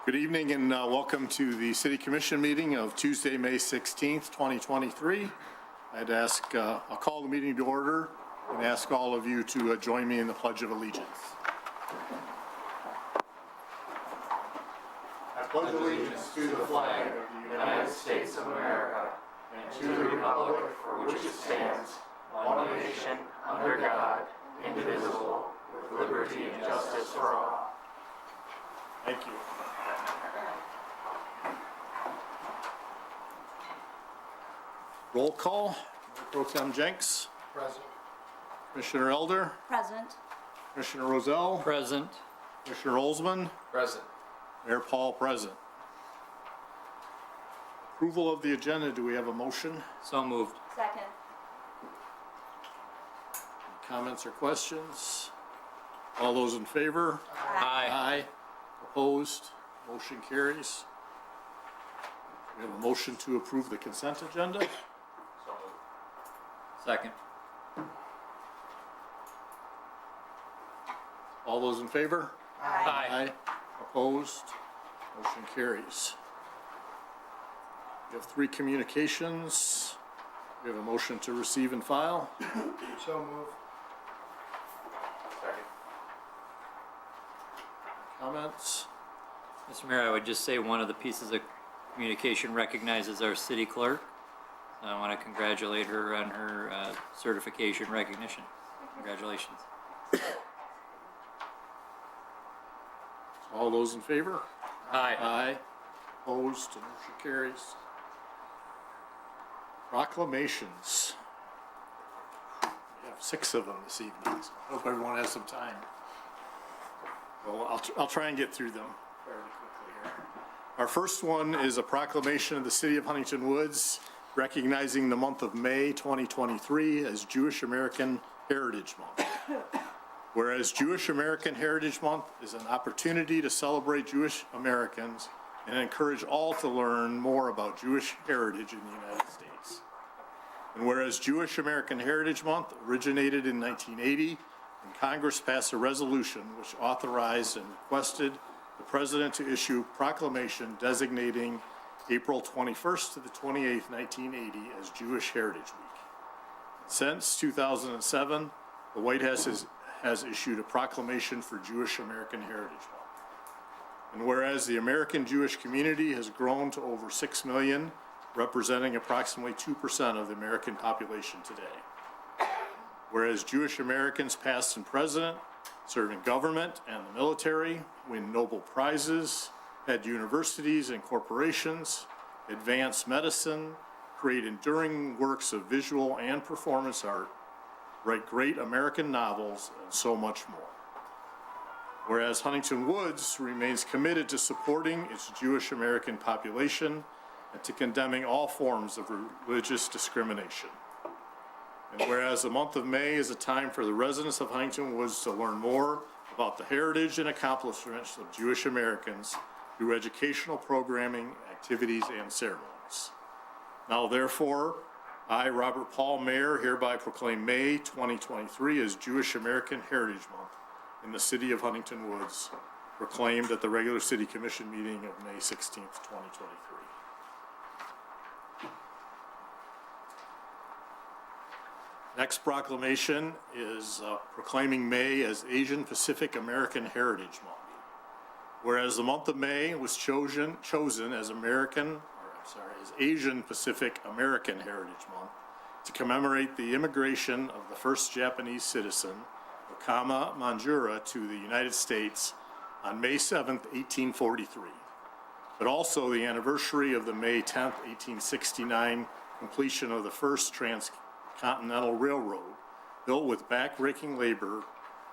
Good evening and welcome to the City Commission meeting of Tuesday, May 16th, 2023. I'll call the meeting to order and ask all of you to join me in the Pledge of Allegiance. I pledge allegiance to the flag of the United States of America and to the republic for which it stands, one nation, under God, indivisible, with liberty and justice for all. Thank you. Roll call. Mayor Pro Tem Jenks. Present. Commissioner Elder. Present. Commissioner Rozelle. Present. Commissioner Olsman. Present. Mayor Paul present. Approval of the agenda. Do we have a motion? So moved. Second. Comments or questions? All those in favor? Aye. Aye. Opposed? Motion carries. We have a motion to approve the consent agenda. Second. All those in favor? Aye. Opposed? Motion carries. We have 3 communications. We have a motion to receive and file. So move. Comments? Mr. Mayor, I would just say one of the pieces of communication recognizes our city clerk. I want to congratulate her on her certification recognition. Congratulations. All those in favor? Aye. Aye. Opposed? Motion carries. Proclamations. We have 6 of them this evening, so I hope everyone has some time. Well, I'll try and get through them fairly quickly here. Our first one is a proclamation of the City of Huntington Woods recognizing the month of May 2023 as Jewish American Heritage Month. Whereas Jewish American Heritage Month is an opportunity to celebrate Jewish Americans and encourage all to learn more about Jewish heritage in the United States. And whereas Jewish American Heritage Month originated in 1980, and Congress passed a resolution which authorized and requested the President to issue a proclamation designating April 21st to the 28th, 1980 as Jewish Heritage Week. Since 2007, the White House has issued a proclamation for Jewish American Heritage Month. And whereas the American Jewish community has grown to over 6 million, representing approximately 2% of the American population today. Whereas Jewish Americans past and present serve in government and the military, win Nobel Prizes, head universities and corporations, advance medicine, create enduring works of visual and performance art, write great American novels, and so much more. Whereas Huntington Woods remains committed to supporting its Jewish American population and to condemning all forms of religious discrimination. And whereas the month of May is a time for the residents of Huntington Woods to learn more about the heritage and accomplishments of Jewish Americans through educational programming, activities, and ceremonies. Now, therefore, I, Robert Paul, Mayor, hereby proclaim May 2023 as Jewish American Heritage Month in the city of Huntington Woods, proclaimed at the regular City Commission meeting of May 16th, 2023. Next proclamation is proclaiming May as Asian Pacific American Heritage Month. Whereas the month of May was chosen as Asian Pacific American Heritage Month to commemorate the immigration of the first Japanese citizen, Okama Manjura, to the United States on May 7th, 1843, but also the anniversary of the May 10th, 1869 completion of the first transcontinental railroad, built with backbreaking labor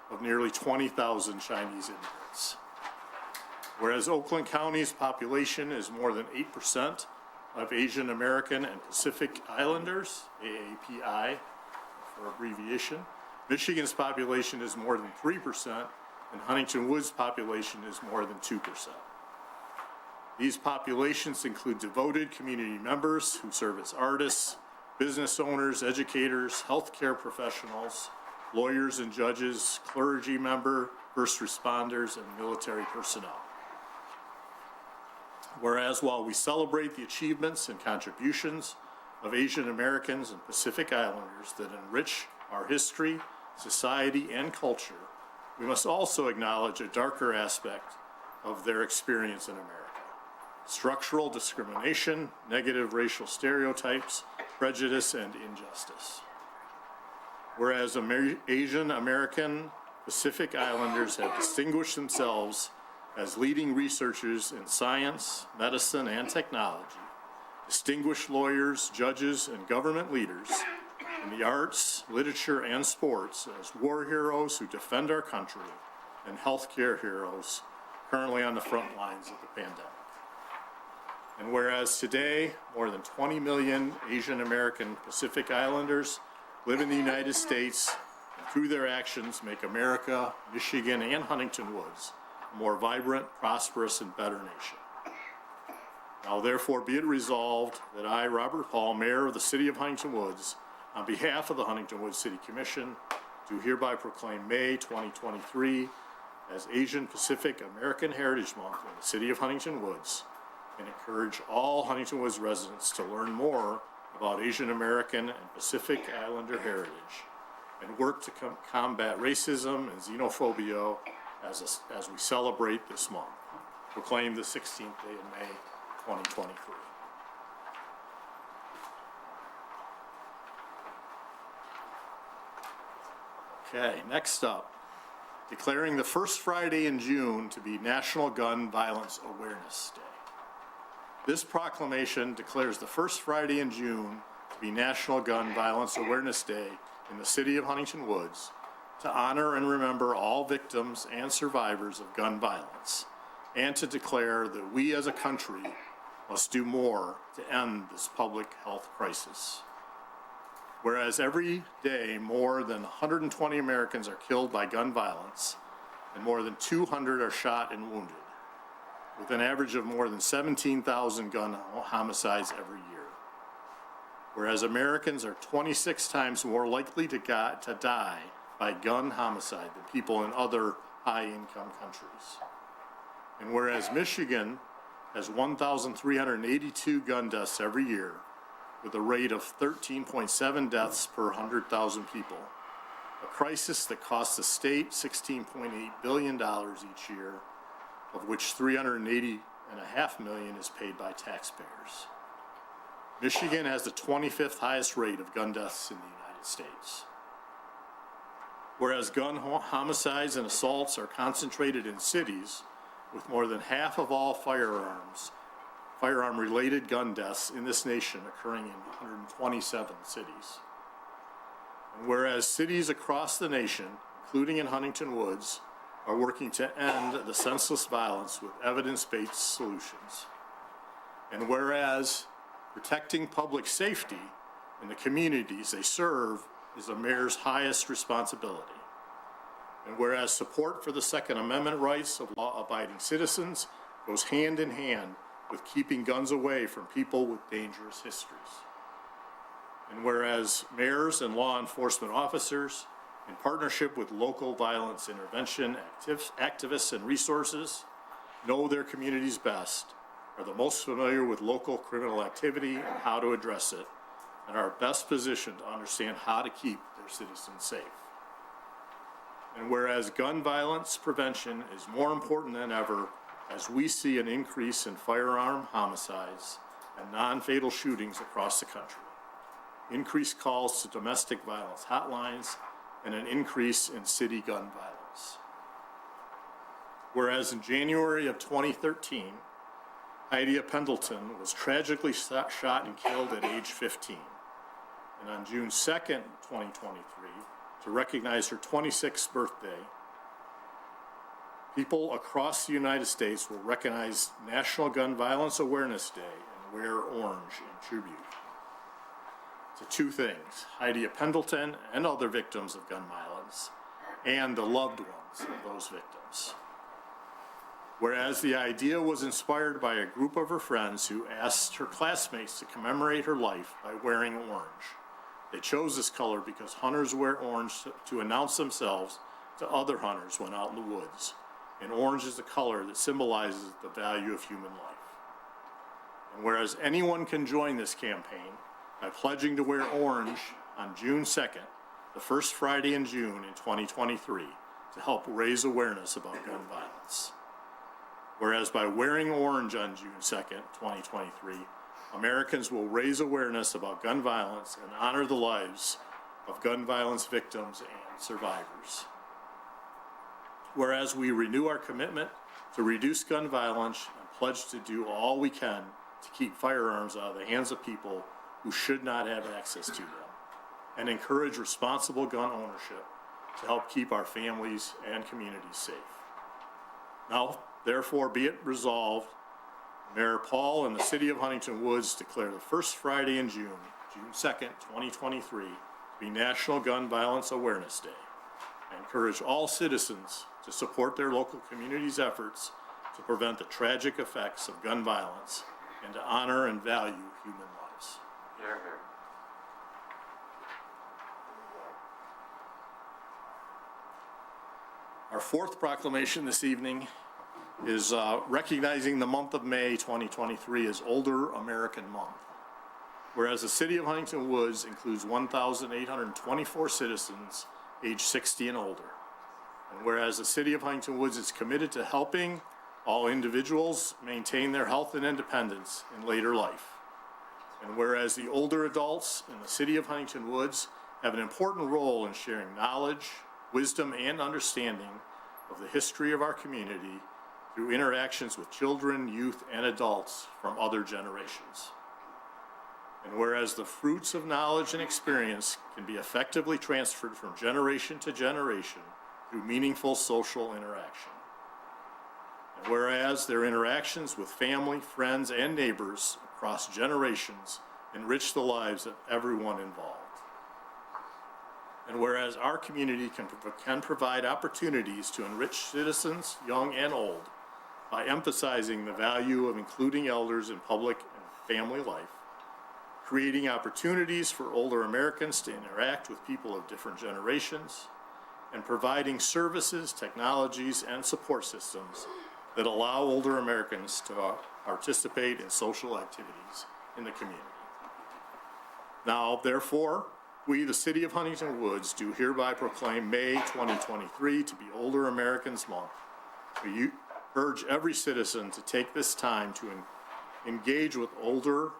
of nearly 20,000 Chinese immigrants. Whereas Oakland County's population is more than 8% of Asian American and Pacific Islanders, AAPI for abbreviation, Michigan's population is more than 3%, and Huntington Woods' population is more than 2%. These populations include devoted community members who serve as artists, business owners, educators, healthcare professionals, lawyers and judges, clergy member, first responders, and military personnel. Whereas while we celebrate the achievements and contributions of Asian Americans and Pacific Islanders that enrich our history, society, and culture, we must also acknowledge a darker aspect of their experience in America. Structural discrimination, negative racial stereotypes, prejudice, and injustice. Whereas Asian American Pacific Islanders have distinguished themselves as leading researchers in science, medicine, and technology, distinguished lawyers, judges, and government leaders in the arts, literature, and sports as war heroes who defend our country, and healthcare heroes currently on the front lines of the pandemic. And whereas today, more than 20 million Asian American Pacific Islanders live in the United States and through their actions make America, Michigan, and Huntington Woods a more vibrant, prosperous, and better nation. Now therefore be it resolved that I, Robert Hall, Mayor of the City of Huntington Woods, on behalf of the Huntington Woods City Commission, do hereby proclaim May 2023 as Asian Pacific American Heritage Month in the City of Huntington Woods, and encourage all Huntington Woods residents to learn more about Asian American and Pacific Islander heritage and work to combat racism and xenophobia as we celebrate this month. Proclaim the 16th day of May, 2023. Okay, next up, declaring the first Friday in June to be National Gun Violence Awareness Day. This proclamation declares the first Friday in June to be National Gun Violence Awareness Day in the City of Huntington Woods to honor and remember all victims and survivors of gun violence, and to declare that we as a country must do more to end this public health crisis. Whereas every day more than 120 Americans are killed by gun violence and more than 200 are shot and wounded, with an average of more than 17,000 gun homicides every year. Whereas Americans are 26 times more likely to die by gun homicide than people in other high-income countries. And whereas Michigan has 1,382 gun deaths every year, with a rate of 13.7 deaths per 100,000 people, a crisis that costs the state $16.8 billion each year, of which $380.5 million is paid by taxpayers. Michigan has the 25th highest rate of gun deaths in the United States. Whereas gun homicides and assaults are concentrated in cities, with more than half of all firearm-related gun deaths in this nation occurring in 127 cities. And whereas cities across the nation, including in Huntington Woods, are working to end the senseless violence with evidence-based solutions. And whereas protecting public safety in the communities they serve is the mayor's highest responsibility. And whereas support for the Second Amendment rights of law-abiding citizens goes hand in hand with keeping guns away from people with dangerous histories. And whereas mayors and law enforcement officers, in partnership with local violence intervention activists and resources, know their communities best, are the most familiar with local criminal activity and how to address it, and are best positioned to understand how to keep their citizens safe. And whereas gun violence prevention is more important than ever as we see an increase in firearm homicides and non-fatal shootings across the country, increased calls to domestic violence hotlines, and an increase in city gun violence. Whereas in January of 2013, Heidi Pendleton was tragically shot and killed at age 15. And on June 2nd, 2023, to recognize her 26th birthday, people across the United States will recognize National Gun Violence Awareness Day and wear orange in tribute to two things: Heidi Pendleton and other victims of gun violence, and the loved ones of those victims. Whereas the idea was inspired by a group of her friends who asked her classmates to commemorate her life by wearing orange. They chose this color because hunters wear orange to announce themselves to other hunters when out in the woods, and orange is the color that symbolizes the value of human life. And whereas anyone can join this campaign by pledging to wear orange on June 2nd, the first Friday in June in 2023, to help raise awareness about gun violence. Whereas by wearing orange on June 2nd, 2023, Americans will raise awareness about gun violence and honor the lives of gun violence victims and survivors. Whereas we renew our commitment to reduce gun violence and pledge to do all we can to keep firearms out of the hands of people who should not have access to them, and encourage responsible gun ownership to help keep our families and communities safe. Now, therefore, be it resolved, Mayor Paul and the City of Huntington Woods declare the first Friday in June, June 2nd, 2023, to be National Gun Violence Awareness Day. I encourage all citizens to support their local community's efforts to prevent the tragic effects of gun violence and to honor and value human lives. Hear, hear. Our fourth proclamation this evening is recognizing the month of May 2023 as Older American Month. Whereas the City of Huntington Woods includes 1,824 citizens age 60 and older. And whereas the City of Huntington Woods is committed to helping all individuals maintain their health and independence in later life. And whereas the older adults in the City of Huntington Woods have an important role in sharing knowledge, wisdom, and understanding of the history of our community through interactions with children, youth, and adults from other generations. And whereas the fruits of knowledge and experience can be effectively transferred from generation to generation through meaningful social interaction. And whereas their interactions with family, friends, and neighbors across generations enrich the lives of everyone involved. And whereas our community can provide opportunities to enrich citizens, young and old, by emphasizing the value of including elders in public and family life, creating opportunities for older Americans to interact with people of different generations, and providing services, technologies, and support systems that allow older Americans to participate in social activities in the community. Now, therefore, we, the City of Huntington Woods, do hereby proclaim May 2023 to be Older Americans Month. We urge every citizen to take this time to engage with older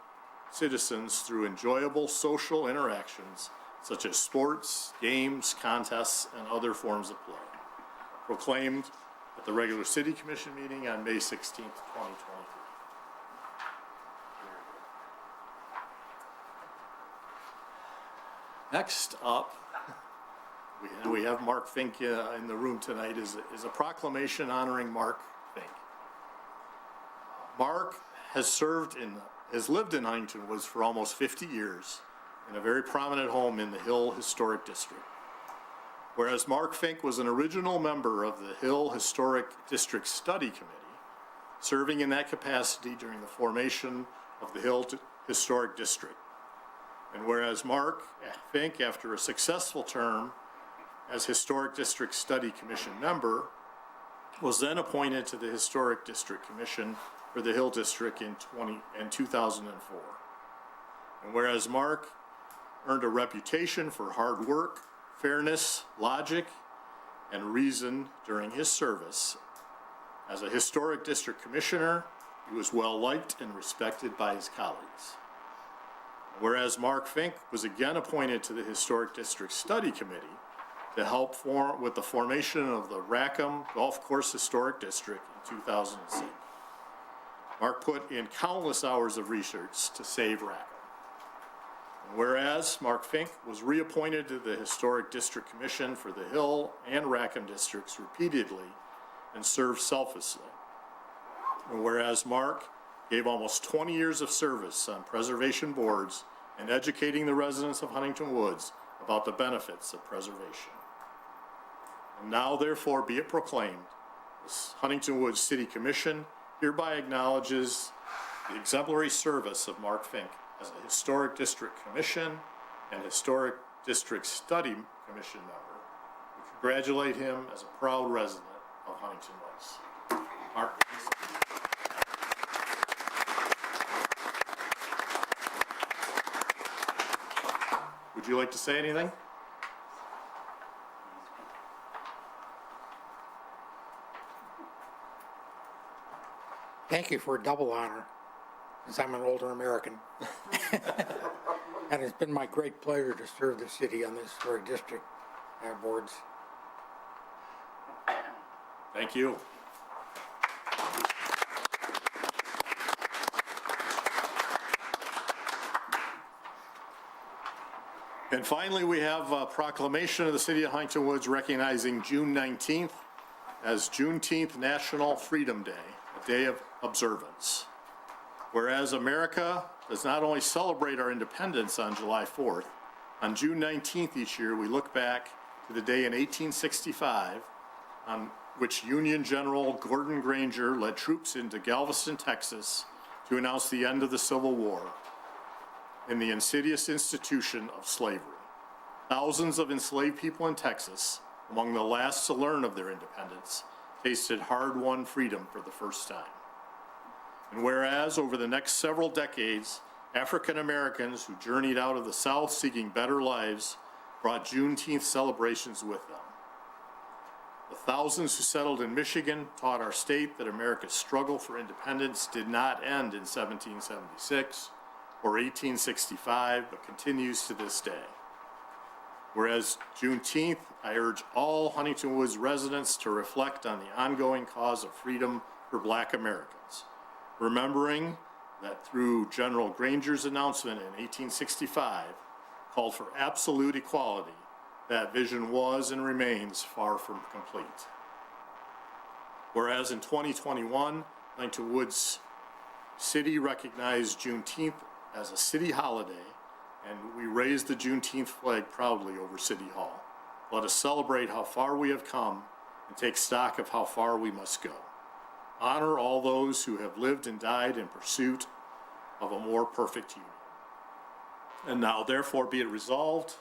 citizens through enjoyable social interactions such as sports, games, contests, and other forms of play. Proclaimed at the regular City Commission meeting on May 16th, 2023. Next up, we have Mark Fink in the room tonight, is a proclamation honoring Mark Fink. Mark has lived in Huntington Woods for almost 50 years in a very prominent home in the Hill Historic District. Whereas Mark Fink was an original member of the Hill Historic District Study Committee, serving in that capacity during the formation of the Hill Historic District. And whereas Mark Fink, after a successful term as Historic District Study Commission member, was then appointed to the Historic District Commission for the Hill District in 2004. And whereas Mark earned a reputation for hard work, fairness, logic, and reason during his service as a Historic District Commissioner, he was well liked and respected by his colleagues. Whereas Mark Fink was again appointed to the Historic District Study Committee to help with the formation of the Rackham Golf Course Historic District in 2006. Mark put in countless hours of research to save Rackham. And whereas Mark Fink was reappointed to the Historic District Commission for the Hill and Rackham districts repeatedly and served selflessly. And whereas Mark gave almost 20 years of service on preservation boards and educating the residents of Huntington Woods about the benefits of preservation. And now, therefore, be it proclaimed, the Huntington Woods City Commission hereby acknowledges the exemplary service of Mark Fink as a Historic District Commission and Historic District Study Commission member. We congratulate him as a proud resident of Huntington Woods. Mark, please. you like to say anything? Thank you for a double honor, since I'm an older American. And it's been my great pleasure to serve the city on this historic district boards. Thank you. And finally, we have a proclamation of the City of Huntington Woods recognizing June 19th as Juneteenth National Freedom Day, a day of observance. Whereas America does not only celebrate our independence on July 4th, on June 19th each year, we look back to the day in 1865 on which Union General Gordon Granger led troops into Galveston, Texas, to announce the end of the Civil War and the insidious institution of slavery. Thousands of enslaved people in Texas, among the last to learn of their independence, tasted hard-won freedom for the first time. And whereas over the next several decades, African Americans who journeyed out of the South seeking better lives brought Juneteenth celebrations with them. The thousands who settled in Michigan taught our state that America's struggle for independence did not end in 1776 or 1865, but continues to this day. Whereas Juneteenth, I urge all Huntington Woods residents to reflect on the ongoing cause of freedom for Black Americans, remembering that through General Granger's announcement in 1865 called for absolute equality, that vision was and remains far from complete. Whereas in 2021, Huntington Woods City recognized Juneteenth as a city holiday, and we raised the Juneteenth flag proudly over City Hall. Let us celebrate how far we have come and take stock of how far we must go. Honor all those who have lived and died in pursuit of a more perfect union. And now, therefore, be it resolved,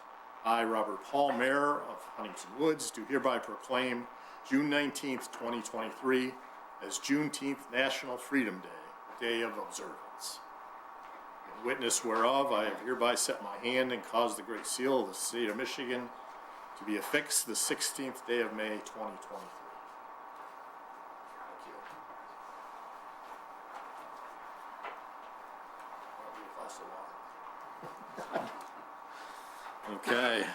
I, Robert Hall, Mayor of Huntington Woods, do hereby proclaim June 19th, 2023 as Juneteenth National Freedom Day, a day of observance. In witness whereof, I have hereby set my hand and caused the Great Seal of the State of Michigan to be affixed the 16th day of May, 2023. Okay.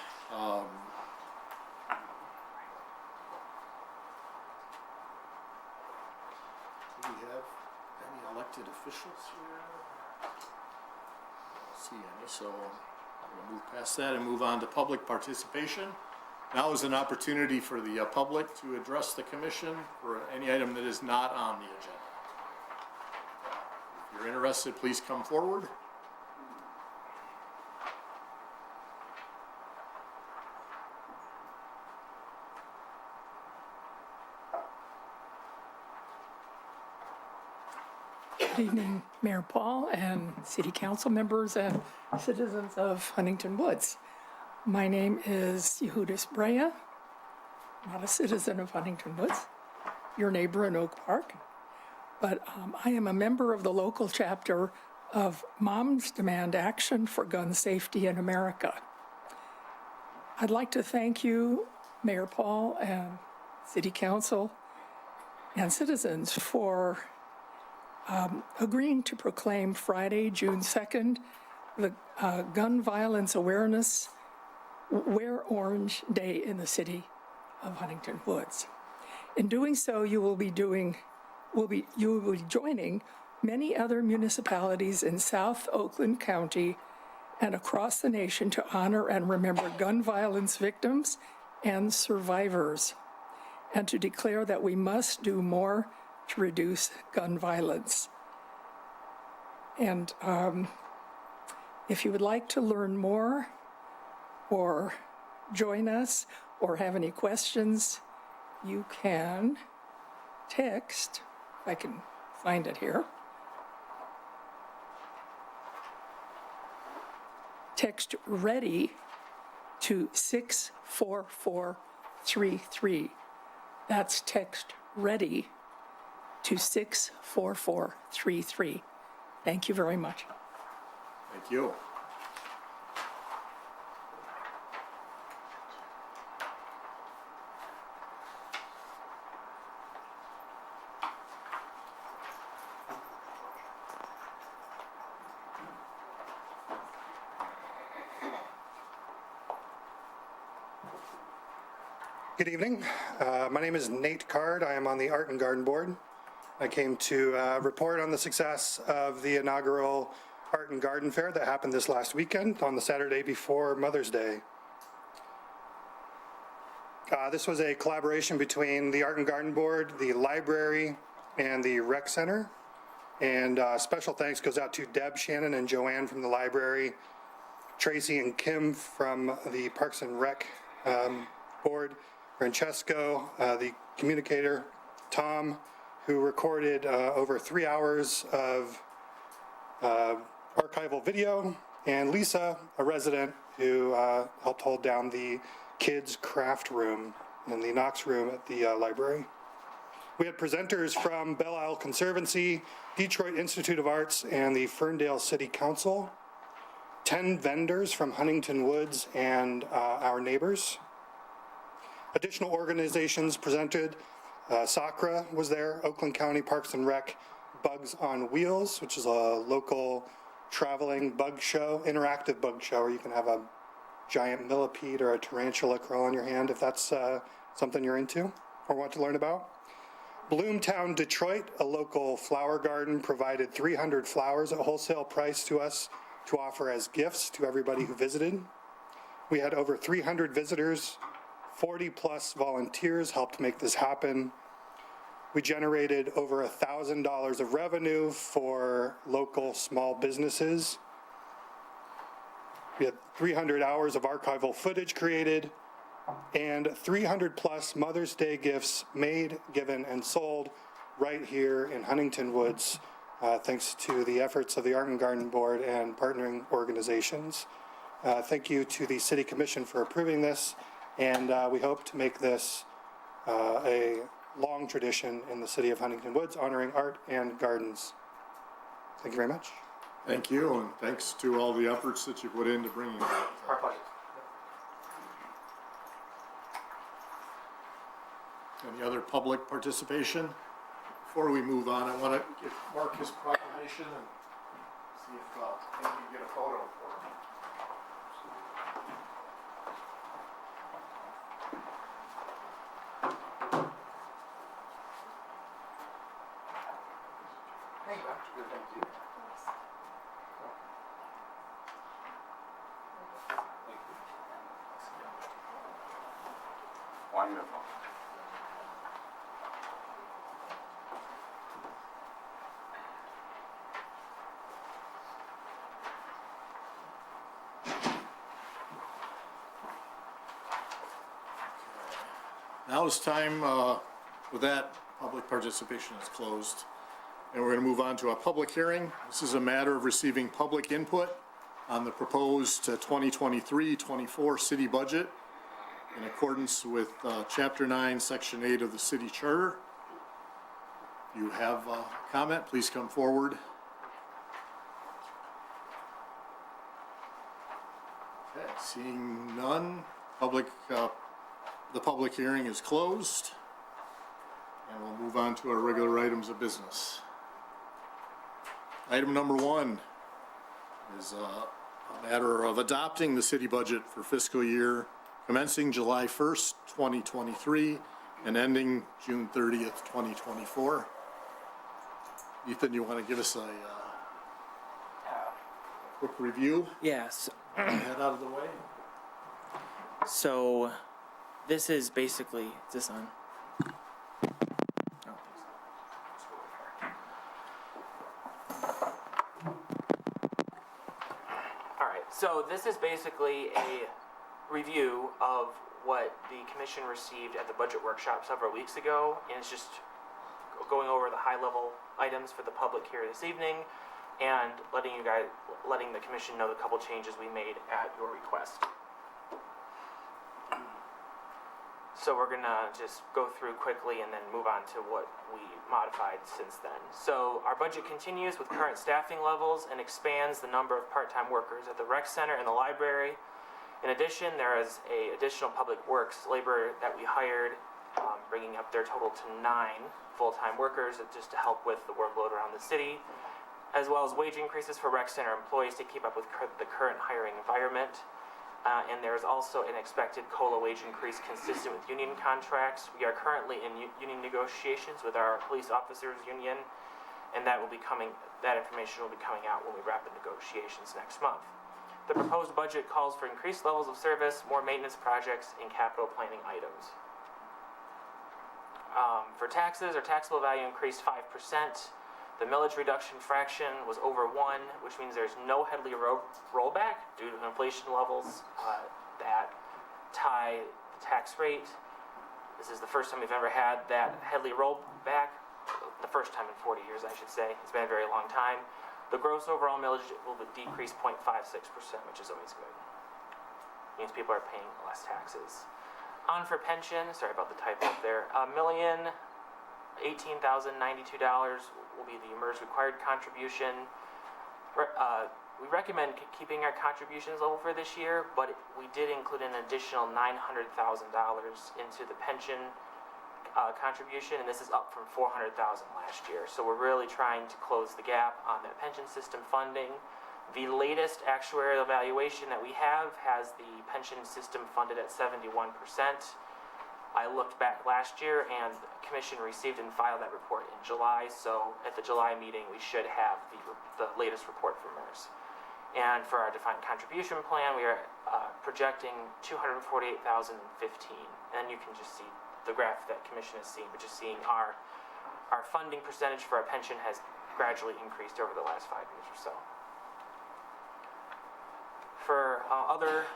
Do we have any elected officials here? I don't see any, so I'm going to move past that and move on to public participation. Now is an opportunity for the public to address the commission for any item that is not on the agenda. If you're interested, please come forward. Good evening, Mayor Paul and City Council members and citizens of Huntington Woods. My name is Yehudis Brea, not a citizen of Huntington Woods, your neighbor in Oak Park, but I am a member of the local chapter of Moms Demand Action for Gun Safety in America. I'd like to thank you, Mayor Paul and City Council and citizens for agreeing to proclaim Friday, June 2nd, the Gun Violence Awareness Wear Orange Day in the city of Huntington Woods. In doing so, you will be joining many other municipalities in South Oakland County and across the nation to honor and remember gun violence victims and survivors, and to declare that we must do more to reduce gun violence. And if you would like to learn more or join us or have any questions, you can text, if I can find it here, text READY to 64433. That's text READY to 64433. Thank you very much. Thank you. Good evening. My name is Nate Card. I am on the Art and Garden Board. I came to report on the success of the inaugural Art and Garden Fair that happened this last weekend on the Saturday before Mother's Day. This was a collaboration between the Art and Garden Board, the library, and the Rec Center. And special thanks goes out to Deb, Shannon, and Joanne from the library, Tracy and Kim from the Parks and Rec Board, Francesco, the communicator, Tom, who recorded over 3 hours of archival video, and Lisa, a resident who helped hold down the kids' craft room in the Knox room at the library. We had presenters from Belle Isle Conservancy, Detroit Institute of Arts, and the Ferndale City Council, 10 vendors from Huntington Woods and our neighbors. Additional organizations presented. SACRA was there, Oakland County Parks and Rec, Bugs on Wheels, which is a local traveling bug show, interactive bug show, where you can have a giant millipede or a tarantula crawl on your hand if that's something you're into or want to learn about. Bloomtown Detroit, a local flower garden, provided 300 flowers at wholesale price to us to offer as gifts to everybody who visited. We had over 300 visitors. 40 plus volunteers helped make this happen. We generated over $1,000 of revenue for local small businesses. We had 300 hours of archival footage created and 300 plus Mother's Day gifts made, given, and sold right here in Huntington Woods, thanks to the efforts of the Art and Garden Board and partnering organizations. Thank you to the City Commission for approving this. And we hope to make this a long tradition in the city of Huntington Woods, honoring art and gardens. Thank you very much. Thank you, and thanks to all the efforts that you put into bringing that. Our pleasure. Any other public participation? Before we move on, I want to give Mark his proclamation and see if maybe we can get a photo for him. Wonderful. Now it's time, with that, public participation is closed. And we're going to move on to a public hearing. This is a matter of receiving public input on the proposed 2023-24 city budget in accordance with Chapter 9, Section 8 of the City Charter. If you have a comment, please come forward. Okay, seeing none, the public hearing is closed, and we'll move on to our regular items of business. Item number 1 is a matter of adopting the city budget for fiscal year commencing July 1st, 2023, and ending June 30th, 2024. Ethan, you want to give us a quick review? Yes. Head out of the way. So this is basically, is this on? Oh, all right, so this is basically a review of what the commission received at the budget workshop several weeks ago, and it's just going over the high-level items for the public here this evening and letting the commission know the couple changes we made at your request. So we're gonna just go through quickly and then move on to what we modified since then. So our budget continues with current staffing levels and expands the number of part-time workers at the rec center and the library. In addition, there is a additional public works labor that we hired, bringing up their total to 9 full-time workers just to help with the workload around the city, as well as wage increases for rec center employees to keep up with the current hiring environment. And there's also an expected COLA wage increase consistent with union contracts. We are currently in union negotiations with our police officers union, and that information will be coming out when we wrap the negotiations next month. The proposed budget calls for increased levels of service, more maintenance projects, and capital planning items. For taxes, our taxable value increased 5%. The millage reduction fraction was over 1, which means there's no Headley rollback due to inflation levels that tie the tax rate. This is the first time we've ever had that Headley rollback. The first time in 40 years, I should say. It's been a very long time. The gross overall millage will decrease 0.56%, which is always good. It means people are paying less taxes. On for pension, sorry about the typo up there, $1,018,092 will be the MERS required contribution. We recommend keeping our contributions level for this year, but we did include an additional $900,000 into the pension contribution, and this is up from $400,000 last year. So we're really trying to close the gap on that pension system funding. The latest actuarial evaluation that we have has the pension system funded at 71%. I looked back last year, and the commission received and filed that report in July, so at the July meeting, we should have the latest report from MERS. And for our defined contribution plan, we are projecting $248,015. And you can just see the graph that commission has seen, which is seeing our funding percentage for our pension has gradually increased over the last 5 years or so. For other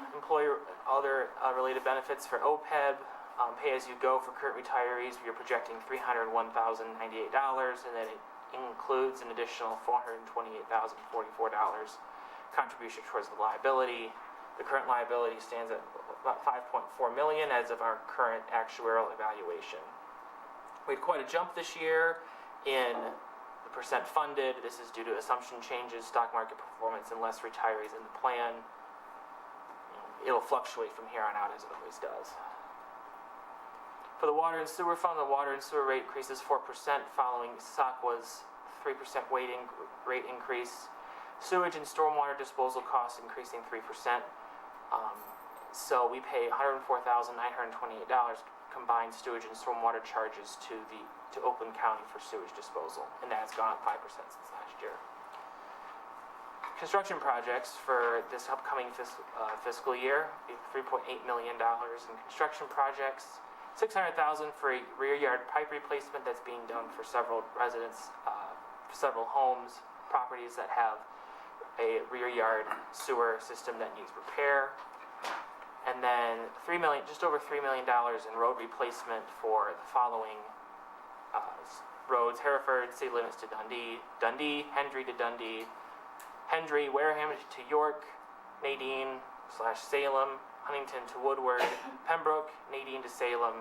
related benefits for OPEB, pay-as-you-go for current retirees, we are projecting $301,098, and then it includes an additional $428,044 contribution towards the liability. The current liability stands at about $5.4 million as of our current actuarial evaluation. We had quite a jump this year in the percent funded. This is due to assumption changes, stock market performance, and less retirees in the plan. It'll fluctuate from here on out as it always does. For the water and sewer fund, the water and sewer rate increases 4% following SACWA's 3% rate increase. Sewage and stormwater disposal costs increasing 3%. So we pay $104,928 combined sewage and stormwater charges to Oakland County for sewage disposal, and that has gone up 5% since last year. Construction projects for this upcoming fiscal year, $3.8 million in construction projects, $600,000 for a rear yard pipe replacement that's being done for several residents, several homes, properties that have a rear yard sewer system that needs repair. And then just over $3 million in road replacement for the following roads: Hereford, city limits to Dundee, Hendry to Dundee, Hendry, Wareham to York, Nadine/Salem, Huntington to Woodward, Pembroke, Nadine to Salem,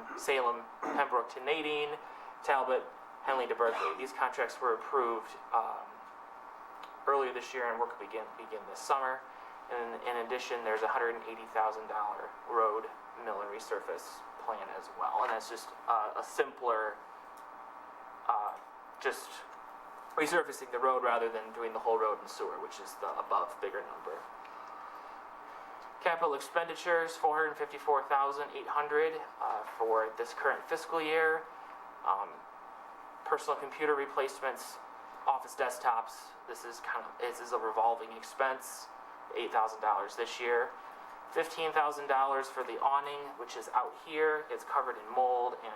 Pembroke to Nadine, Talbot, Henley to Berkeley. These contracts were approved earlier this year, and work will begin this summer. And in addition, there's a $180,000 road mill and resurface plan as well, and that's just a simpler, just resurfacing the road rather than doing the whole road and sewer, which is the above bigger number. Capital expenditures, $454,800 for this current fiscal year. Personal computer replacements, office desktops. This is a revolving expense. $8,000 this year. $15,000 for the awning, which is out here. It's covered in mold and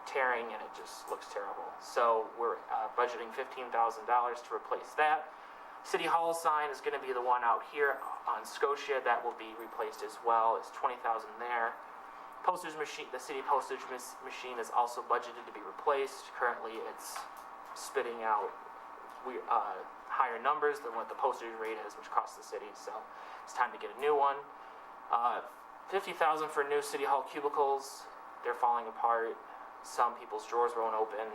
tearing, and it just looks terrible. So we're budgeting $15,000 to replace that. City Hall sign is going to be the one out here on Scotia. That will be replaced as well. It's $20,000 there. Postage machine, the city postage machine is also budgeted to be replaced. Currently, it's spitting out higher numbers than what the postage rate is, which costs the city. So it's time to get a new one. $50,000 for new City Hall cubicles. They're falling apart. Some people's drawers won't open,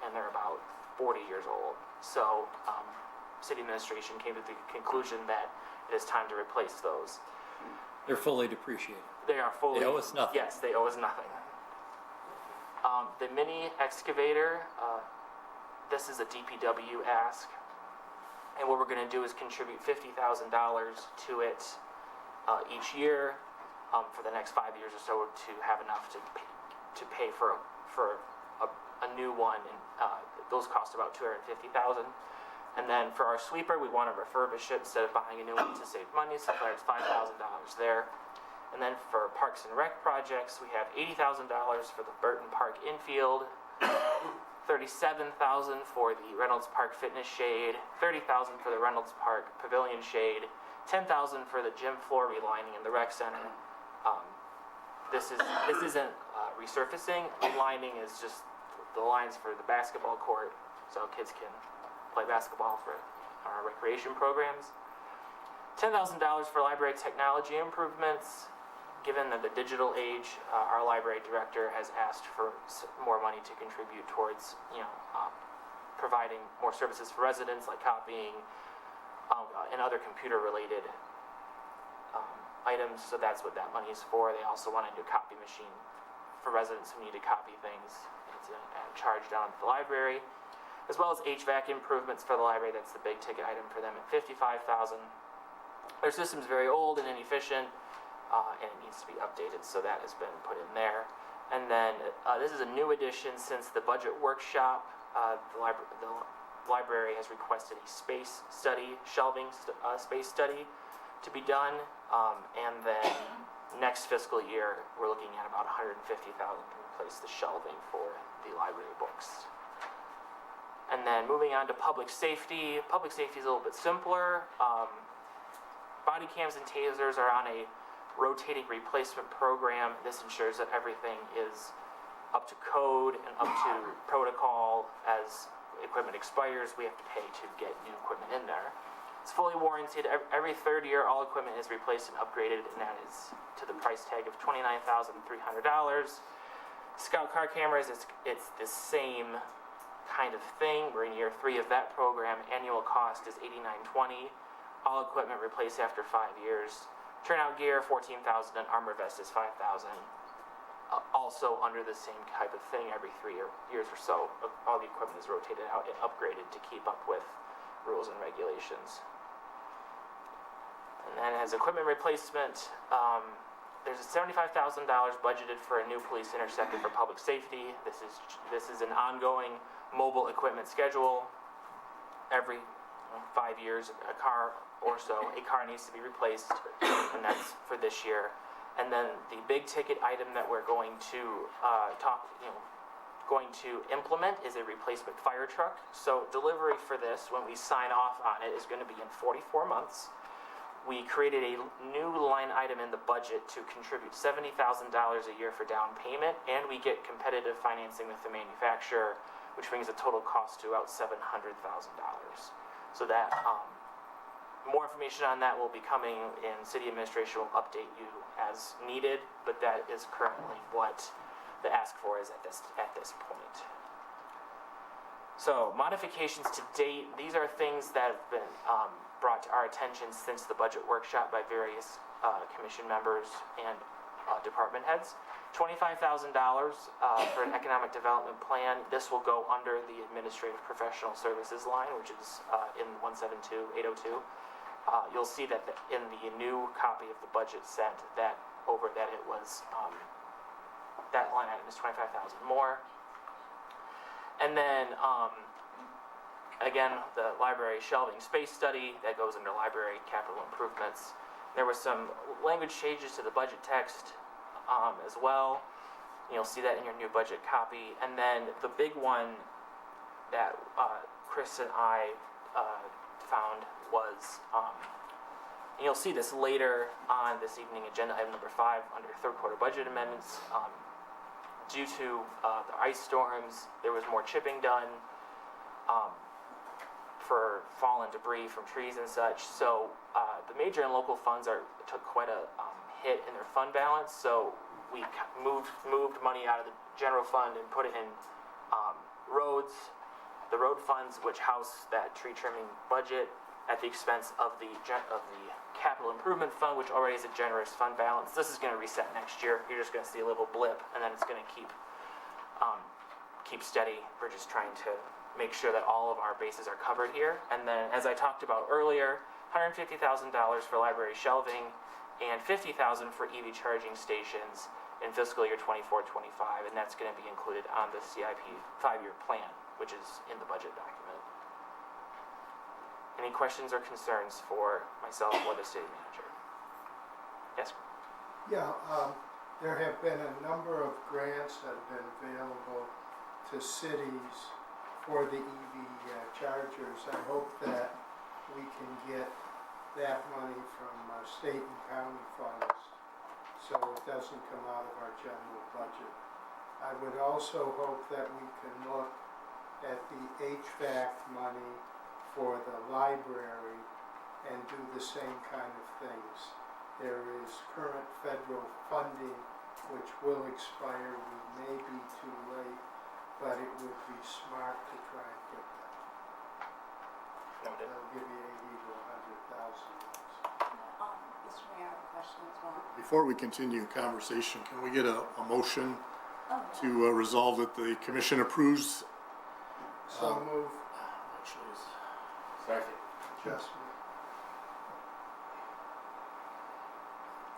and they're about 40 years old. So city administration came to the conclusion that it is time to replace those. They're fully depreciated. They are fully. They owe us nothing. Yes, they owe us nothing. The mini excavator, this is a DPW ask, and what we're going to do is contribute $50,000 to it each year for the next 5 years or so to have enough to pay for a new one, and those cost about $250,000. And then for our sweeper, we want to refurbish it instead of buying a new one to save money, so there's $5,000 there. And then for Parks and Rec projects, we have $80,000 for the Burton Park infield, $37,000 for the Reynolds Park fitness shade, $30,000 for the Reynolds Park pavilion shade, $10,000 for the gym floor relining in the rec center. This isn't resurfacing. Lining is just the lines for the basketball court, so kids can play basketball for our recreation programs. $10,000 for library technology improvements. Given that the digital age, our library director has asked for more money to contribute towards, providing more services for residents like copying and other computer-related items. So that's what that money is for. They also want a new copy machine for residents who need to copy things. It's a charge down at the library, as well as HVAC improvements for the library. That's the big ticket item for them at $55,000. Their system's very old and inefficient. And it needs to be updated, so that has been put in there. And then this is a new addition since the budget workshop. The library has requested a space study, shelving space study to be done. And then next fiscal year, we're looking at about $150,000 to replace the shelving for the library books. And then moving on to public safety. Public safety is a little bit simpler. Body cams and tasers are on a rotating replacement program. This ensures that everything is up to code and up to protocol. As equipment expires, we have to pay to get new equipment in there. It's fully warranted. Every third year, all equipment is replaced and upgraded, and that is to the price tag of $29,300. Scout car cameras, it's the same kind of thing. We're in year 3 of that program. Annual cost is $89.20. All equipment replaced after 5 years. Turnout gear, $14,000, and armor vest is $5,000. Also under the same type of thing, every 3 years or so, all the equipment is rotated out and upgraded to keep up with rules and regulations. And then as equipment replacement, there's a $75,000 budgeted for a new police interceptor for public safety. This is an ongoing mobile equipment schedule. Every 5 years, a car needs to be replaced, and that's for this year. And then the big ticket item that we're going to implement is a replacement fire truck. So delivery for this, when we sign off on it, is going to be in 44 months. We created a new line item in the budget to contribute $70,000 a year for down payment, and we get competitive financing with the manufacturer, which brings the total cost to about $700,000. So that more information on that will be coming, and city administration will update you as needed, but that is currently what the ask for is at this point. So modifications to date, these are things that have been brought to our attention since the budget workshop by various commission members and department heads. $25,000 for an economic development plan. This will go under the administrative professional services line, which is in 172,802. You'll see that in the new copy of the budget sent that it was that line item is $25,000 more. And then again, the library shelving space study that goes under library capital improvements. There were some language changes to the budget text as well. You'll see that in your new budget copy. And then the big one that Chris and I found was, and you'll see this later on this evening, agenda item number 5 under third quarter budget amendments. Due to the ice storms, there was more chipping done for fallen debris from trees and such. So the major and local funds took quite a hit in their fund balance. So we moved money out of the general fund and put it in roads, the road funds, which house that tree trimming budget at the expense of the capital improvement fund, which already is a generous fund balance. This is going to reset next year. You're just going to see a little blip, and then it's going to keep steady. We're just trying to make sure that all of our bases are covered here. And then, as I talked about earlier, $150,000 for library shelving, and $50,000 for EV charging stations in fiscal year 24-25, and that's going to be included on the CIP 5-year plan, which is in the budget document. Any questions or concerns for myself or the city manager? Yes. Yeah, there have been a number of grants that have been available to cities for the EV chargers. I hope that we can get that money from state and county funds, so it doesn't come out of our general budget. I would also hope that we can look at the HVAC money for the library and do the same kind of things. There is current federal funding which will expire. We may be too late, but it would be smart to try and get that. Noted. They'll give you 80 to 100,000. Mr. Mayor, I have a question as well. Before we continue conversation, can we get a motion Oh, to resolve that the commission approves? So move Actually, second. adjustment.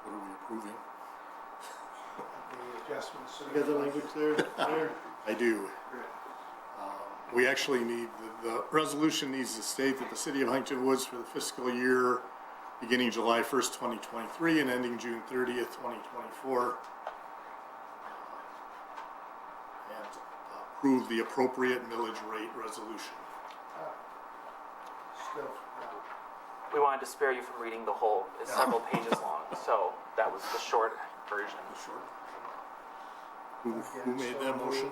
What are we approving? The adjustments. to You got the language there? I do. We actually need, the resolution needs to state that the city of Huntington Woods for the fiscal year beginning July 1st, 2023 and ending June 30th, 2024, and approve the appropriate millage rate resolution. Still, We wanted to spare you from reading the whole, it's several pages long, so that was the short version. Sure. Who made that motion?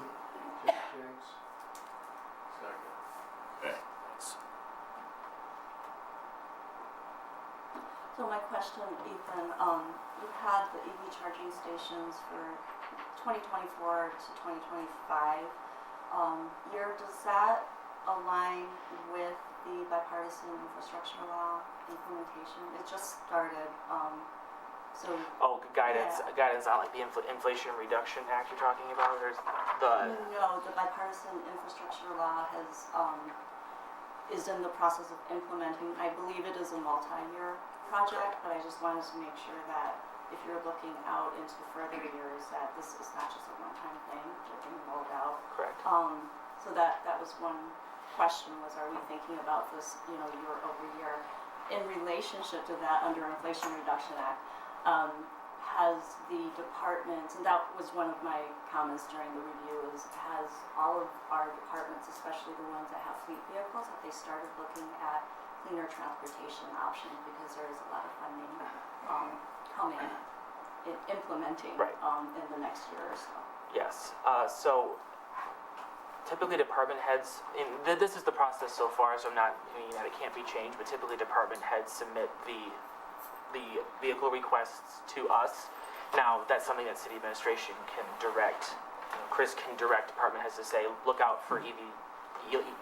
Jeff Jenks. Okay, thanks. So my question, Ethan, you've had the EV charging stations for 2024 to 2025. Does that align with the bipartisan infrastructure law implementation? It just started, so. Oh, guidance, Yeah. guidance on like the Inflation Reduction Act you're talking about, or the, No, the bipartisan infrastructure law is in the process of implementing. I believe it is a multi-year project, but I just wanted to make sure that if you're looking out into further years, that this is not just a one-time thing, they're being rolled out. correct. So that was one question, was are we thinking about this, year over year? In relationship to that, under Inflation Reduction Act, has the department, and that was one of my comments during the review, is has all of our departments, especially the ones that have fleet vehicles, have they started looking at cleaner transportation options, because there is a lot of funding coming, implementing Right. In the next year or so. Yes, so typically department heads, and this is the process so far, so I'm not meaning that it can't be changed, but typically department heads submit the vehicle requests to us. Now, that's something that city administration can direct. Chris can direct department heads to say, look out for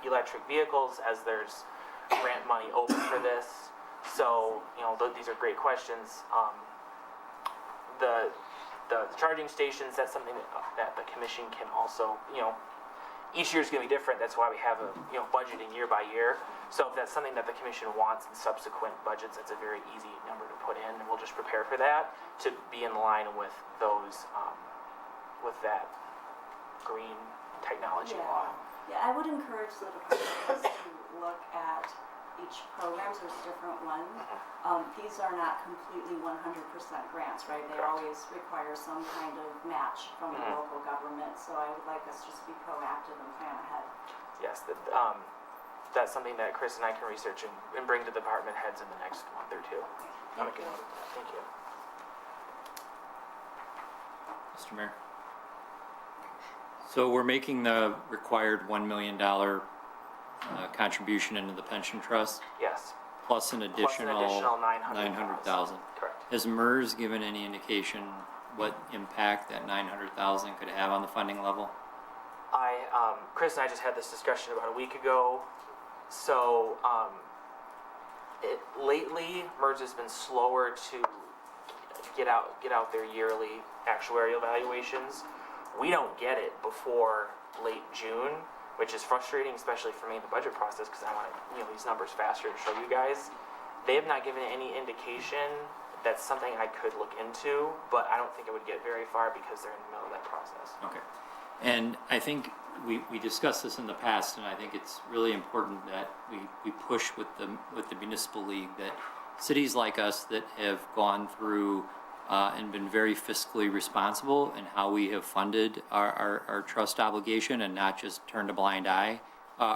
electric vehicles, as there's grant money open for this. So, these are great questions. The charging stations, that's something that the commission can also, each year is going to be different. That's why we have a budgeting year by year. So if that's something that the commission wants in subsequent budgets, that's a very easy number to put in, and we'll just prepare for that to be in line with those, with that green technology law. Yeah, I would encourage the departments to look at each program. There's different ones. These are not completely 100% grants, right? They Correct. always require some kind of match from the local government. So I would like us just to be proactive and plan ahead. Yes, that's something that Chris and I can research and bring to department heads in the next month or two. Thank you. Thank you. Mr. Mayor. So we're making the required $1 million contribution into the pension trust, Yes, plus an plus an additional additional 900,000. 900,000. Correct. Has MERS given any indication what impact that 900,000 could have on the funding level? Chris and I just had this discussion about a week ago. So, lately, MERS has been slower to get out their yearly actuarial evaluations. We don't get it before late June, which is frustrating, especially for me in the budget process, because I want these numbers faster to show you guys. They have not given any indication that's something I could look into, but I don't think it would get very far because they're in the middle of that process. Okay. And I think we discussed this in the past, and I think it's really important that we push with the municipal league, that cities like us that have gone through and been very fiscally responsible in how we have funded our trust obligation and not just turned a blind eye,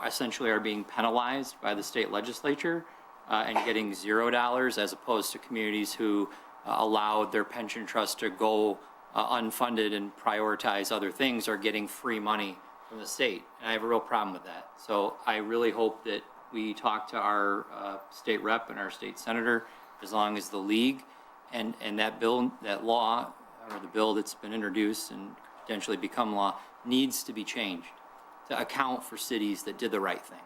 essentially are being penalized by the state legislature and getting $0 as opposed to communities who allowed their pension trust to go unfunded and prioritize other things are getting free money from the state. And I have a real problem with that. So I really hope that we talk to our state rep and our state senator, as long as the league and that bill, that law, or the bill that's been introduced and potentially become law, needs to be changed to account for cities that did the right thing.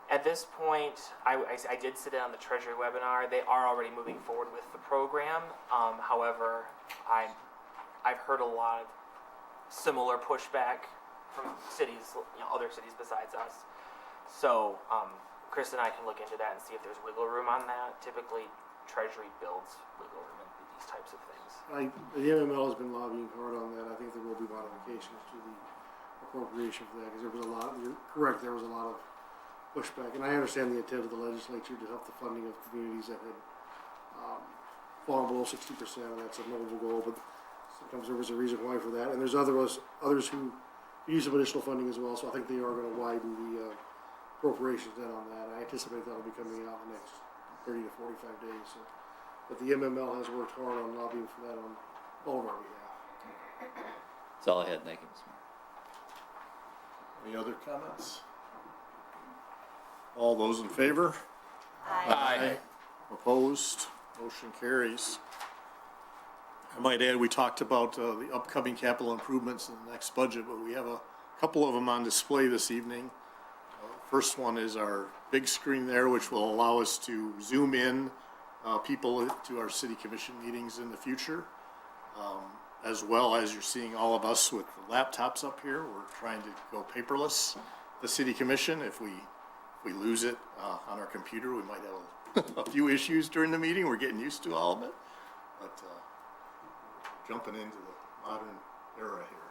At this point, I did sit in on the Treasury webinar. They are already moving forward with the program. However, I've heard a lot of similar pushback from cities, other cities besides us. So Chris and I can look into that and see if there's wiggle room on that. Typically, Treasury builds wiggle room into these types of things. The MML has been lobbying hard on that. I think there will be modifications to the appropriation for that, because there was a lot, you're correct, there was a lot of pushback. And I understand the intent of the legislature to help the funding of communities that had fallen below 60%, and that's a noble goal, but sometimes there was a reason why for that. And there's others who use some additional funding as well, so I think they are going to widen the appropriations then on that. I anticipate that'll be coming out in the next 30 to 45 days. So. But the MML has worked hard on lobbying for that on all of our behalf. That's all I had. Thank you, Mr. Mayor. Any other comments? All those in favor? Aye. Opposed? Motion carries. I might add, we talked about the upcoming capital improvements in the next budget, but we have a couple of them on display this evening. First one is our big screen there, which will allow us to zoom in people to our city commission meetings in the future. As well as you're seeing all of us with the laptops up here. We're trying to go paperless, the city commission. If we lose it on our computer, we might have a few issues during the meeting. We're getting used to all of it, but jumping into the modern era here.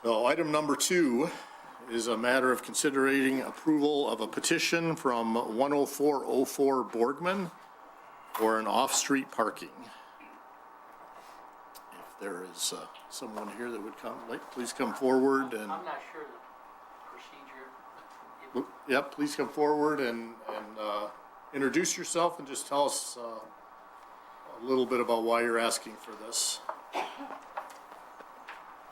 So item number 2 is a matter of considering approval of a petition from 10404 Borgman for an off-street parking. If there is someone here that would come, please come forward and. I'm not sure the procedure. Yep, please come forward and introduce yourself and just tell us a little bit about why you're asking for this.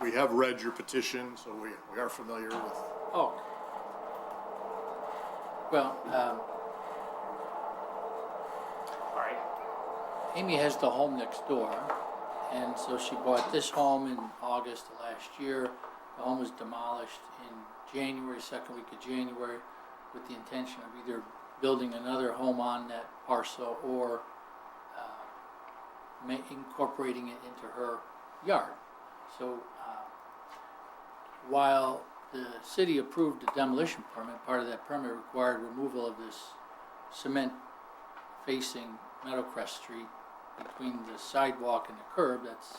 We have read your petition, so we are familiar with. Oh. Well, All right. Amy has the home next door, and so she bought this home in August of last year. The home was demolished in January, second week of January, with the intention of either building another home on that parcel or incorporating it into her yard. So while the city approved the demolition permit, part of that permit required removal of this cement facing Meadowcrest Street between the sidewalk and the curb. That's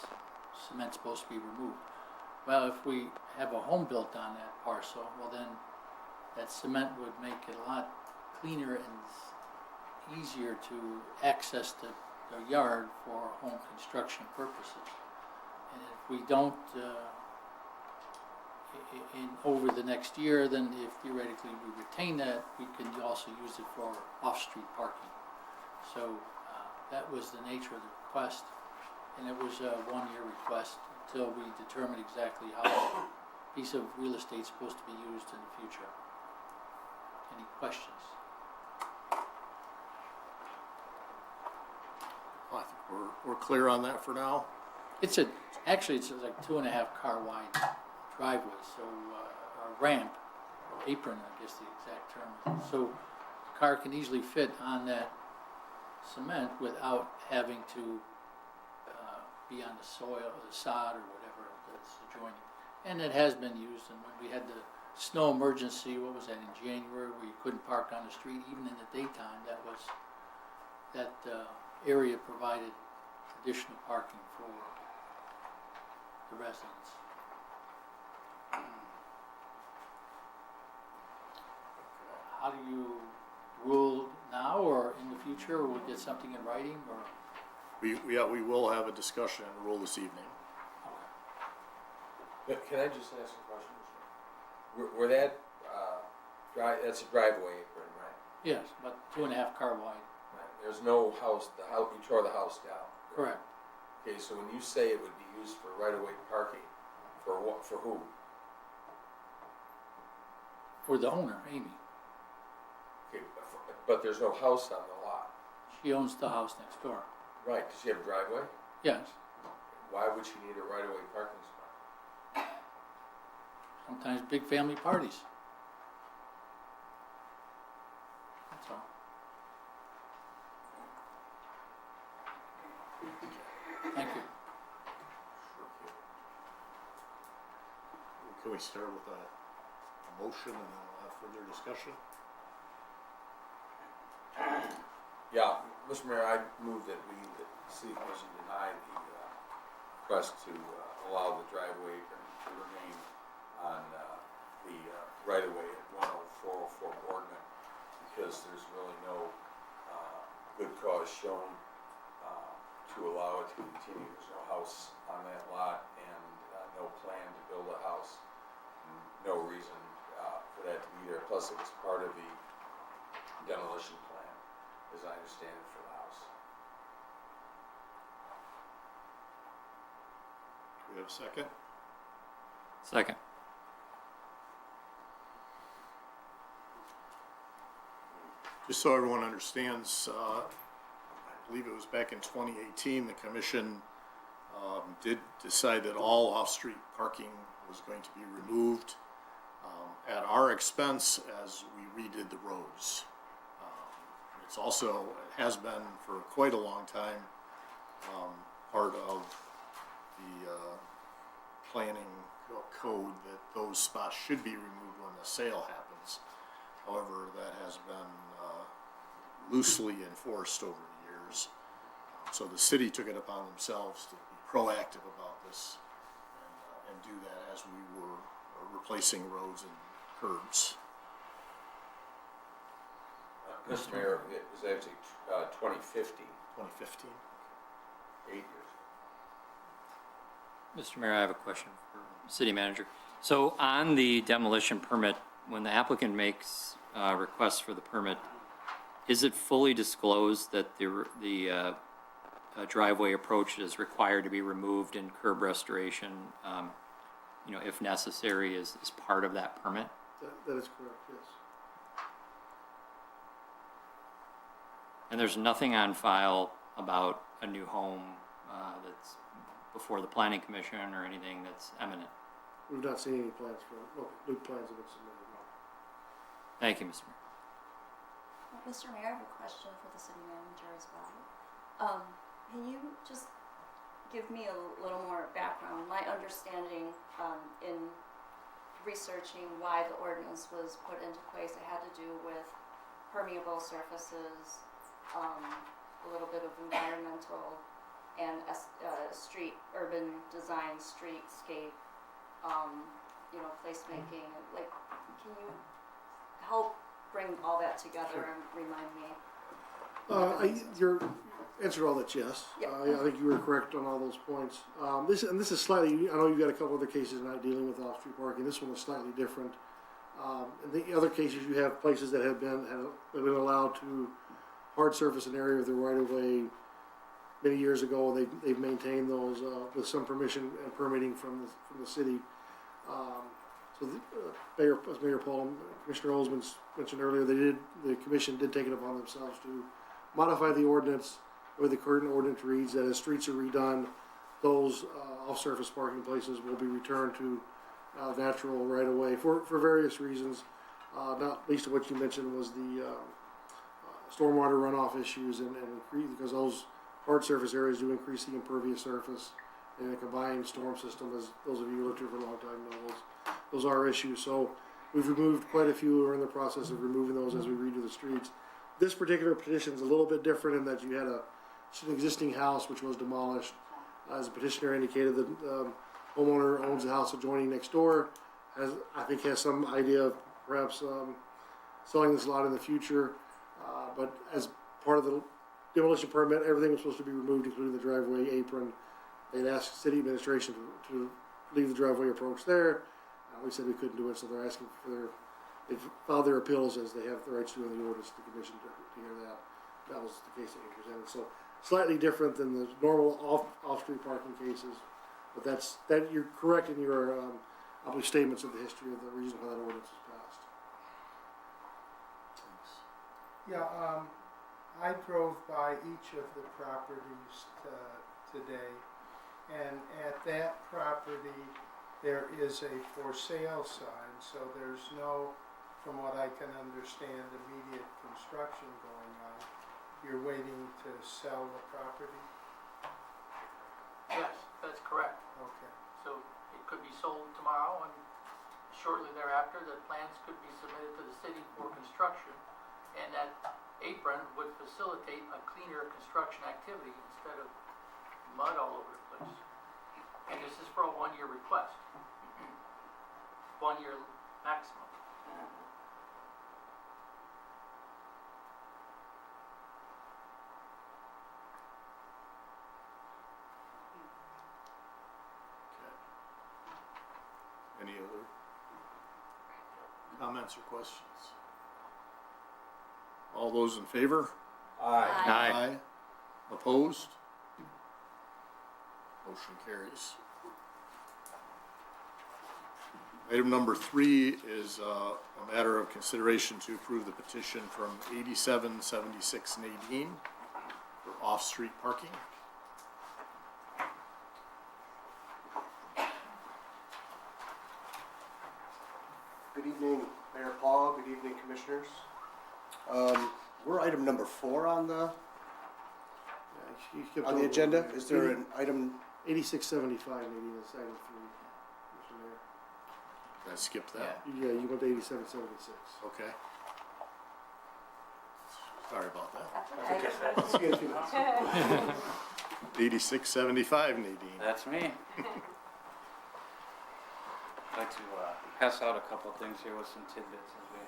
cement's supposed to be removed. Well, if we have a home built on that parcel, well then that cement would make it a lot cleaner and easier to access the yard for home construction purposes. And if we don't, over the next year, then if theoretically we retain that, we can also use it for off-street parking. So that was the nature of the request, and it was a one-year request until we determine exactly how a piece of real estate is supposed to be used in the future. Any questions? I think we're clear on that for now. It's actually it's like 2.5 car wide driveway, so a ramp, apron, I guess the exact term. So the car can easily fit on that cement without having to be on the soil, or the sod, or whatever that's adjoining. And it has been used, and when we had the snow emergency, what was that, in January, where you couldn't park on the street, even in the daytime, that was that area provided additional parking for the residents. How do you rule now or in the future, or we get something in writing, or? We will have a discussion and rule this evening. Can I just ask a question? Where that, that's a driveway apron, right? Yes, about 2.5 car wide. Right. There's no house, you tore the house down. Correct. Okay, so when you say it would be used for right-of-way parking, for what, for who? For the owner, Amy. Okay, but there's no house on the lot. She owns the house next door. Right, does she have a driveway? Yes, Why would she need a right-of-way parking spot? sometimes big family parties. That's all. Thank you. Can we start with a motion and then we'll have further discussion? Yeah, Mr. Mayor, I move that the city commission deny the request to allow the driveway to remain on the right-of-way at 10404 Boardman, because there's really no good cause shown to allow it to continue. There's no house on that lot and no plan to build a house, and no reason for that to be there. Plus, it was part of the demolition plan, as I understand it, for the house. Do we have a second? Second. Just so everyone understands, I believe it was back in 2018, the commission did decide that all off-street parking was going to be removed at our expense as we redid the roads. It's also, it has been for quite a long time, part of the planning code that those spots should be removed when the sale happens. However, that has been loosely enforced over the years. So the city took it upon themselves to be proactive about this and do that as we were replacing roads and curbs. Mr. Mayor, it was actually 2050, 2015. 8 years. Mr. Mayor, I have a question for City Manager. So on the demolition permit, when the applicant makes requests for the permit, is it fully disclosed that the driveway approach is required to be removed and curb restoration, if necessary, is part of that permit? That is correct, yes. And there's nothing on file about a new home that's before the planning commission or anything that's eminent? We've not seen any plans for, no, new plans have been submitted, no. Thank you, Mr. Mayor. Mr. Mayor, I have a question for the city manager as well. Can you just give me a little more background? My understanding in researching why the ordinance was put into place, it had to do with permeable surfaces, a little bit of environmental and urban design, streetscape, placemaking. Like, can you help bring all that together and remind me? Your answer to all that, yes. Yeah. I think you were correct on all those points. This is slightly, I know you've got a couple other cases not dealing with off-street parking. This one is slightly different. In the other cases, you have places that have been allowed to hard surface an area of the right of way many years ago. They've maintained those with some permission and permitting from the city. Mayor Paul and Commissioner Olsman mentioned earlier, the commission did take it upon themselves to modify the ordinance, where the current ordinance reads that as streets are redone, those off-surface parking places will be returned to natural right-of-way for various reasons. Not least of what you mentioned was the stormwater runoff issues and because those hard surface areas do increase the impervious surface, and a combined storm system, as those of you who lived here for a long time know, those are issues. So we've removed quite a few. We're in the process of removing those as we redo the streets. this particular petition is a little bit different in that you had an existing house which was demolished. As the petitioner indicated, the homeowner owns the house adjoining next door, has some idea of perhaps selling this lot in the future. But as part of the demolition permit, everything was supposed to be removed, including the driveway apron. They'd asked city administration to leave the driveway approach there. We said we couldn't do it, so they're asking for they've filed their appeals as they have the rights to in the ordinance to the commission to hear that. That was the case that we presented. So slightly different than the normal off-street parking cases, but that you're correct in your statements of the history of the reason why that ordinance was passed. Yeah, I drove by each of the properties today, and at that property, there is a for sale sign, so there's no, from what I can understand, immediate construction going on. You're waiting to sell the property? Yes, that's correct. Okay. So it could be sold tomorrow, and shortly thereafter, the plans could be submitted to the city for construction, and that apron would facilitate a cleaner construction activity instead of mud all over the place. And this is for a 1-year request. 1 year maximum. Any other comments or questions? All those in favor? Aye. Opposed? Motion carries. Item number 3 is a matter of consideration to approve the petition from 8776 Nadine for off-street parking. Good evening, Mayor Paul. Good evening, Commissioners. We're item number 4 on the agenda. Is there an item? 8675, maybe that's item 3, Mr. Mayor. Did I skip that? Yeah, you went to 8776. Okay. Sorry about that. That's okay. See you in a few minutes. 8675 Nadine. That's me. I'd like to pass out a couple of things here with some tidbits as we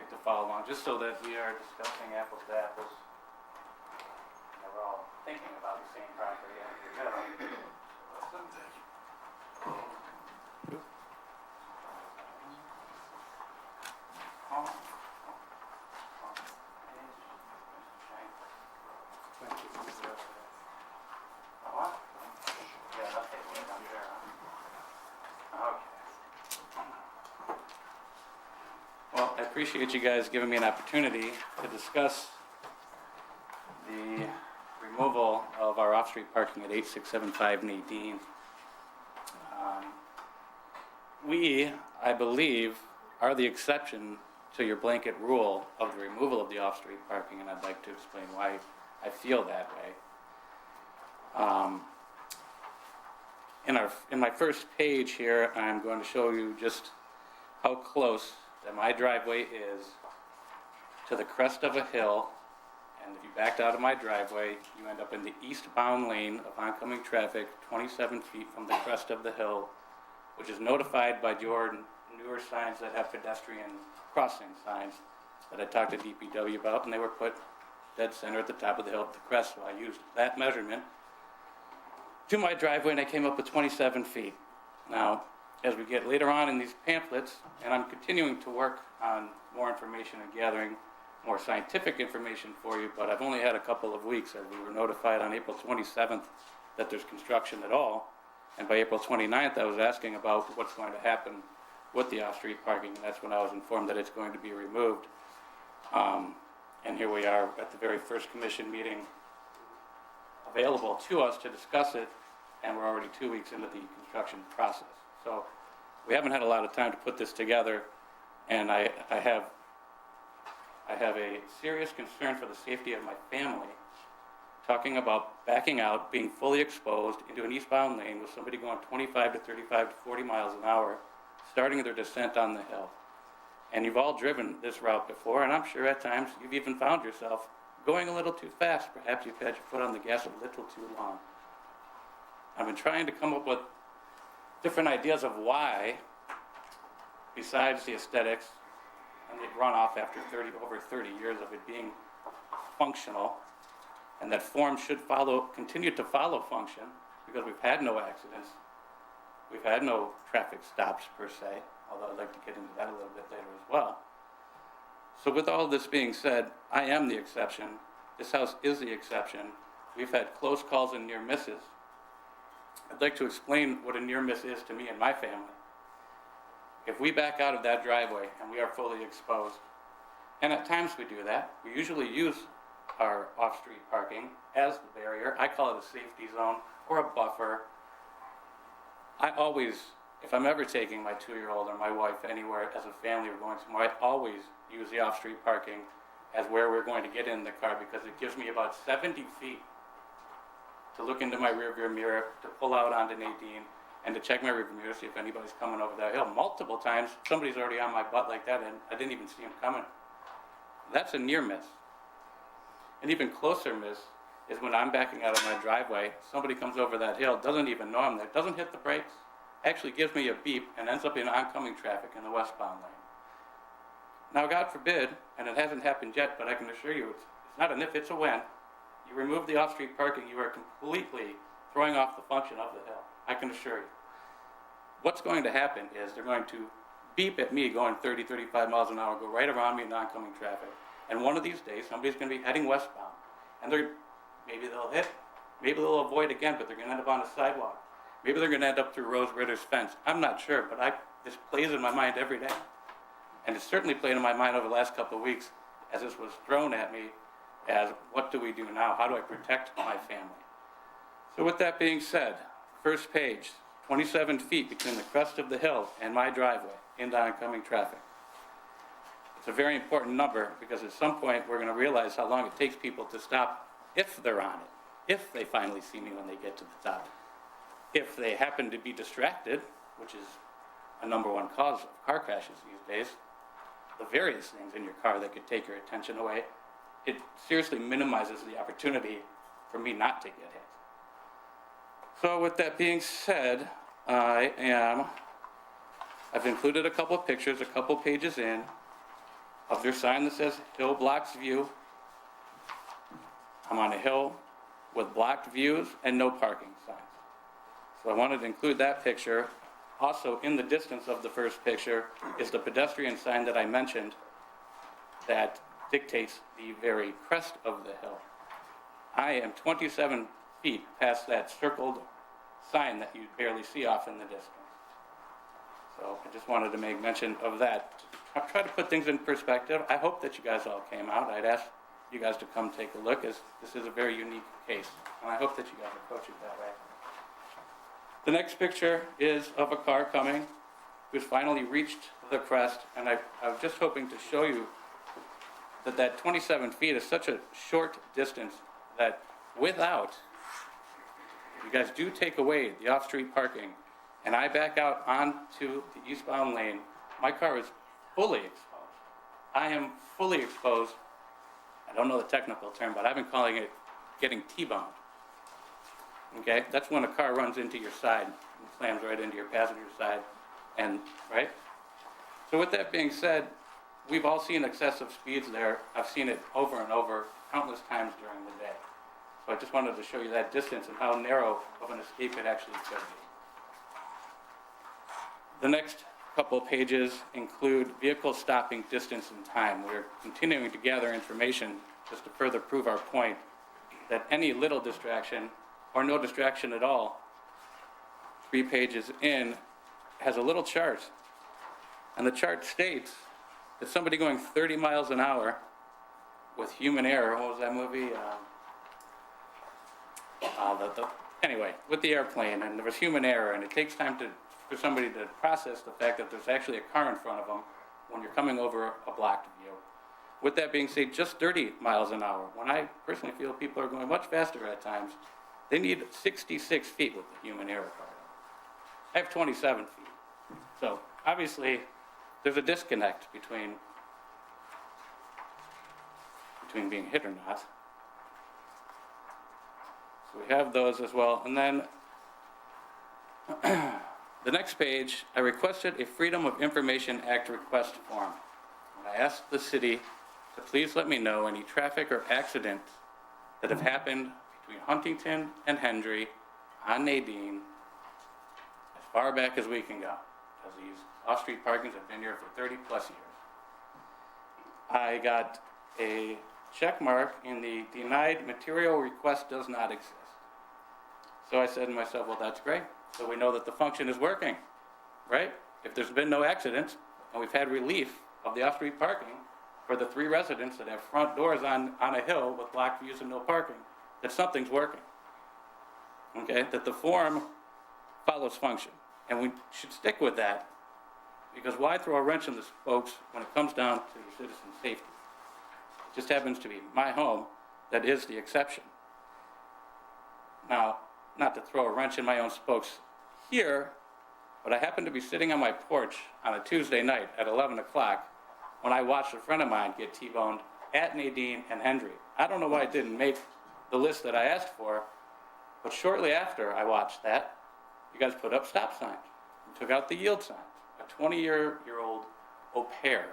like to follow along, just so that we are discussing apples to apples. And we're all thinking about the same property. Well, I appreciate you guys giving me an opportunity to discuss the removal of our off-street parking at 8675 Nadine. We, I believe, are the exception to your blanket rule of the removal of the off-street parking, and I'd like to explain why I feel that way. In my first page here, I'm going to show you just how close that my driveway is to the crest of a hill, and if you backed out of my driveway, you end up in the eastbound lane of oncoming traffic, 27 feet from the crest of the hill, which is notified by your newer signs that have pedestrian crossing signs that I talked to DPW about, and they were put dead center at the top of the hill at the crest, so I used that measurement to my driveway, and I came up with 27 feet. Now, as we get later on in these pamphlets, and I'm continuing to work on more information and gathering more scientific information for you, but I've only had a couple of weeks, as we were notified on April 27th that there's construction at all, and by April 29th I was asking about what's going to happen with the off-street parking, and that's when I was informed that it's going to be removed. And here we are at the very first commission meeting available to us to discuss it, and we're already 2 weeks into the construction process. So we haven't had a lot of time to put this together, and I have a serious concern for the safety of my family, talking about backing out, being fully exposed into an eastbound lane with somebody going 25 to 35 to 40 miles an hour, starting their descent on the hill. And you've all driven this route before, and I'm sure at times you've even found yourself going a little too fast. Perhaps you've had your foot on the gas a little too long. I've been trying to come up with different ideas of why, besides the aesthetics and the runoff after over 30 years of it being functional, and that form should continue to follow function, because we've had no accidents. We've had no traffic stops per se, although I'd like to get into that a little bit later as well. So with all this being said, I am the exception. This house is the exception. We've had close calls and near misses. I'd like to explain what a near miss is to me and my family. If we back out of that driveway and we are fully exposed, and at times we do that, we usually use our off-street parking as the barrier. I call it a safety zone or a buffer. I always, if I'm ever taking my 2-year-old or my wife anywhere as a family or going somewhere, I always use the off-street parking as where we're going to get in the car, because it gives me about 70 feet to look into my rearview mirror, to pull out onto Nadine, and to check my rearview mirror, see if anybody's coming over that hill. Multiple times, somebody's already on my butt like that, and I didn't even see him coming. That's a near miss. An even closer miss is when I'm backing out of my driveway, somebody comes over that hill, doesn't even know I'm there, doesn't hit the brakes, actually gives me a beep, and ends up in oncoming traffic in the westbound lane. Now, God forbid, and it hasn't happened yet, but I can assure you, it's not an if, it's a when. You remove the off-street parking, you are completely throwing off the function of the hill. I can assure you. What's going to happen is they're going to beep at me going 30, 35 miles an hour, go right around me in oncoming traffic. And one of these days, somebody's going to be heading westbound. And maybe they'll hit, maybe they'll avoid again, but they're going to end up on a sidewalk. Maybe they're going to end up through Rose Ritter's fence. I'm not sure, but this plays in my mind every day. And it's certainly played in my mind over the last couple of weeks as this was thrown at me as, what do we do now? How do I protect my family? So with that being said, first page, 27 feet between the crest of the hill and my driveway into oncoming traffic. It's a very important number, because at some point we're going to realize how long it takes people to stop if they're on it, if they finally see me when they get to the top. If they happen to be distracted, which is a number one cause of car crashes these days, the various things in your car that could take your attention away, it seriously minimizes the opportunity for me not to get hit. So with that being said, I've included a couple of pictures, a couple pages in, of their sign that says Hill Blocks View. I'm on a hill with blocked views and no parking signs. So I wanted to include that picture. Also, in the distance of the first picture is the pedestrian sign that I mentioned that dictates the very crest of the hill. I am 27 feet past that circled sign that you barely see off in the distance. So I just wanted to make mention of that. Try to put things in perspective. I hope that you guys all came out. I'd ask you guys to come take a look, as this is a very unique case, and I hope that you guys approach it that way. The next picture is of a car coming, who's finally reached the crest, and I was just hoping to show you that 27 feet is such a short distance that without, you guys do take away the off-street parking, and I back out onto the eastbound lane, my car is fully exposed. I am fully exposed. I don't know the technical term, but I've been calling it getting T-boned. Okay, that's when a car runs into your side and slams right into your passenger side, and right? So with that being said, we've all seen excessive speeds there. I've seen it over and over countless times during the day. So I just wanted to show you that distance and how narrow of an escape it actually could be. The next couple of pages include vehicle stopping distance and time. We're continuing to gather information just to further prove our point that any little distraction or no distraction at all, 3 pages in, has a little chart. And the chart states that somebody going 30 miles an hour with human error, what was that movie? Anyway, with the airplane, and there was human error, and it takes time for somebody to process the fact that there's actually a car in front of them when you're coming over a blocked view. With that being said, just 30 miles an hour, when I personally feel people are going much faster at times, they need 66 feet with the human error part. I have 27 feet. So obviously, there's a disconnect between being hit or not. So we have those as well. And then the next page, I requested a Freedom of Information Act request form. And I asked the city to please let me know any traffic or accidents that have happened between Huntington and Hendry on Nadine as far back as we can go, because these off-street parkings have been here for 30 plus years. I got a check mark in the denied material request does not exist. So I said to myself, well, that's great. So we know that the function is working, right? If there's been no accidents and we've had relief of the off-street parking for the 3 residents that have front doors on a hill with blocked views and no parking, that something's working, okay? That the form follows function. And we should stick with that, because why throw a wrench in the spokes when it comes down to citizen safety? It just happens to be my home that is the exception. Now, not to throw a wrench in my own spokes here, but I happened to be sitting on my porch on a Tuesday night at 11 o'clock when I watched a friend of mine get T-boned at Nadine and Hendry. I don't know why it didn't make the list that I asked for, but shortly after I watched that, you guys put up stop signs and took out the yield signs. A 20-year-old au pair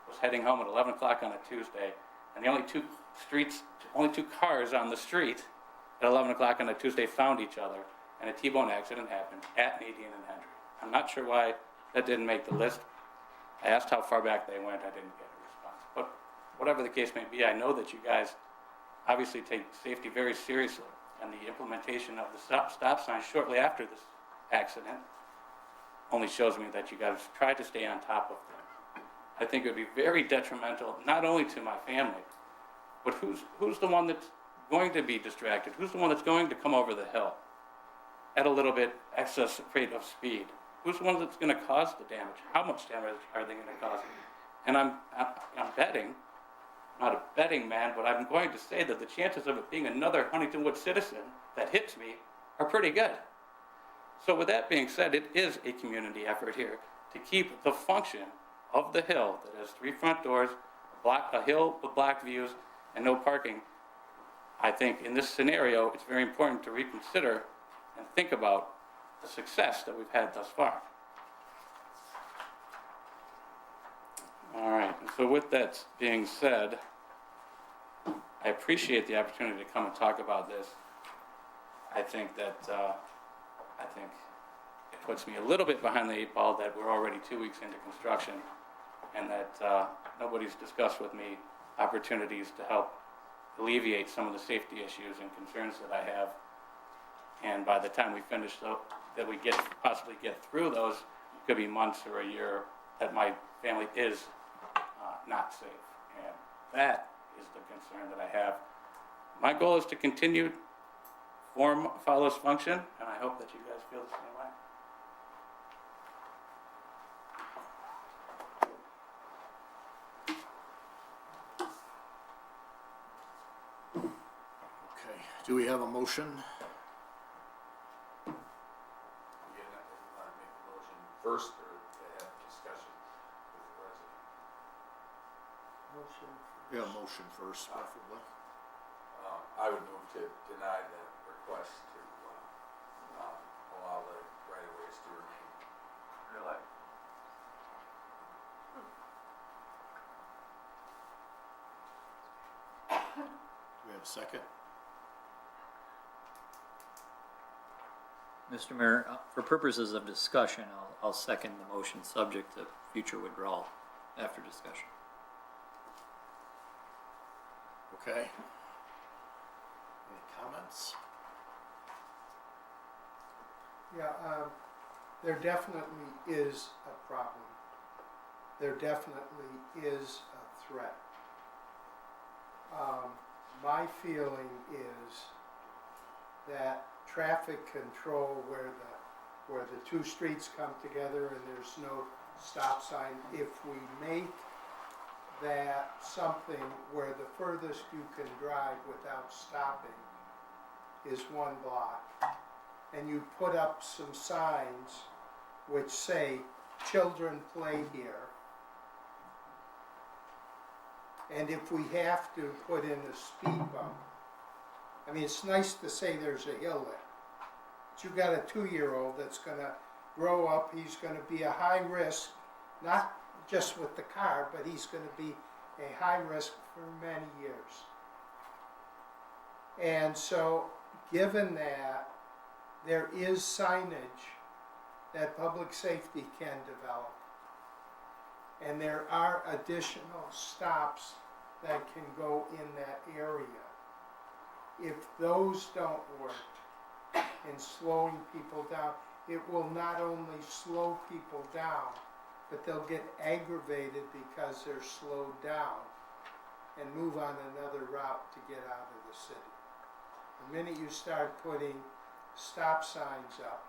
was heading home at 11 o'clock on a Tuesday, and the only two cars on the street at 11 o'clock on a Tuesday found each other, and a T-bone accident happened at Nadine and Hendry. I'm not sure why that didn't make the list. I asked how far back they went. I didn't get a response. But whatever the case may be, I know that you guys obviously take safety very seriously, and the implementation of the stop sign shortly after this accident only shows me that you guys try to stay on top of them. I think it would be very detrimental, not only to my family, but who's the one that's going to be distracted? Who's the one that's going to come over the hill at a little bit excess rate of speed? Who's the one that's going to cause the damage? How much damage are they going to cause? And I'm betting, not a betting man, but I'm going to say that the chances of it being another Huntington Woods citizen that hits me are pretty good. So with that being said, it is a community effort here to keep the function of the hill that has 3 front doors, a hill with blocked views, and no parking. I think in this scenario, it's very important to reconsider and think about the success that we've had thus far. All right, and so with that being said, I appreciate the opportunity to come and talk about this. I think it puts me a little bit behind the 8 ball that we're already 2 weeks into construction, and that nobody's discussed with me opportunities to help alleviate some of the safety issues and concerns that I have. And by the time we finish, that we possibly get through those, it could be months or a year that my family is not safe. And that is the concern that I have. My goal is to continue form follows function, and I hope that you guys feel the same way. Okay, do we have a motion? First, or to have discussion with the resident? Motion. Yeah, motion first, preferably. I would move to deny the request to allow the right-of-ways to remain. Really? Do we have a second? Mr. Mayor, for purposes of discussion, I'll second the motion subject to future withdrawal after discussion. Okay. Any comments? Yeah, there definitely is a problem. There definitely is a threat. My feeling is that traffic control where the 2 streets come together and there's no stop sign, if we make that something where the furthest you can drive without stopping is 1 block, and you put up some signs which say children play here. And if we have to put in a speed bump, I mean, it's nice to say there's a hill there. But you've got a 2-year-old that's gonna grow up, he's gonna be a high risk, not just with the car, but he's gonna be a high risk for many years. And so, given that, there is signage that public safety can develop. And there are additional stops that can go in that area. If those don't work in slowing people down, it will not only slow people down, but they'll get aggravated because they're slowed down and move on another route to get out of the city. The minute you start putting stop signs up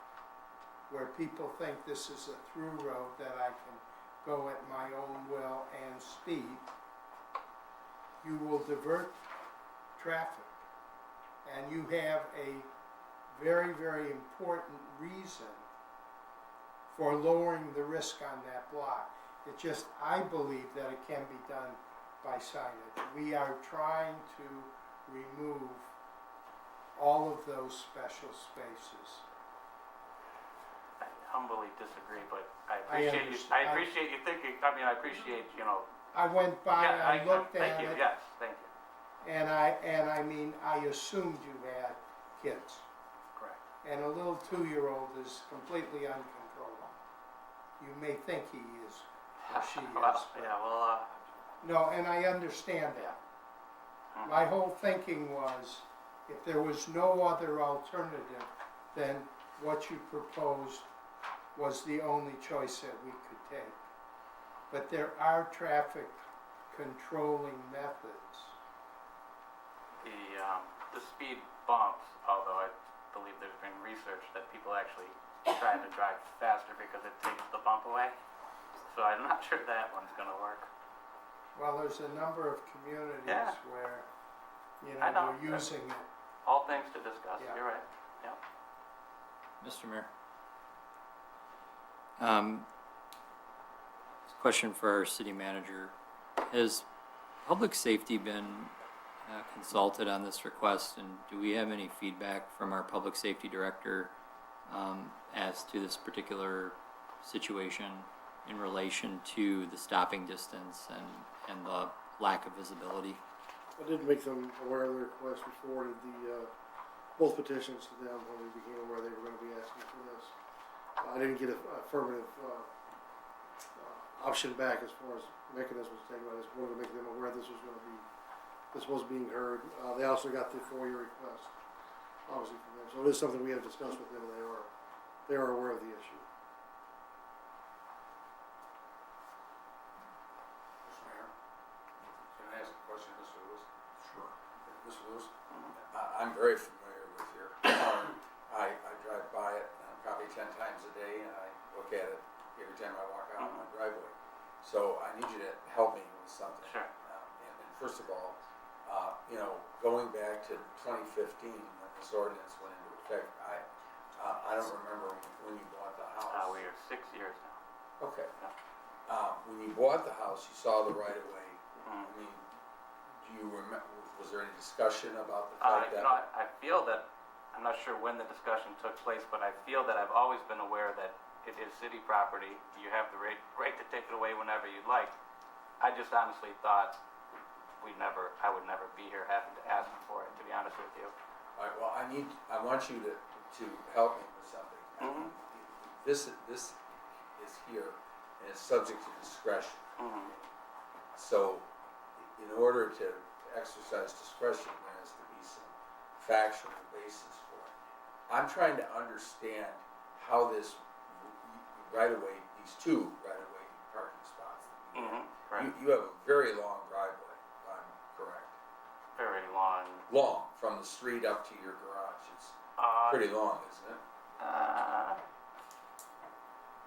where people think this is a through road that I can go at my own will and speed, you will divert traffic. And you have a very, very important reason for lowering the risk on that block. It just, I believe that it can be done by signage. We are trying to remove all of those special spaces. I humbly disagree, but I I appreciate you, I appreciate you thinking, I mean, I appreciate, you know. I went by, Yeah, I looked thank at you, it, yes, thank you, and I mean, I assumed you had kids. correct. And a little 2-year-old is completely uncontrollable. You may think he is, or she is. Well, but- yeah, well, No, and I understand that. My whole thinking was, if there was no other alternative, then what you proposed was the only choice that we could take. But there are traffic controlling methods. the speed bumps, although I believe there's been research that people actually try to drive faster because it takes the bump away. So I'm not sure that one's gonna work. Well, there's a number of communities Yeah. where, you I know, know. they're using it. All things to discuss, Yeah. you're right, yeah. Mr. Mayor. Question for our city manager. Has public safety been consulted on this request, and do we have any feedback from our public safety director as to this particular situation in relation to the stopping distance and the lack of visibility? I did make them aware of the request. We forwarded both petitions to them when we became aware they were gonna be asking for this. I didn't get a affirmative, option back as far as mechanisms taken, I just wanted to make them aware this was being heard. They also got the FOIA request, obviously from them, so it is something we have discussed with them, and they are aware of the issue. Mr. Mayor, can I ask a question, Mr. Lewis? Sure. Mr. Lewis, I'm very familiar with your, I drive by it probably 10 times a day, and I look at it every time I walk out my driveway. So I need you to help me with something. Sure. And first of all, you know, going back to 2015, when this ordinance went into effect, I don't remember when you bought the house. We are 6 years now. Okay. When you bought the house, you saw the right of way. I mean, do you remember, was there any discussion about the fact You that? know, I feel that, I'm not sure when the discussion took place, but I feel that I've always been aware that it is city property. You have the right to take it away whenever you'd like. I just honestly thought I would never be here having to ask for it, to be honest with you. All right, well, I want you to help me with something. Mhm. This is here, and it's subject to discretion. Mhm. So, in order to exercise discretion, there has to be some factual basis for it. I'm trying to understand how this right-of-way, these two right-of-way parking spots. Correct. You have a very long driveway, if I'm correct. Very long. Long, from the street up to your garage. It's pretty long, isn't it?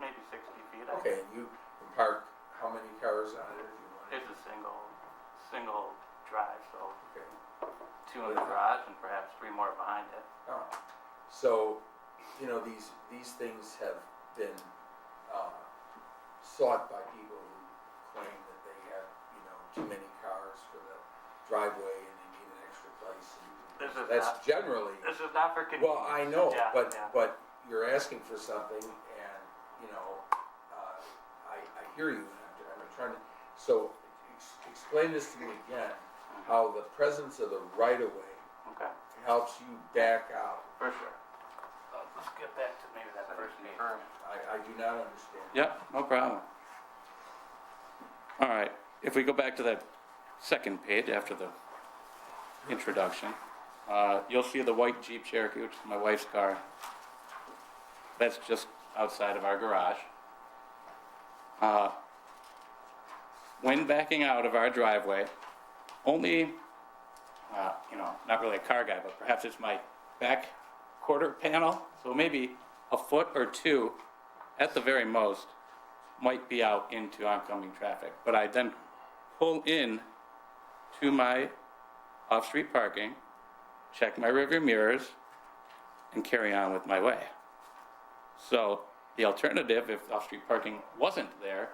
Maybe 60 feet. Okay, and you can park how many cars on it if you want? It's a single drive, so Okay. 2 in the garage and perhaps 3 more behind it. All right. So, you know, these things have been sought by people who claim that they have, you know, too many cars for the driveway and they need an extra place. And that's generally. This is not for convenience. Well, I know, Yeah, but, yeah. but you're asking for something and, you know, I hear you and I'm trying to, so explain this to me again, how the presence of the right-of-way Okay. helps you back out. For sure. Let's get back to maybe that first page. I do not understand. Yep, no problem. All right, if we go back to that second page after the introduction, you'll see the white Jeep Cherokee, which is my wife's car. That's just outside of our garage. When backing out of our driveway, only, not really a car guy, but perhaps it's my back quarter panel, so maybe a foot or two at the very most might be out into oncoming traffic. But I then pull in to my off-street parking, check my rearview mirrors, and carry on with my way. So the alternative, if off-street parking wasn't there,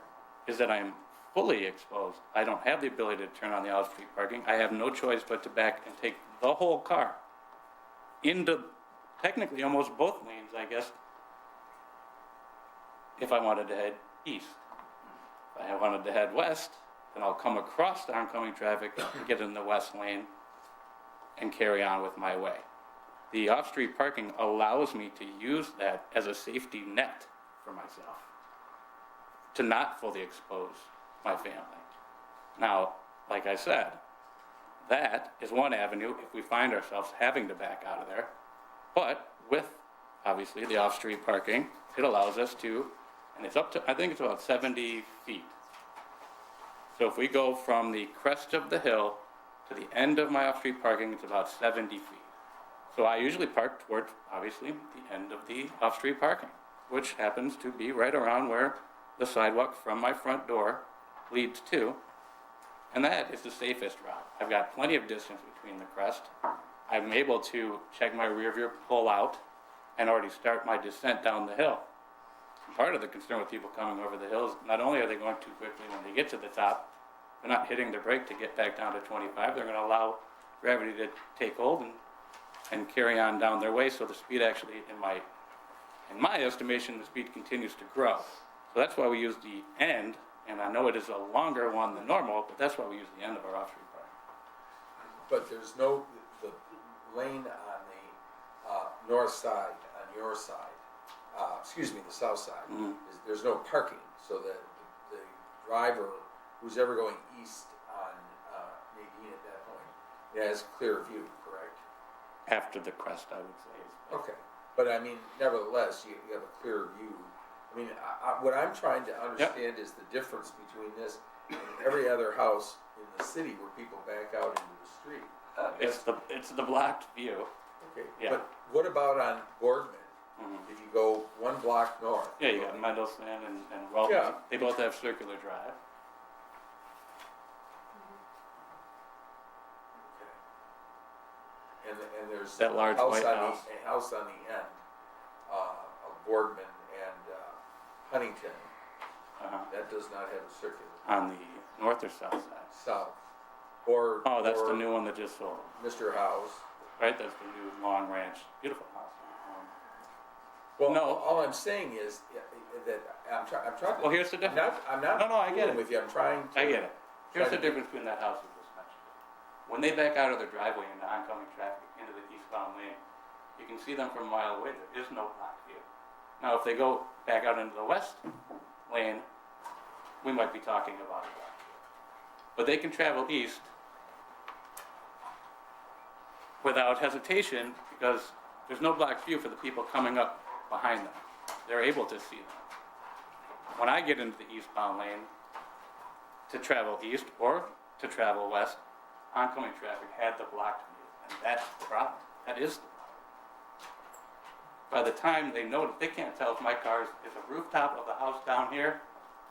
is that I'm fully exposed. I don't have the ability to turn on the off-street parking. I have no choice but to back and take the whole car into technically almost both lanes, I guess, if I wanted to head east. If I wanted to head west, then I'll come across the oncoming traffic, get in the west lane, and carry on with my way. The off-street parking allows me to use that as a safety net for myself, to not fully expose my family. Now, like I said, that is one avenue if we find ourselves having to back out of there. But with, obviously, the off-street parking, it allows us to, and it's up to, I think it's about 70 feet. So if we go from the crest of the hill to the end of my off-street parking, it's about 70 feet. So I usually park towards, obviously, the end of the off-street parking, which happens to be right around where the sidewalk from my front door leads to, and that is the safest route. I've got plenty of distance between the crest. I'm able to check my rear view, pull out, and already start my descent down the hill. Part of the concern with people coming over the hills, not only are they going too quickly when they get to the top, they're not hitting their brake to get back down to 25. They're going to allow gravity to take hold and carry on down their way. So the speed actually, in my estimation, the speed continues to grow. So that's why we use the end, and I know it is a longer one than normal, but that's why we use the end of our off-street parking. But there's no, the lane on the north side, on your side, the south side, there's no parking, so that the driver who's ever going east on Nadine at that point has clear view, correct? After the crest, I would say. Okay, but I mean, nevertheless, you have a clear view. I mean, what I'm trying to understand is the difference between this and every other house in the city where people back out into the street. It's the blocked view. Okay, Yeah. but what about on Boardman? If you go one block north? Yeah, you got Mendelson and Welton. Yeah. They both have circular drive. And there's That large white house. A house on the end of Boardman and Huntington. That does not have a circular. On the north or south side? South. Or. Oh, that's or the new one that just sold. Mr. House. Right, that's the new Long Ranch, beautiful house. Well, No. all I'm saying is that I'm trying to. Well, here's the difference. I'm not. No, I get fooling it. with you. I'm trying to. I get it. Here's try the to- difference between that house we just mentioned. When they back out of their driveway into oncoming traffic into the eastbound lane, you can see them from a mile away. There is no block view. Now, if they go back out into the west lane, we might be talking about a block view. But they can travel east without hesitation because there's no block view for the people coming up behind them. They're able to see them. When I get into the eastbound lane to travel east or to travel west, oncoming traffic had the blocked view, and that's the problem. That is the problem. By the time they know, they can't tell if my car is a rooftop of the house down here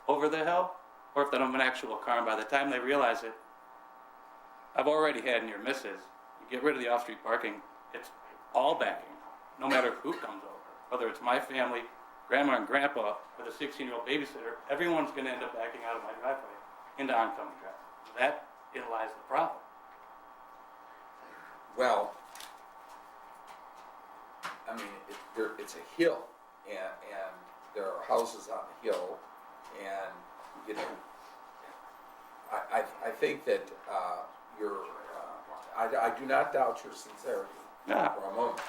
over the hill, or if I'm an actual car, and by the time they realize it, I've already had near misses. You get rid of the off-street parking, it's all backing, no matter who comes over, whether it's my family, grandma and grandpa with a 16-year-old babysitter, everyone's gonna end up backing out of my driveway into oncoming traffic. That lies the problem. Well, I mean, it's a hill, and there are houses on the hill, and, you know, I think that, I do not doubt your sincerity Yeah. for a moment.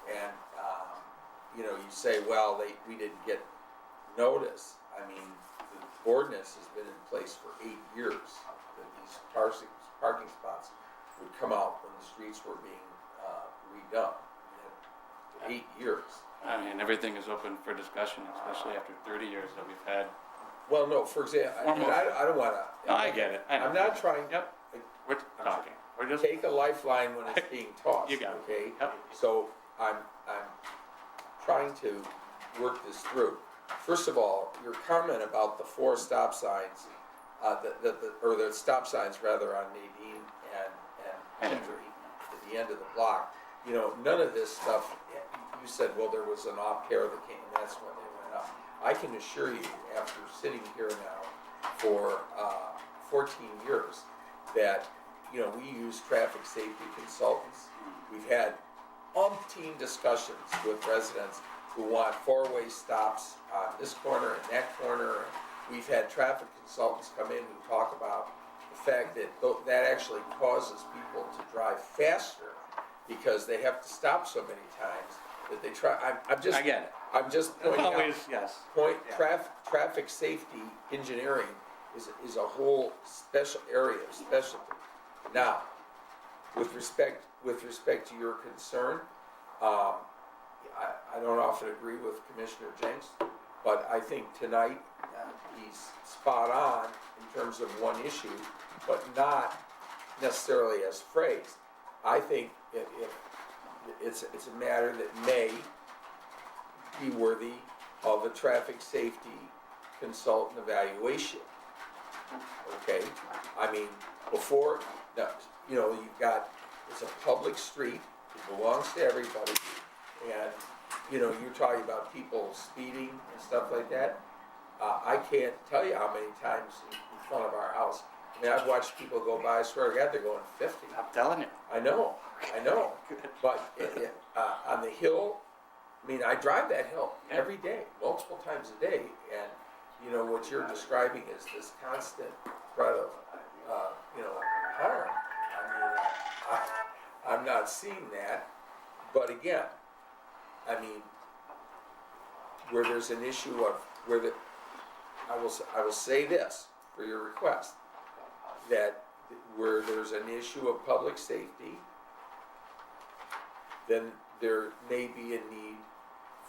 And, you know, you say, well, we didn't get notice. I mean, the ordinance has been in place for 8 years, that these parking spots would come out when the streets were being redone. We had 8 years. I mean, everything is open for discussion, especially after 30 years that we've had. Well, no, for example, I don't wanna. No, I get it. I know. I'm not trying. Yep. We're talking. We're just, Take a lifeline when it's being tossed. You got it. Okay? Yep. So I'm trying to work this through. First of all, your comment about the 4 stop signs, or the stop signs rather on Nadine and Hendry at the end of the block, you know, none of this stuff, you said, well, there was an off-care that came, and that's when they went up. I can assure you, after sitting here now for 14 years, that, you know, we use traffic safety consultants. We've had umpteen discussions with residents who want 4-way stops on this corner and that corner. We've had traffic consultants come in who talk about the fact that that actually causes people to drive faster because they have to stop so many times that they try. I'm just. I get it. I'm just pointing out. always, yes. Yeah. Traffic safety engineering is a whole special area of specialty. Now, with respect to your concern, I don't often agree with Commissioner Jenks, but I think tonight he's spot on in terms of one issue, but not necessarily as phrased. I think if it's a matter that may be worthy of a traffic safety consultant evaluation. Okay, I mean, before, you know, it's a public street, it belongs to everybody, and, you know, you're talking about people speeding and stuff like that. I can't tell you how many times in front of our house, I mean, I've watched people go by, I swear to God, they're going 50. I'm telling you. I know, but on the hill, I mean, I drive that hill every day, multiple times a day, and, you know, what you're describing is this constant threat of, you know, harm. I mean, I'm not seeing that, but again, I mean, where there's an issue of, I will say this for your request, that where there's an issue of public safety, then there may be a need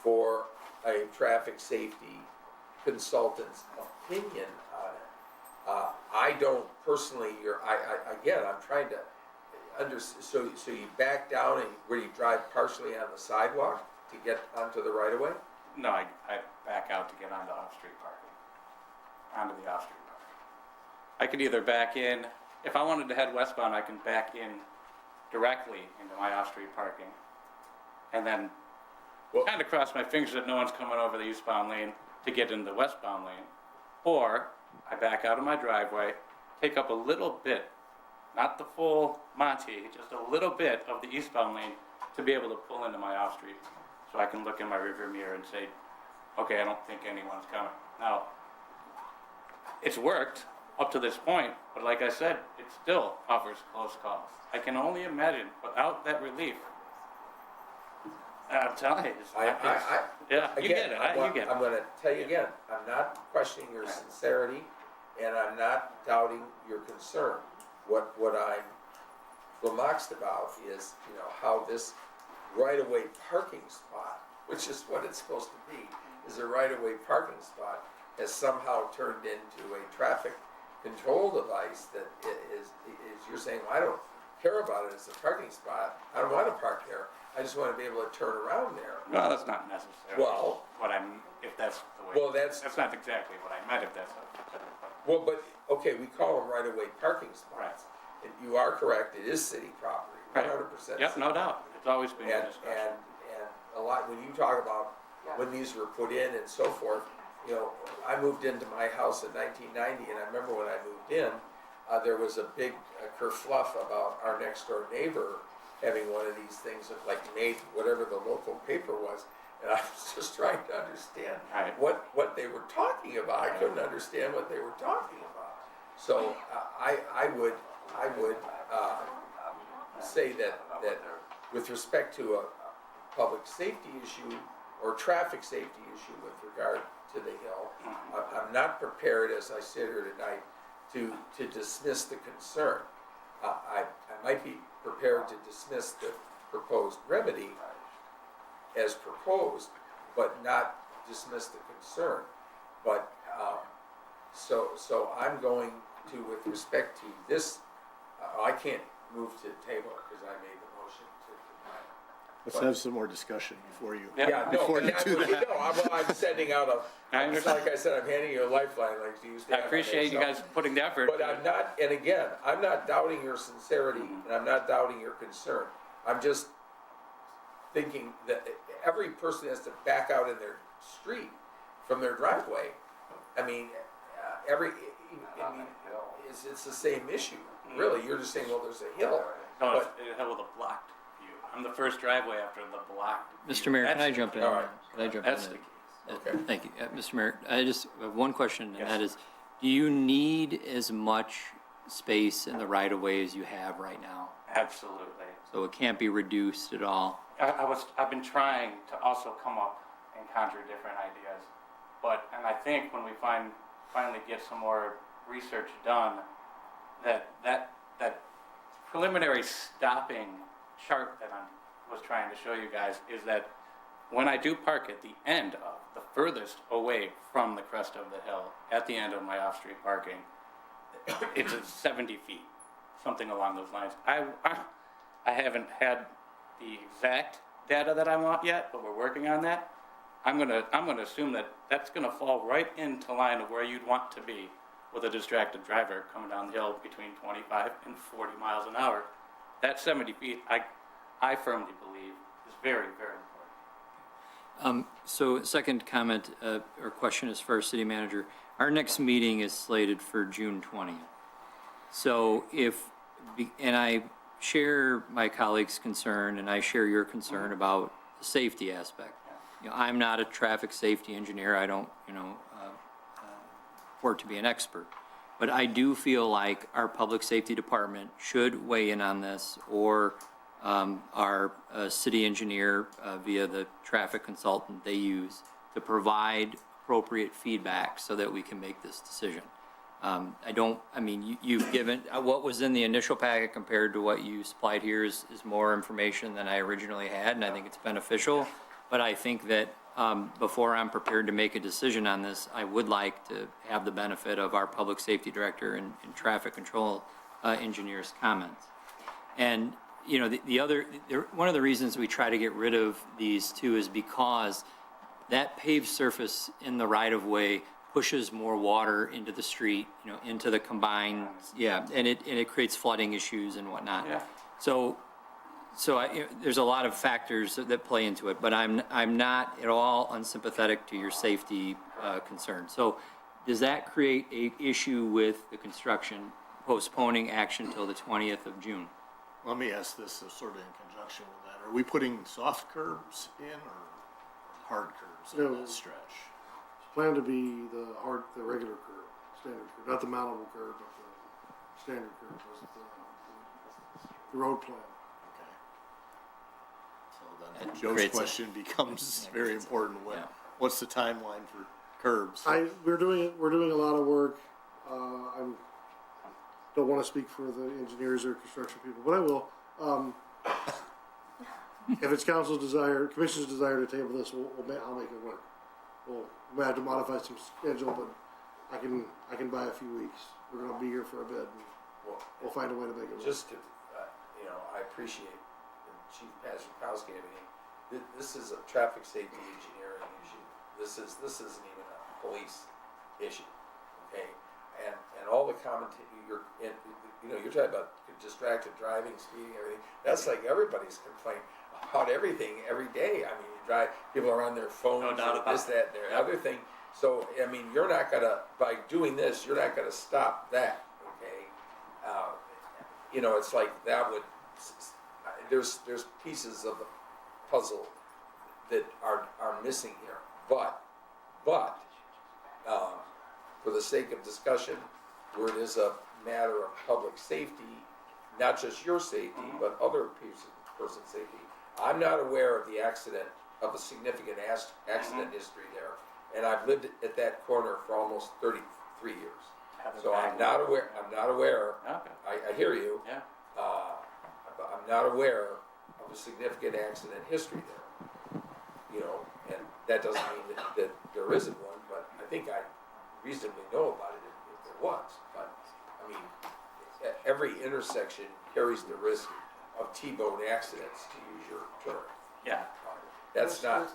for a traffic safety consultant's opinion on it. I don't personally, I'm trying to so you back down and where you drive partially on the sidewalk to get onto the right of way? No, I back out to get onto off-street parking, onto the off-street parking. I could either back in, if I wanted to head westbound, I can back in directly into my off-street parking, and then kind of cross my fingers that no one's coming over the eastbound lane to get into the westbound lane. Or I back out of my driveway, take up a little bit, not the full Monty, just a little bit of the eastbound lane to be able to pull into my off-street. So I can look in my rearview mirror and say, okay, I don't think anyone's coming. Now, it's worked up to this point, but like I said, it still offers close calls. I can only imagine without that relief. I'm telling you, yeah, you get it. You get it. I'm going to tell you again, I'm not questioning your sincerity, and I'm not doubting your concern. What I'm flummoxed about is, you know, how this right-of-way parking spot, which is what it's supposed to be, is a right-of-way parking spot, has somehow turned into a traffic control device that is you're saying, well, I don't care about it as a parking spot. I don't want to park there. I just want to be able to turn around there. Well, that's not necessarily well, what I'm, if that's the way. Well, that's not exactly what I meant, if that's well, but, okay, we call them right-of-way parking spots. Right. And you are correct, it is city property, 100%. Yep, no doubt. It's always been a discussion. And a lot, when you talk about when these were put in and so forth. You know, I moved into my house in 1990, and I remember when I moved in, there was a big kerfluff about our next door neighbor having one of these things that like made whatever the local paper was. And I was just trying to understand Right. what they were talking about. I couldn't understand what they were talking about. So I would say that with respect to a public safety issue or traffic safety issue with regard to the hill, I'm not prepared, as I sit here tonight, to dismiss the concern. I might be prepared to dismiss the proposed remedy as proposed, but not dismiss the concern. But, so I'm going to, with respect to this, I can't move to table it because I made the motion to deny it. Let's have some more discussion before you. Yeah, no, Before you do that. I'm sending out I it's understand. like I said, I'm handing you a lifeline like you used to I have on appreciate you there, guys putting the effort. But I'm not, and again, I'm not doubting your sincerity, and I'm not doubting your concern. I'm just thinking that every person has to back out in their street from their driveway. I mean, it's the same issue, really. You're just saying, well, there's a hill. No, it's a hill with a blocked view. I'm the first driveway after the blocked view. Mr. Mayor, can I That's- jump in? all right. Can I jump That's in? the case. Okay. Thank you. Mr. Mayor, I just have one question, and Yes. that is, do you need as much space in the right-of-way as you have right now? Absolutely. So it can't be reduced at all? I've been trying to also come up and conjure different ideas. And I think when we finally get some more research done, that preliminary stopping chart that I was trying to show you guys is that when I do park at the end of, the furthest away from the crest of the hill, at the end of my off-street parking, it's at 70 feet, something along those lines. I haven't had the exact data that I want yet, but we're working on that. I'm gonna assume that that's gonna fall right into line of where you'd want to be with a distracted driver coming down the hill between 25 and 40 miles an hour. That 70 feet, I firmly believe, is very, very important. So second comment or question is for our city manager. Our next meeting is slated for June 20th. So and I share my colleague's concern and I share your concern about the safety aspect. You know, I'm not a traffic safety engineer. I don't, purport to be an expert. But I do feel like our public safety department should weigh in on this, or our city engineer via the traffic consultant they use to provide appropriate feedback so that we can make this decision. You've given, what was in the initial packet compared to what you supplied here is more information than I originally had, and I think it's beneficial. But I think that before I'm prepared to make a decision on this, I would like to have the benefit of our public safety director and traffic control engineer's comments. And, one of the reasons we try to get rid of these two is because that paved surface in the right-of-way pushes more water into the street, into the combined, and it creates flooding issues and whatnot. Yeah. So there's a lot of factors that play into it, but I'm not at all unsympathetic to your safety concern. So does that create an issue with the construction postponing action till the 20th of June? Let me ask this sort of in conjunction with that. Are we putting soft curbs in or hard curbs No. in that stretch? It's planned to be the regular curb, standard curb, not the mountable curb, but the standard curb was the road plan. Okay. So then It Joe's creates a- question becomes very important. Yeah. What's the timeline for curbs? We're doing a lot of work. I don't want to speak for the engineers or construction people, but I will. If it's council's desire, commission's desire to table this, I'll make it work. We have to modify some schedule, but I can buy a few weeks. We're gonna be here for a bit, and we'll find a way to make it work. Just to, I appreciate Chief Pazikowski. This is a traffic safety engineering issue. This isn't even a police issue, okay? And all the commentary, you're talking about distracted driving, speeding, everything. That's like everybody's complaint about everything every day. I mean, you drive, people are on their phones, No doubt and about this, that, and the other thing. So, I mean, you're not gonna, by doing this, you're not gonna stop that, okay? You know, it's like that would, there's pieces of the puzzle that are missing here. But, for the sake of discussion, where it is a matter of public safety, not just your safety, but other person's safety. I'm not aware of the accident, of a significant accident history there. And I've lived at that corner for almost 33 years. So I'm not aware, Okay. I hear you. Yeah. But I'm not aware of a significant accident history there. You know, and that doesn't mean that there isn't one, but I think I reasonably know about it if there was. But, I mean, every intersection carries the risk of T-bone accidents, to use your term. Yeah. That's not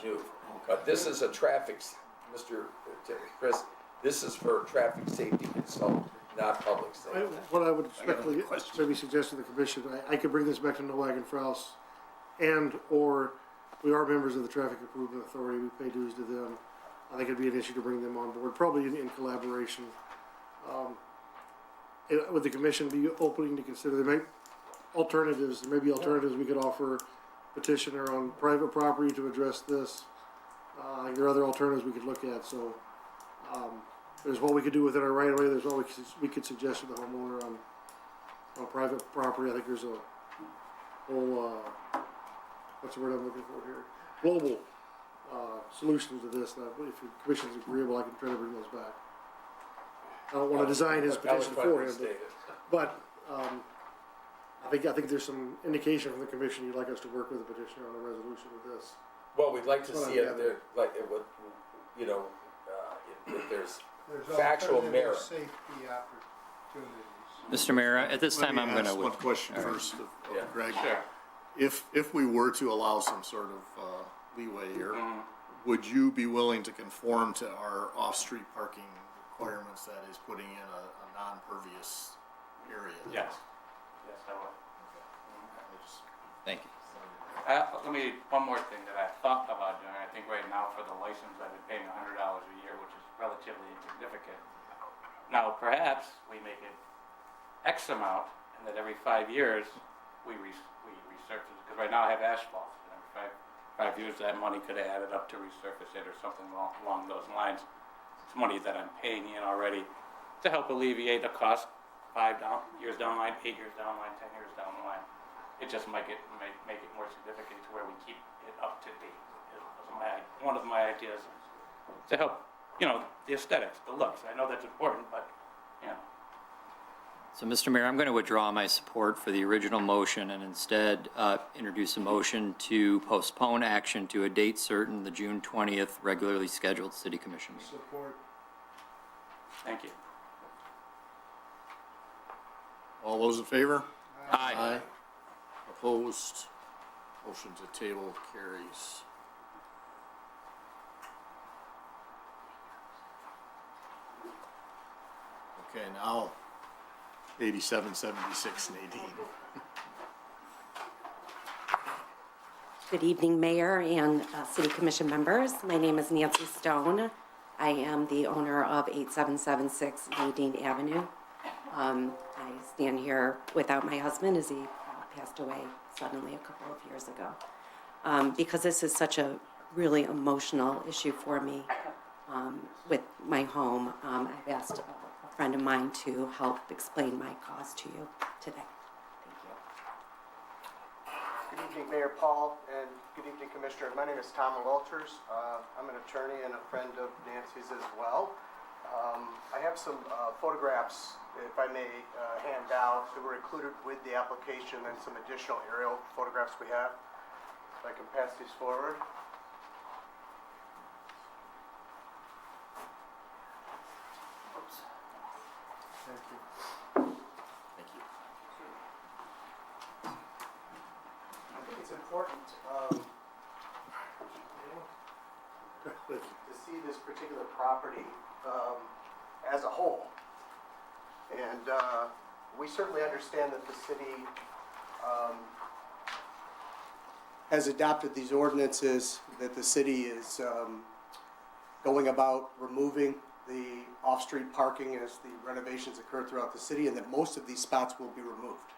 new. But this is a Mr. Chris, this is for traffic safety consultant, not public safety. What I would respectfully maybe suggest to the commission, I could bring this back to Noack and Frous, or we are members of the Traffic Improvement Authority, we pay dues to them. I think it'd be an issue to bring them on board, probably in collaboration. Would the commission be opening to consider, there may be alternatives we could offer petitioner on private property to address this. There are other alternatives we could look at, so, there's what we could do within our right of way, there's what we could suggest to the homeowner on private property. I think there's a whole, what's the word I'm looking for here? Global, solution to this, that if the commission's agreeable, I can try to bring those back. I don't wanna design his petition for him, but, I think there's some indication from the commission you'd like us to work with the petitioner on a resolution of this. Well, we'd like to Well, see yeah. it there, like, it would, you know, if there's There's factual alternative merit. safety opportunities. Mr. Mayor, at this time, I'm going Let me to. ask one question first of Yeah. Greg. Sure. If we were to allow some sort of leeway here, would you be willing to conform to our off-street parking requirements, that is putting in a non-pervious area? Yes. Yes, I would. Thank you. Let me, one more thing that I thought about doing. I think right now for the license, I've been paying $100 a year, which is relatively insignificant. Now, perhaps we make it X amount, and that every 5 years, we resurface it. Because right now I have asphalt, and every five years that money could have added up to resurface it or something along those lines. It's money that I'm paying in already to help alleviate the cost 5 years down the line, 8 years down the line, 10 years down the line. It just make it more significant to where we keep it up to date. It was one of my ideas to help, you know, the aesthetics, the looks. I know that's important, but, you know. So, Mr. Mayor, I'm going to withdraw my support for the original motion and instead introduce a motion to postpone action to a date certain, the June 20th regularly scheduled city commission meeting. Support. Thank you. All those in favor? Aye. Opposed? Motion to table carries. Okay, now 8776 Nadine. Good evening, Mayor and City Commission members. My name is Nancy Stone. I am the owner of 8776 Nadine Avenue. I stand here without my husband as he passed away suddenly a couple of years ago. Because this is such a really emotional issue for me with my home, I've asked a friend of mine to help explain my cause to you today. Thank you. Good evening, Mayor Paul, and good evening, Commissioner. My name is Tom Walters. I'm an attorney and a friend of Nancy's as well. I have some photographs, if I may, hand out that were included with the application and some additional aerial photographs we have. If I can pass these forward. Oops. Thank you. Thank you. I think it's important to see this particular property as a whole. And We certainly understand that the city has adopted these ordinances, that the city is going about removing the off-street parking as the renovations occur throughout the city, and that most of these spots will be removed.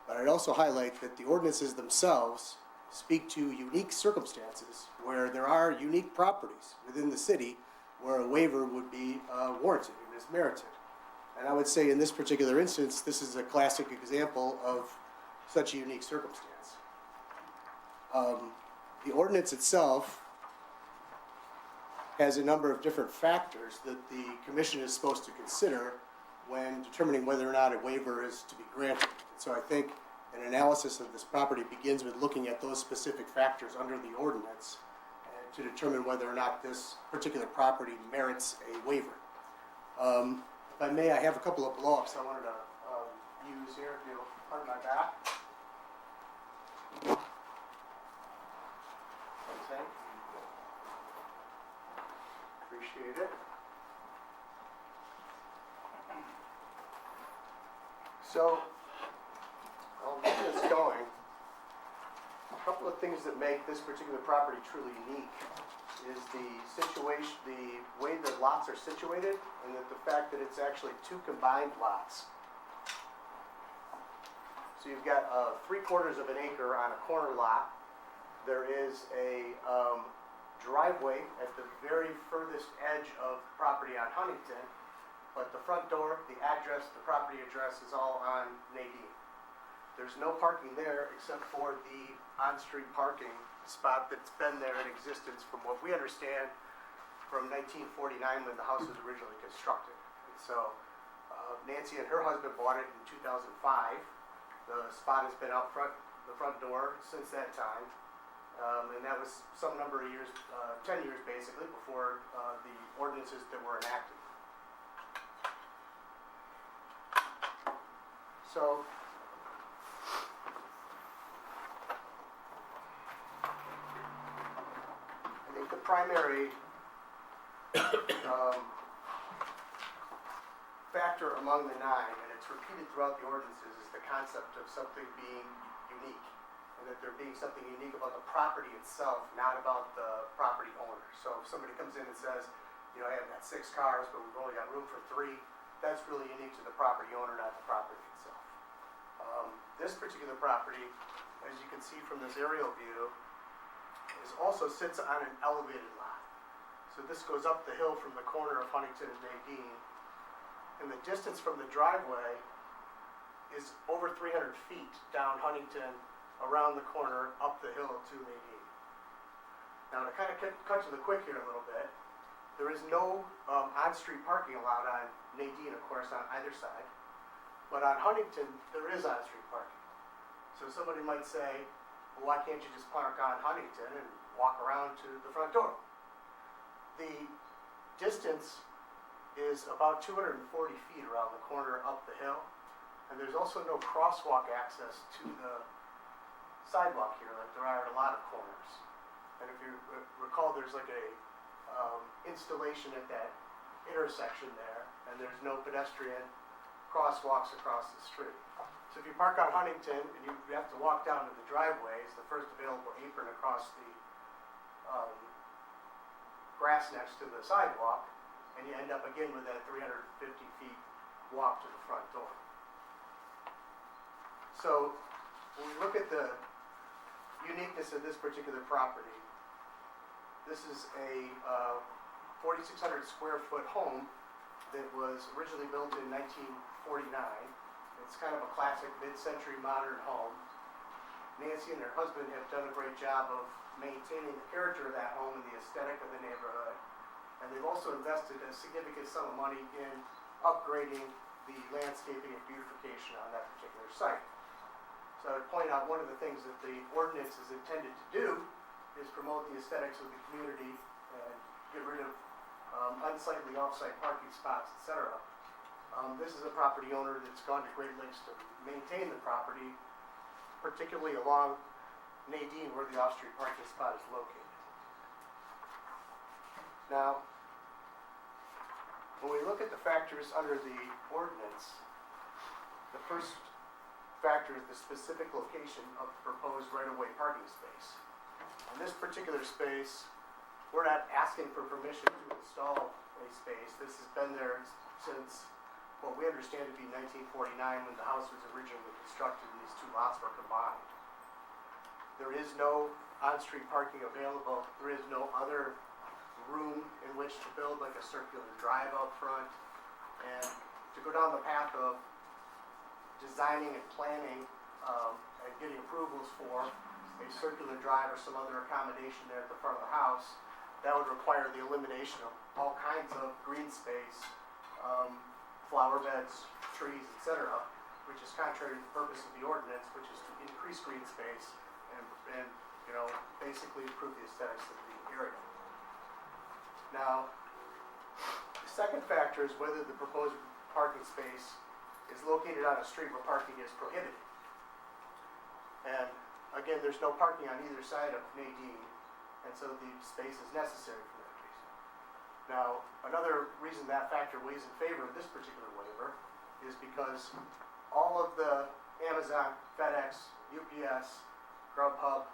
But I'd also highlight that the ordinances themselves speak to unique circumstances where there are unique properties within the city where a waiver would be warranted and is merited. And I would say in this particular instance, this is a classic example of such a unique circumstance. The ordinance itself has a number of different factors that the commission is supposed to consider when determining whether or not a waiver is to be granted. So I think an analysis of this property begins with looking at those specific factors under the ordinance to determine whether or not this particular property merits a waiver. If I may, I have a couple of blow-ups I wanted to use here, if you'll pardon my back. Okay. Appreciate it. So, I'll get this going. A couple of things that make this particular property truly unique is the situation, the way the lots are situated, and that the fact that it's actually two combined lots. So you've got 3/4 of an acre on a corner lot. There is a driveway at the very furthest edge of the property on Huntington, but the front door, the address, the property address is all on Nadine. There's no parking there except for the on-street parking spot that's been there in existence from what we understand from 1949 when the house was originally constructed. And so Nancy and her husband bought it in 2005. The spot has been out front, the front door since that time. And that was some number of years, 10 years basically, before the ordinances that were enacted. So I think the primary factor among the nine, and it's repeated throughout the ordinances, is the concept of something being unique, and that there being something unique about the property itself, not about the property owner. So if somebody comes in and says, you know, I've got 6 cars, but we've only got room for 3, that's really unique to the property owner, not the property itself. This particular property, as you can see from this aerial view, also sits on an elevated lot. So this goes up the hill from the corner of Huntington and Nadine, and the distance from the driveway is over 300 feet down Huntington, around the corner, up the hill to Nadine. Now to kind of cut to the quick here a little bit, there is no on-street parking allowed on Nadine, of course, on either side. But on Huntington, there is on-street parking. So somebody might say, well, why can't you just park on Huntington and walk around to the front door? The distance is about 240 feet around the corner up the hill. And there's also no crosswalk access to the sidewalk here like there are at a lot of corners. And if you recall, there's like a installation at that intersection there, and there's no pedestrian crosswalks across the street. So if you park on Huntington and you have to walk down to the driveway, it's the first available apron across the grass next to the sidewalk, and you end up again with that 350 feet walk to the front door. So when we look at the uniqueness of this particular property, this is a 4,600 square foot home that was originally built in 1949. It's kind of a classic mid-century modern home. Nancy and her husband have done a great job of maintaining the character of that home and the aesthetic of the neighborhood. And they've also invested a significant sum of money in upgrading the landscaping and beautification on that particular site. So I would point out one of the things that the ordinance is intended to do is promote the aesthetics of the community and get rid of unsightly off-site parking spots, etc. This is a property owner that's gone to great lengths to maintain the property, particularly along Nadine where the off-street parking spot is located. Now, when we look at the factors under the ordinance, The first factor is the specific location of the proposed right-of-way parking space. In this particular space, we're not asking for permission to install a space. This has been there since what we understand to be 1949, when the house was originally constructed and these two lots were combined. There is no on-street parking available. There is no other room in which to build like a circular drive out front. And to go down the path of designing and planning and getting approvals for a circular drive or some other accommodation there at the front of the house, that would require the elimination of all kinds of green space, flower beds, trees, etc., which is contrary to the purpose of the ordinance, which is to increase green space and basically improve the aesthetics of the area. Now, the second factor is whether the proposed parking space is located on a street where parking is prohibited. And again, there's no parking on either side of Nadine, and so the space is necessary for that reason. Now, another reason that factor weighs in favor of this particular waiver is because all of the Amazon, FedEx, UPS, Grubhub,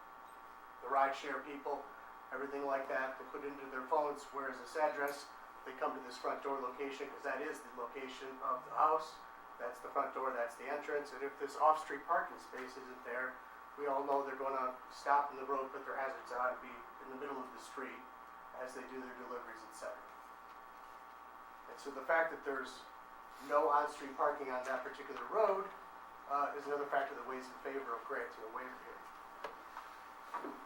the rideshare people, everything like that, they put into their phones, where is this address? They come to this front door location, because that is the location of the house. That's the front door, that's the entrance. And if this off-street parking space isn't there, we all know they're going to stop in the road, put their hazards on, and be in the middle of the street as they do their deliveries, etc. And so the fact that there's no on-street parking on that particular road is another factor that weighs in favor of granting a waiver here.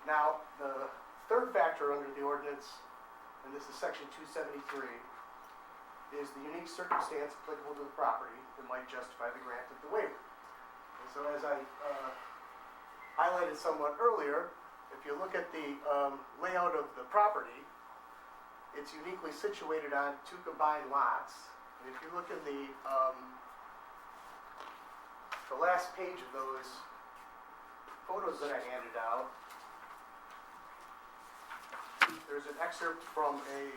Now, the third factor under the ordinance, and this is section 273, is the unique circumstance applicable to the property that might justify the grant of the waiver. And so as I highlighted somewhat earlier, if you look at the layout of the property, it's uniquely situated on two combined lots. And if you look in the last page of those photos that I handed out, there's an excerpt from a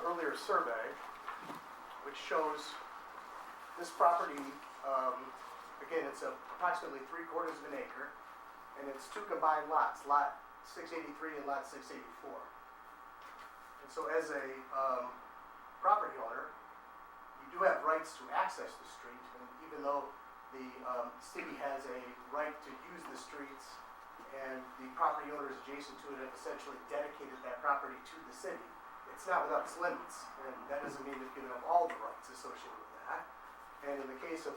earlier survey which shows this property, again, it's approximately 3/4 of an acre, and it's two combined lots, lot 683 and lot 684. And so as a property owner, you do have rights to access the street, and even though the city has a right to use the streets, and the property owners adjacent to it have essentially dedicated that property to the city, it's not without its limits, and that doesn't mean that you have all the rights associated with that. And in the case of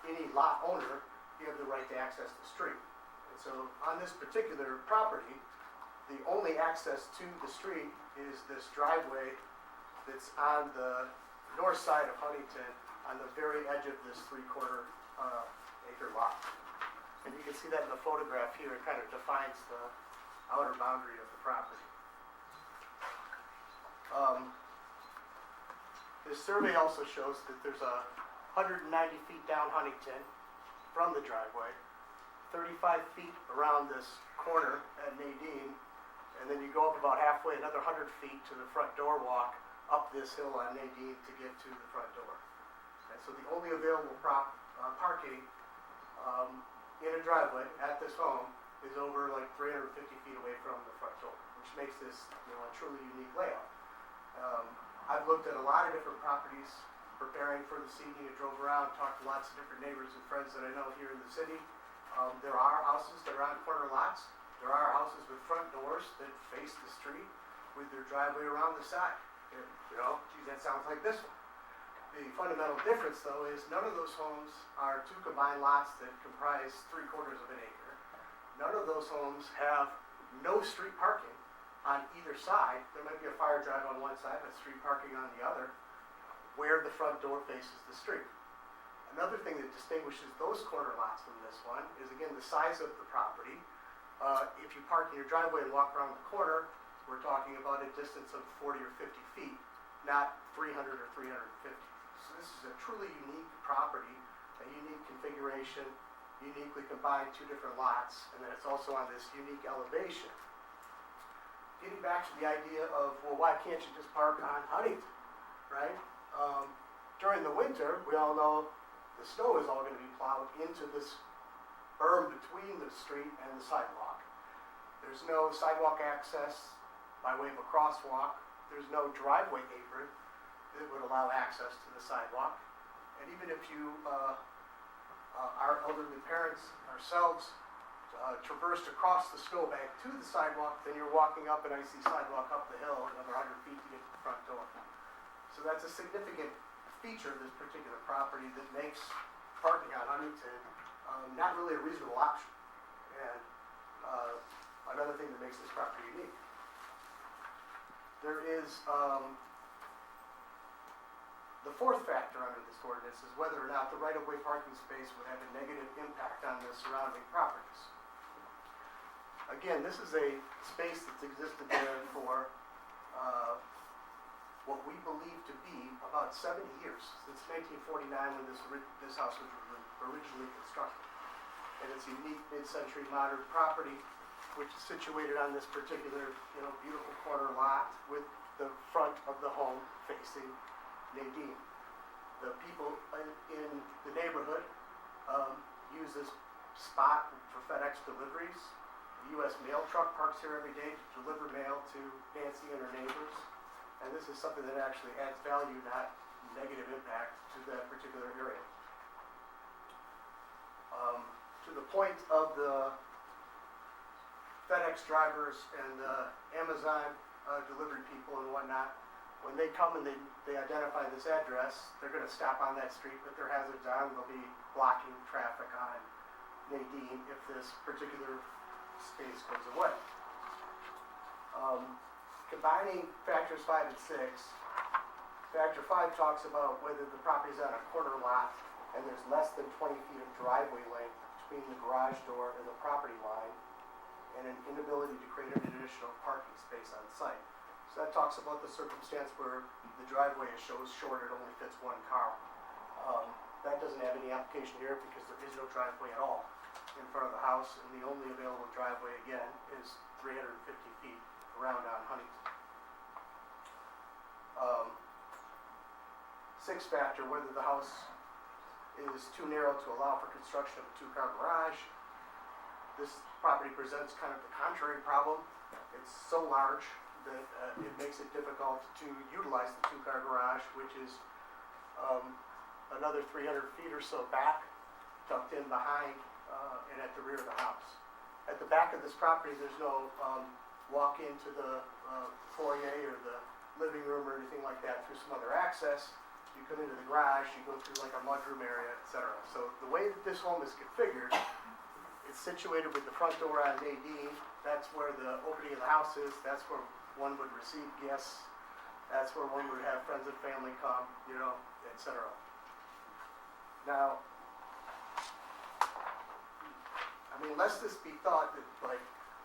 any lot owner, you have the right to access the street. And so on this particular property, the only access to the street is this driveway that's on the north side of Huntington, on the very edge of this 3/4 acre lot. And you can see that in the photograph here. It kind of defines the outer boundary of the property. This survey also shows that there's 190 feet down Huntington from the driveway, 35 feet around this corner at Nadine, and then you go up about halfway, another 100 feet to the front door walk up this hill on Nadine to get to the front door. And so the only available parking in a driveway at this home is over like 350 feet away from the front door, which makes this a truly unique layout. I've looked at a lot of different properties preparing for this evening. I drove around, talked to lots of different neighbors and friends that I know here in the city. There are houses that are on corner lots. There are houses with front doors that face the street with their driveway around the side. And, geez, that sounds like this one. The fundamental difference, though, is none of those homes are two combined lots that comprise 3/4 of an acre. None of those homes have no street parking on either side. There might be a fire drive on one side, but street parking on the other, where the front door faces the street. Another thing that distinguishes those corner lots from this one is, again, the size of the property. If you park in your driveway and walk around the corner, we're talking about a distance of 40 or 50 feet, not 300 or 350. So this is a truly unique property, a unique configuration, uniquely combined two different lots, and then it's also on this unique elevation. Getting back to the idea of, well, why can't you just park on Huntington, right? During the winter, we all know The snow is all gonna be plowed into this berm between the street and the sidewalk. There's no sidewalk access by way of a crosswalk. There's no driveway apron that would allow access to the sidewalk. And even if you, our elderly parents, ourselves, traversed across the snowbank to the sidewalk, then you're walking up an icy sidewalk up the hill another 100 feet to get to the front door. So that's a significant feature of this particular property that makes parking on Huntington not really a reasonable option. And another thing that makes this property unique. There is the fourth factor under this ordinance is whether or not the right-of-way parking space would have a negative impact on the surrounding properties. Again, this is a space that's existed there for what we believe to be about 70 years, since 1949 when this house was originally constructed. And it's a unique mid-century modern property which is situated on this particular, beautiful corner lot with the front of the home facing Nadine. The people in the neighborhood use this spot for FedEx deliveries. The U.S. mail truck parks here every day to deliver mail to Nancy and her neighbors. And this is something that actually adds value, not negative impact, to that particular area. To the point of the FedEx drivers and Amazon delivery people and whatnot, when they come and they identify this address, they're going to stop on that street with their hazards on. They'll be blocking traffic on Nadine if this particular space goes away. Combining factors 5 and 6, factor 5 talks about whether the property is on a corner lot and there's less than 20 feet of driveway length between the garage door and the property line, and an inability to create an additional parking space on site. So that talks about the circumstance where the driveway is short, it only fits one car. That doesn't have any application here because there is no driveway at all in front of the house, and the only available driveway, again, is 350 feet around on Huntington. Sixth factor, whether the house is too narrow to allow for construction of a two-car garage. This property presents kind of the contrary problem. It's so large that it makes it difficult to utilize the two-car garage, which is another 300 feet or so back, tucked in behind and at the rear of the house. At the back of this property, there's no walk into the foyer or the living room or anything like that through some other access. You come into the garage, you go through like a mudroom area, etc. So the way that this home is configured, it's situated with the front door on Nadine. That's where the opening of the house is. That's where one would receive guests. That's where one would have friends and family come, etc. Now, lest this be thought that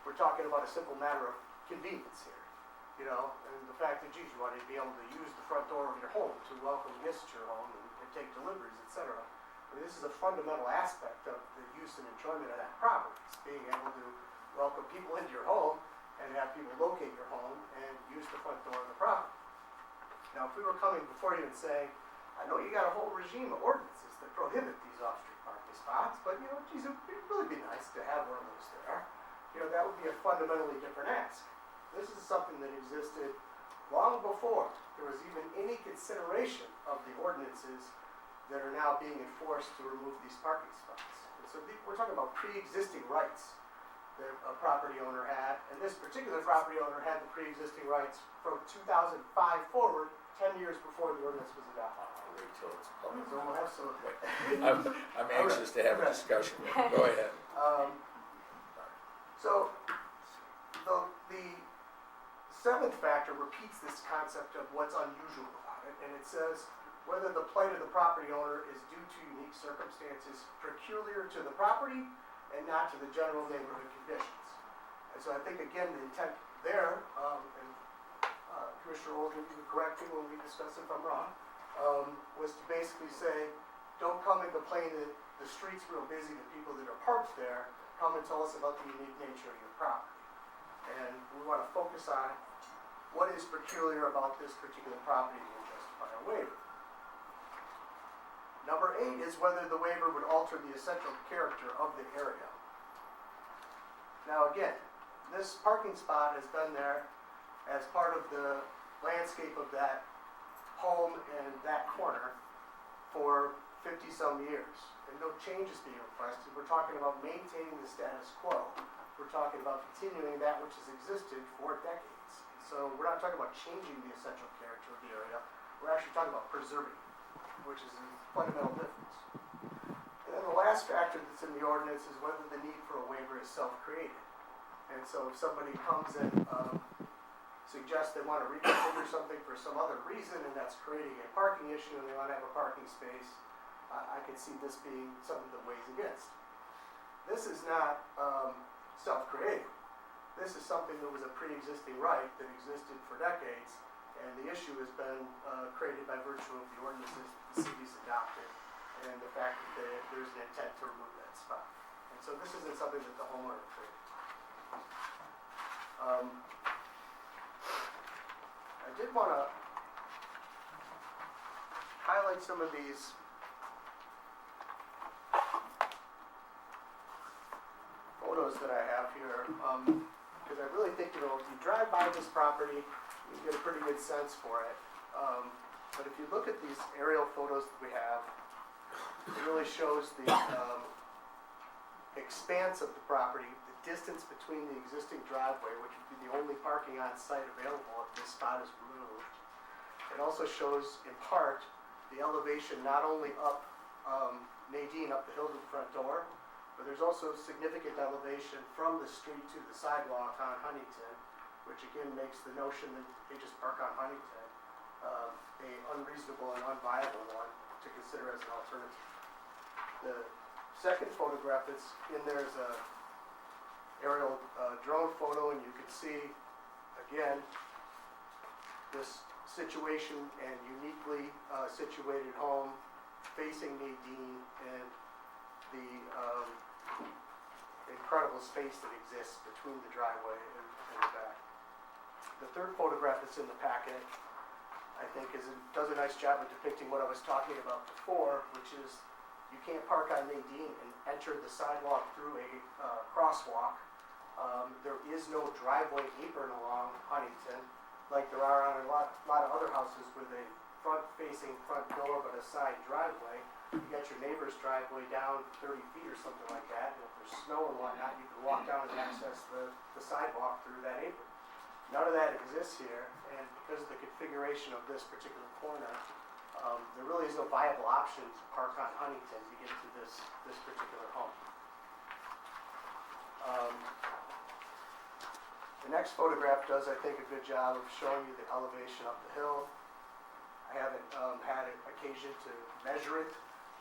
we're talking about a simple matter of convenience here, and the fact that, geez, you want to be able to use the front door of your home to welcome guests to your home and take deliveries, etc. This is a fundamental aspect of the use and enjoyment of that property. It's being able to welcome people into your home and have people locate your home and use the front door of the property. Now, if we were coming before you and saying, I know you got a whole regime of ordinances that prohibit these off-street parking spots, but, geez, it'd really be nice to have one of those there. That would be a fundamentally different ask. This is something that existed long before there was even any consideration of the ordinances that are now being enforced to remove these parking spots. And so we're talking about pre-existing rights that a property owner had, and this particular property owner had the pre-existing rights from 2005 forward, 10 years before the ordinance was adopted. Wait till it's public. So we'll have some. I'm anxious to have a discussion. Go ahead. So the seventh factor repeats this concept of what's unusual about it, and it says whether the plight of the property owner is due to unique circumstances peculiar to the property and not to the general neighborhood conditions. And so I think, again, the intent there, and Commissioner Olden, you can correct me when we discuss if I'm wrong, was to basically say, don't come and complain that the street's real busy, the people that are parked there, come and tell us about the unique nature of your property. And we want to focus on what is peculiar about this particular property to justify a waiver. Number 8 is whether the waiver would alter the essential character of the area. Now again, this parking spot has been there as part of the landscape of that home and that corner for 50-some years, and no change is being requested. We're talking about maintaining the status quo. We're talking about continuing that which has existed for decades. So we're not talking about changing the essential character of the area. We're actually talking about preserving it, which is a fundamental difference. And then the last factor that's in the ordinance is whether the need for a waiver is self-created. And so if somebody comes and suggests they want to reconfigure something for some other reason, and that's creating a parking issue, and they want to have a parking space, I could see this being something that weighs against. This is not self-created. This is something that was a pre-existing right that existed for decades, and the issue has been created by virtue of the ordinances the city's adopted, and the fact that there's an intent to remove that spot. And so this isn't something that the homeowner created. I did want to highlight some of these photos that I have here, because I really think, if you drive by this property, you get a pretty good sense for it. But if you look at these aerial photos that we have, it really shows the expanse of the property, the distance between the existing driveway, which would be the only parking on site available if this spot is removed. It also shows, in part, the elevation not only up Nadine, up the hill to the front door, but there's also significant elevation from the street to the sidewalk on Huntington, which again makes the notion that they just park on Huntington a unreasonable and unviable one to consider as an alternative. The second photograph that's in there is a aerial drone photo, and you can see, again, this situation and uniquely situated home facing Nadine and the incredible space that exists between the driveway and the back. The third photograph that's in the packet, I think, does a nice job of depicting what I was talking about before, which is you can't park on Nadine and enter the sidewalk through a crosswalk. There is no driveway apron along Huntington, like there are on a lot of other houses with a front-facing front door but a side driveway. You get your neighbor's driveway down 30 feet or something like that, and if there's snow and whatnot, you can walk down and access the sidewalk through that apron. None of that exists here, and because of the configuration of this particular corner, there really is no viable option to park on Huntington to get to this particular home. The next photograph does, I think, a good job of showing you the elevation up the hill. I haven't had an occasion to measure it,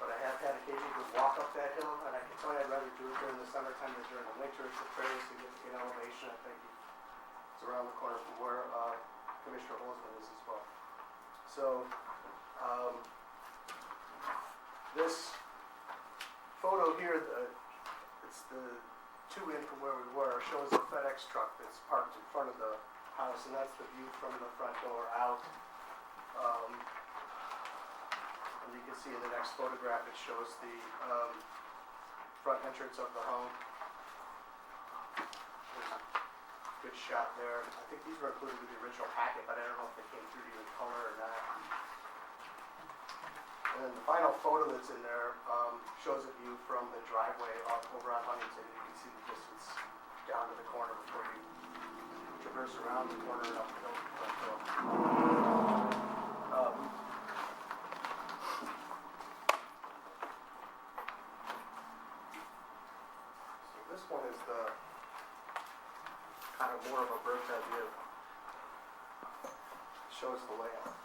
but I have had occasion to walk up that hill, and I can tell you I'd rather do it during the summertime than during the winter. It's a fairly significant elevation. I think it's around the corner from where Commissioner Holzman is as well. So this photo here, it's the two in from where we were, shows a FedEx truck that's parked in front of the house, and that's the view from the front door out. And you can see in the next photograph, it shows the front entrance of the home. There's a good shot there. I think these were included in the original packet, but I don't know if they came through to you in color or not. And then the final photo that's in there shows a view from the driveway over on Huntington. You can see the distance down to the corner before you traverse around the corner and up the hill to the front door. So this one is the kind of more of a bird's eye view. Shows the layout.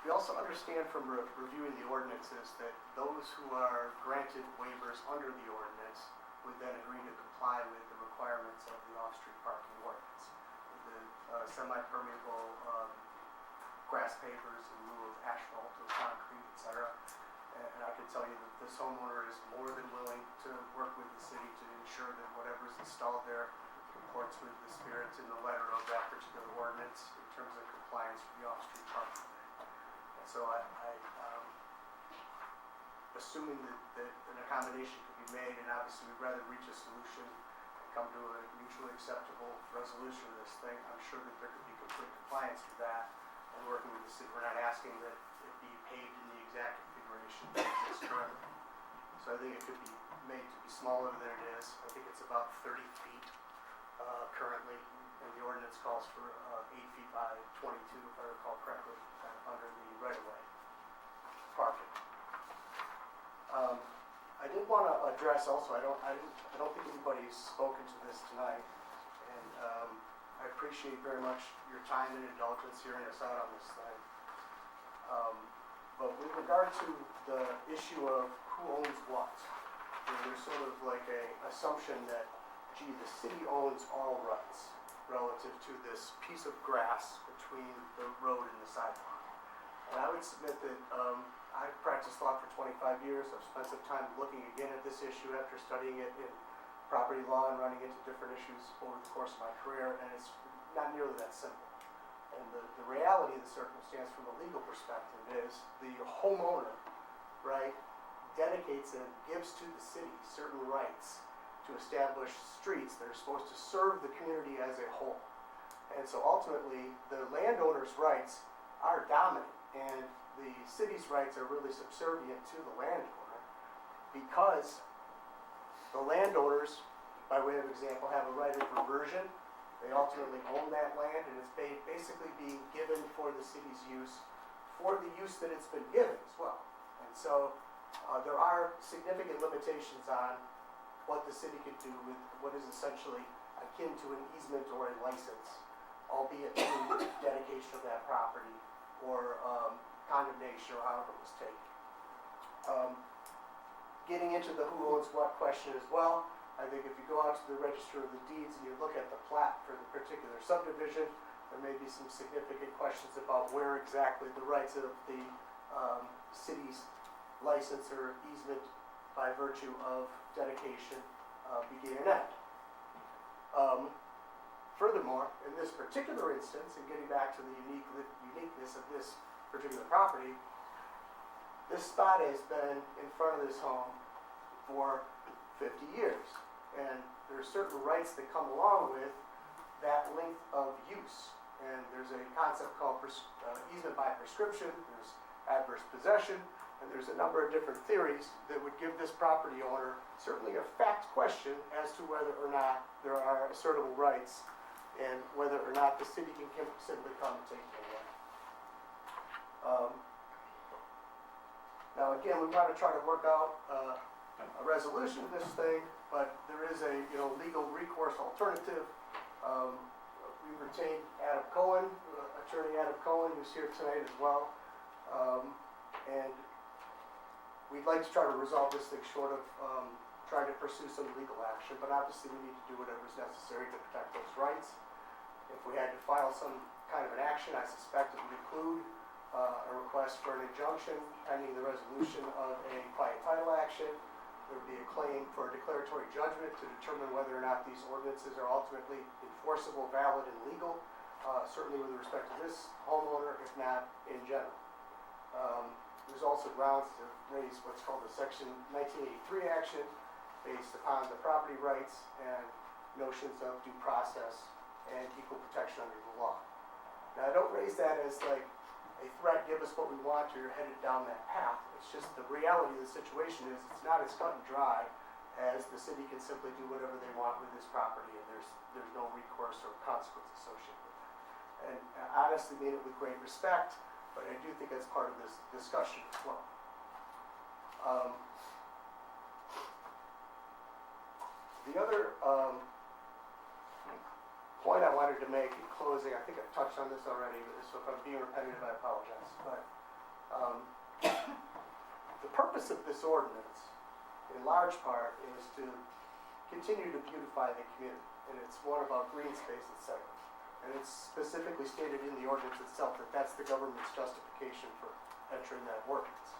We also understand from reviewing the ordinances that those who are granted waivers under the ordinance would then agree to comply with the requirements of the off-street parking ordinance. The semi-permeable grass pavers in lieu of asphalt or concrete, etc. And I can tell you that this homeowner is more than willing to work with the city to ensure that whatever is installed there comports with the spirit and the letter of that particular ordinance in terms of compliance with the off-street parking. And so assuming that an accommodation could be made, and obviously we'd rather reach a solution and come to a mutually acceptable resolution of this thing, I'm sure that there could be complete compliance with that. And working with the city, we're not asking that it be paved in the exact configuration that it is currently. So I think it could be made to be smaller than it is. I think it's about 30 feet currently, and the ordinance calls for 8 feet by 22, if I recall correctly, under the right-of-way parking. I did want to address also, I don't think anybody's spoken to this tonight, and I appreciate very much your time and indulgence hearing us out on this thing. But with regard to the issue of who owns what, there's sort of like a assumption that, gee, the city owns all rights relative to this piece of grass between the road and the sidewalk. And I would submit that I've practiced law for 25 years. I've spent some time looking again at this issue after studying it in property law and running into different issues over the course of my career, and it's not nearly that simple. And the reality of the circumstance from a legal perspective is the homeowner, right, dedicates and gives to the city certain rights to establish streets that are supposed to serve the community as a whole. And so ultimately, the landowner's rights are dominant, and the city's rights are really subservient to the landowner, because the landowners, by way of example, have a right of reversion. They ultimately own that land, and it's basically being given for the city's use, for the use that it's been given as well. And so there are significant limitations on what the city could do with what is essentially akin to an easement or a license, albeit through dedication of that property or condemnation or however it was taken. Getting into the who owns what question as well, I think if you go out to the Register of the Deeds and you look at the plat for the particular subdivision, there may be some significant questions about where exactly the rights of the city's license or easement by virtue of dedication begin and end. Furthermore, in this particular instance, and getting back to the uniqueness of this particular property, this spot has been in front of this home for 50 years. And there are certain rights that come along with that length of use. And there's a concept called easement by prescription, there's adverse possession, and there's a number of different theories that would give this property owner certainly a fact question as to whether or not there are assertable rights and whether or not the city can simply come and take them away. Now again, we want to try to work out a resolution of this thing, but there is a legal recourse alternative. We retained Adam Cohen, attorney Adam Cohen, who's here tonight as well, and we'd like to try to resolve this thing short of trying to pursue some legal action, but obviously we need to do whatever is necessary to protect those rights. If we had to file some kind of an action, I suspect it would include a request for an injunction pending the resolution of a quiet title action. There would be a claim for a declaratory judgment to determine whether or not these ordinances are ultimately enforceable, valid, and legal, certainly with respect to this homeowner, if not in general. There's also grounds to raise what's called the Section 1983 action based upon the property rights and notions of due process and equal protection under the law. Now, I don't raise that as like a threat, give us what we want, or you're headed down that path. It's just the reality of the situation is it's not as cut and dry as the city can simply do whatever they want with this property, and there's no recourse or consequence associated with that. And I honestly mean it with great respect, but I do think that's part of this discussion as well. The other point I wanted to make in closing, I think I've touched on this already, so if I'm being repetitive, I apologize. But the purpose of this ordinance, in large part, is to continue to beautify the community, and it's more about green space, etc. And it's specifically stated in the ordinance itself that that's the government's justification for entering that ordinance.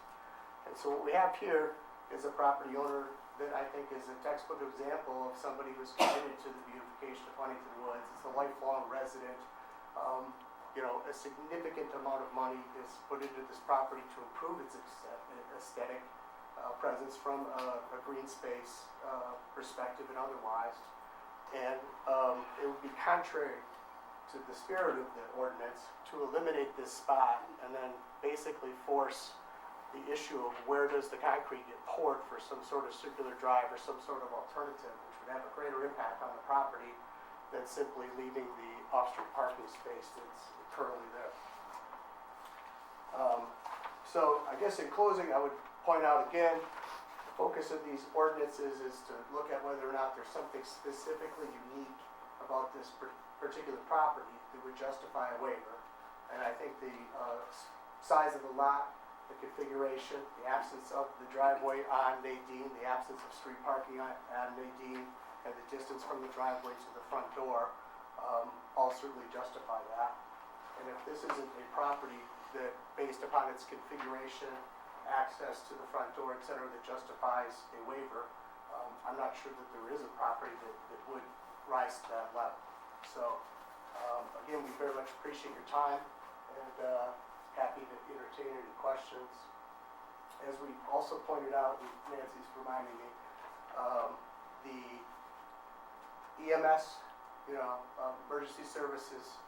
And so what we have here is a property owner that I think is a textbook example of somebody who's committed to the beautification of Huntington Woods. It's a lifelong resident. A significant amount of money is put into this property to improve its aesthetic presence from a green space perspective and otherwise. And it would be contrary to the spirit of the ordinance to eliminate this spot and then basically force the issue of where does the concrete get poured for some sort of circular drive or some sort of alternative, which would have a greater impact on the property than simply leaving the off-street parking space that's currently there. So I guess in closing, I would point out again, the focus of these ordinances is to look at whether or not there's something specifically unique about this particular property that would justify a waiver. And I think the size of the lot, the configuration, the absence of the driveway on Nadine, the absence of street parking on Nadine, and the distance from the driveway to the front door all certainly justify that. And if this isn't a property that, based upon its configuration, access to the front door, et cetera, that justifies a waiver, I'm not sure that there is a property that would rise to that level. So, again, we very much appreciate your time and happy to entertain any questions. As we also pointed out, and Nancy's reminding me, the EMS, emergency services,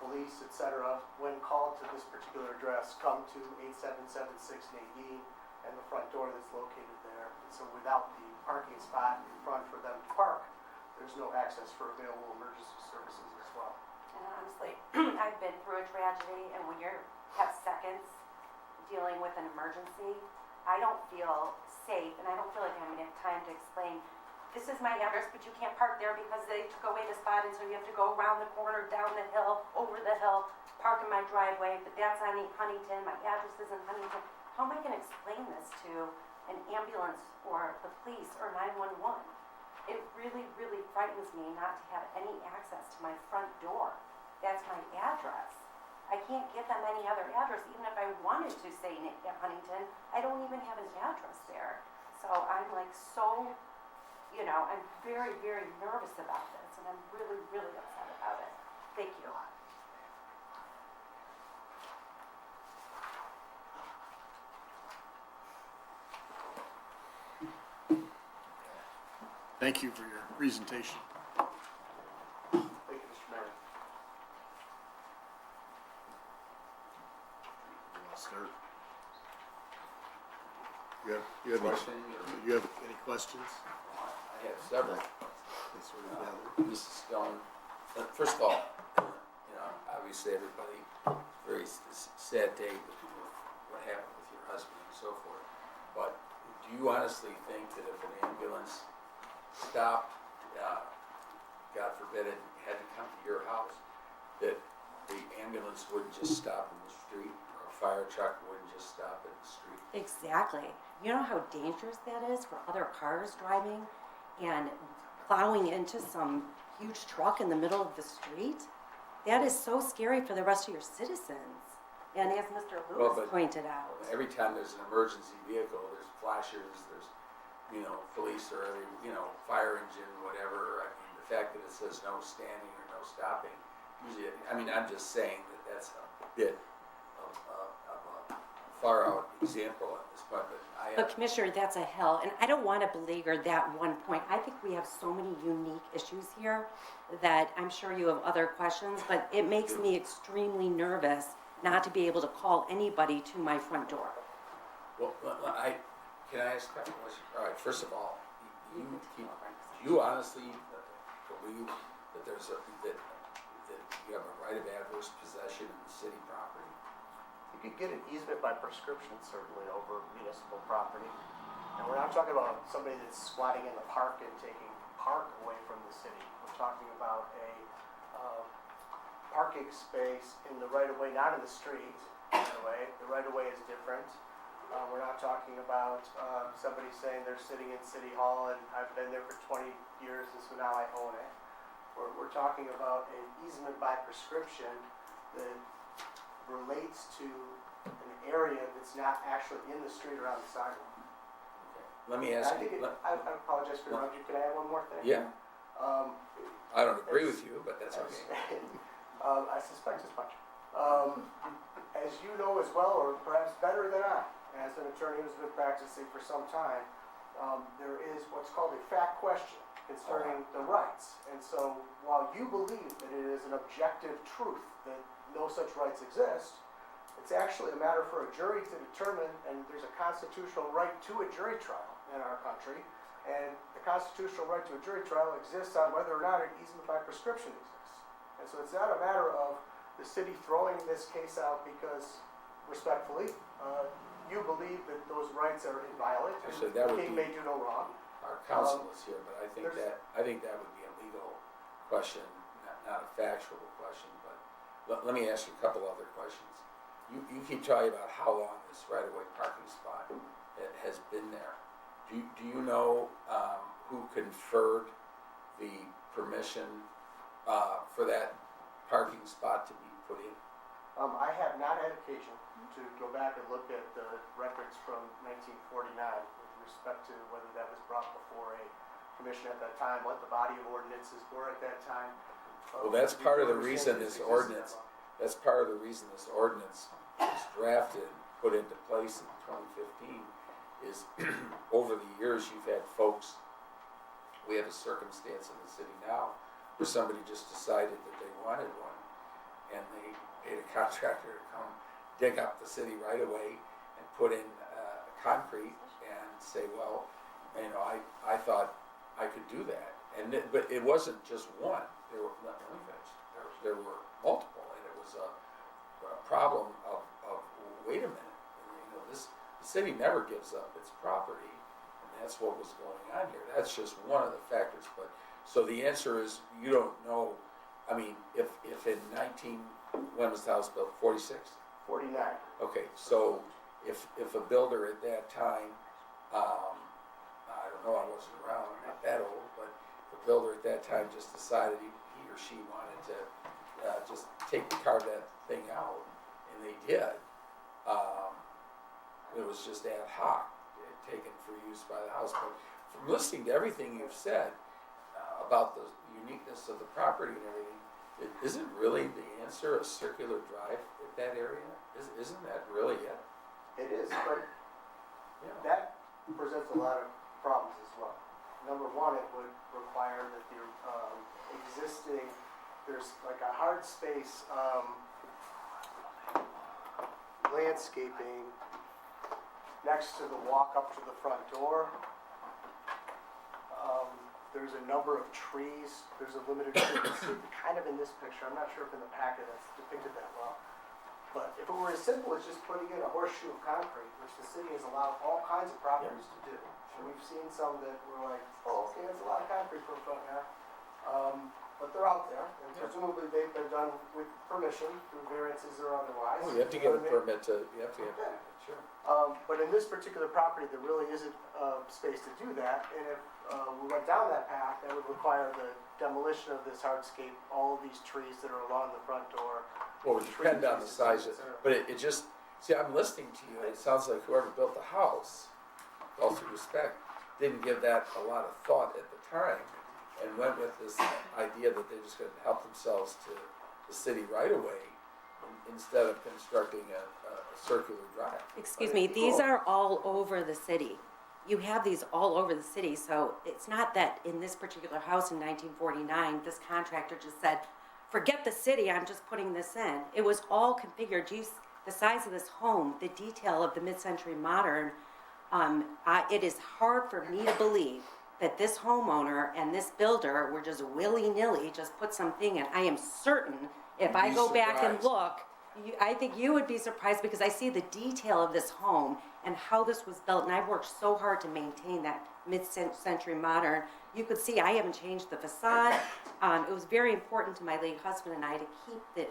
police, etc., when called to this particular address, come to 8776 Nadine and the front door that's located there. And so without the parking spot in front for them to park, there's no access for available emergency services as well. And honestly, I've been through a tragedy, and when you have seconds dealing with an emergency, I don't feel safe, and I don't feel like I'm gonna have time to explain, this is my address, but you can't park there because they took away the spot, and so you have to go around the corner, down the hill, over the hill, park in my driveway, but that's on Huntington, my address is in Huntington. How am I gonna explain this to an ambulance or the police or 911? It really, really frightens me not to have any access to my front door. That's my address. I can't give them any other address, even if I wanted to say Huntington, I don't even have an address there. So I'm like I'm very, very nervous about this, and I'm really, really upset about it. Thank you. Thank you for your presentation. Thank you, Mr. Mayor. You want to start? You have any questions? I have several. Mrs. Stone, first of all, obviously everybody, very sad day with what happened with your husband and so forth. But do you honestly think that if an ambulance stopped, God forbid it, had to come to your house, that the ambulance wouldn't just stop in the street, or a fire truck wouldn't just stop in the street? Exactly. You know how dangerous that is for other cars driving and plowing into some huge truck in the middle of the street? That is so scary for the rest of your citizens. And as Mr. Lewis pointed out. Every time there's an emergency vehicle, there's flashers, there's, police or every, fire engine, whatever. I mean, the fact that it says no standing or no stopping, usually, I'm just saying that that's a bit of a far out example at this point, But Commissioner, that's a hill, and I don't want to belabor that one point. I think we have so many unique issues here that I'm sure you have other questions, but it makes me extremely nervous not to be able to call anybody to my front door. Well, can I ask a couple questions? All right, first of all, do you honestly believe that that you have a right of adverse possession in the city property? You could get an easement by prescription, certainly, over municipal property. And we're not talking about somebody that's squatting in the park and taking park away from the city. We're talking about a parking space in the right-of-way, not in the street, by the way. The right-of-way is different. We're not talking about somebody saying they're sitting in City Hall and I've been there for 20 years and so now I own it. We're talking about an easement by prescription that relates to an area that's not actually in the street or on the sidewalk. Okay. let me ask I think you, I apologize for interrupting. Can I add one more thing? yeah, Um, I don't agree with you, but that's okay. I suspect as much. As you know as well, or perhaps better than I, as an attorney who's been practicing for some time, there is what's called a fact question concerning the rights. And so while you believe that it is an objective truth that no such rights exist, it's actually a matter for a jury to determine, and there's a constitutional right to a jury trial in our country, and the constitutional right to a jury trial exists on whether or not an easement by prescription exists. And so it's not a matter of the city throwing this case out because, respectfully, you believe that those rights are inviolate, and Actually, the that would king be- may do no wrong. Our counsel is here, but I think there's- that would be a legal question, not a factual question, but let me ask you a couple other questions. You keep talking about how long this right-of-way parking spot has been there. Do you know, who conferred the permission, for that parking spot to be put in? I have not had occasion to go back and look at the records from 1949 with respect to whether that was brought before a commission at that time, what the body of ordinances were at that time. Well, that's part of the We do reason understand this existed ordinance, that long. that's part of the reason this ordinance was drafted, put into place in 2015, is over the years, you've had folks, we have a circumstance in the city now where somebody just decided that they wanted one, and they paid a contractor to come dig up the city right away and put in concrete and say, well, you know, I thought I could do that. But it wasn't just one. There were, let me finish. There were multiple, and it was a problem of wait a minute. You know, the city never gives up its property, and that's what was going on here. That's just one of the factors. But so the answer is you don't know. I mean, if in when was the house built? 46? 49. Okay, so if a builder at that time, I don't know, I wasn't around, I'm not that old, but if a builder at that time just decided he or she wanted to just carve that thing out, and they did, it was just ad hoc, taken for use by the house. But from listening to everything you've said about the uniqueness of the property and everything, isn't really the answer a circular drive at that area? Isn't that really it? It is, but Yeah. that presents a lot of problems as well. Number one, it would require that the existing, there's like a hard space landscaping next to the walk up to the front door. There's a number of trees, there's a limited tree, you see kind of in this picture, I'm not sure if in the packet that's depicted that well. But if it were as simple as just putting in a horseshoe of concrete, which the city has allowed all kinds of properties to do, and we've seen some that were like, oh, okay, that's a lot of concrete for a front yard. But they're out there, and presumably they've been done with permission, through variances or otherwise. Oh, you have to get a permit you have to get a permit, sure. But in this particular property, there really isn't space to do that, and if we went down that path, that would require the demolition of this hardscape, all of these trees that are along the front door. Well, it would depend on the size of, but it just, see, I'm listening to you, and it sounds like whoever built the house, with all due respect, didn't give that a lot of thought at the time, and went with this idea that they're just gonna help themselves to the city right away, instead of constructing a circular drive. Excuse me, these are all over the city. You have these all over the city, so it's not that in this particular house in 1949, this contractor just said, forget the city, I'm just putting this in. It was all configured. The size of this home, the detail of the mid-century modern, it is hard for me to believe that this homeowner and this builder were just willy-nilly just put something in. I am certain if I go back and look, I think you would be surprised because I see the detail of this home and how this was built, and I've worked so hard to maintain that mid-century modern. You could see I haven't changed the facade. It was very important to my late husband and I to keep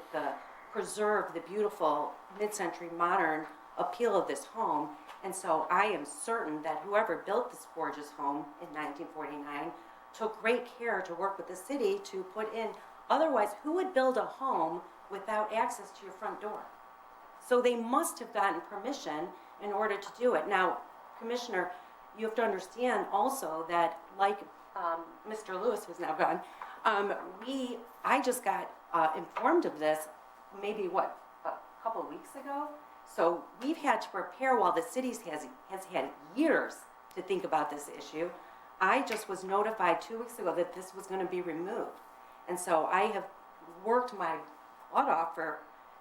preserve the beautiful mid-century modern appeal of this home. And so I am certain that whoever built this gorgeous home in 1949 took great care to work with the city to put in, otherwise who would build a home without access to your front door? So they must have gotten permission in order to do it. Now, Commissioner, you have to understand also that, like Mr. Lewis, who's now gone, I just got informed of this maybe a couple of weeks ago. So we've had to prepare while the city has had years to think about this issue. I just was notified 2 weeks ago that this was going to be removed. And so I have worked my butt off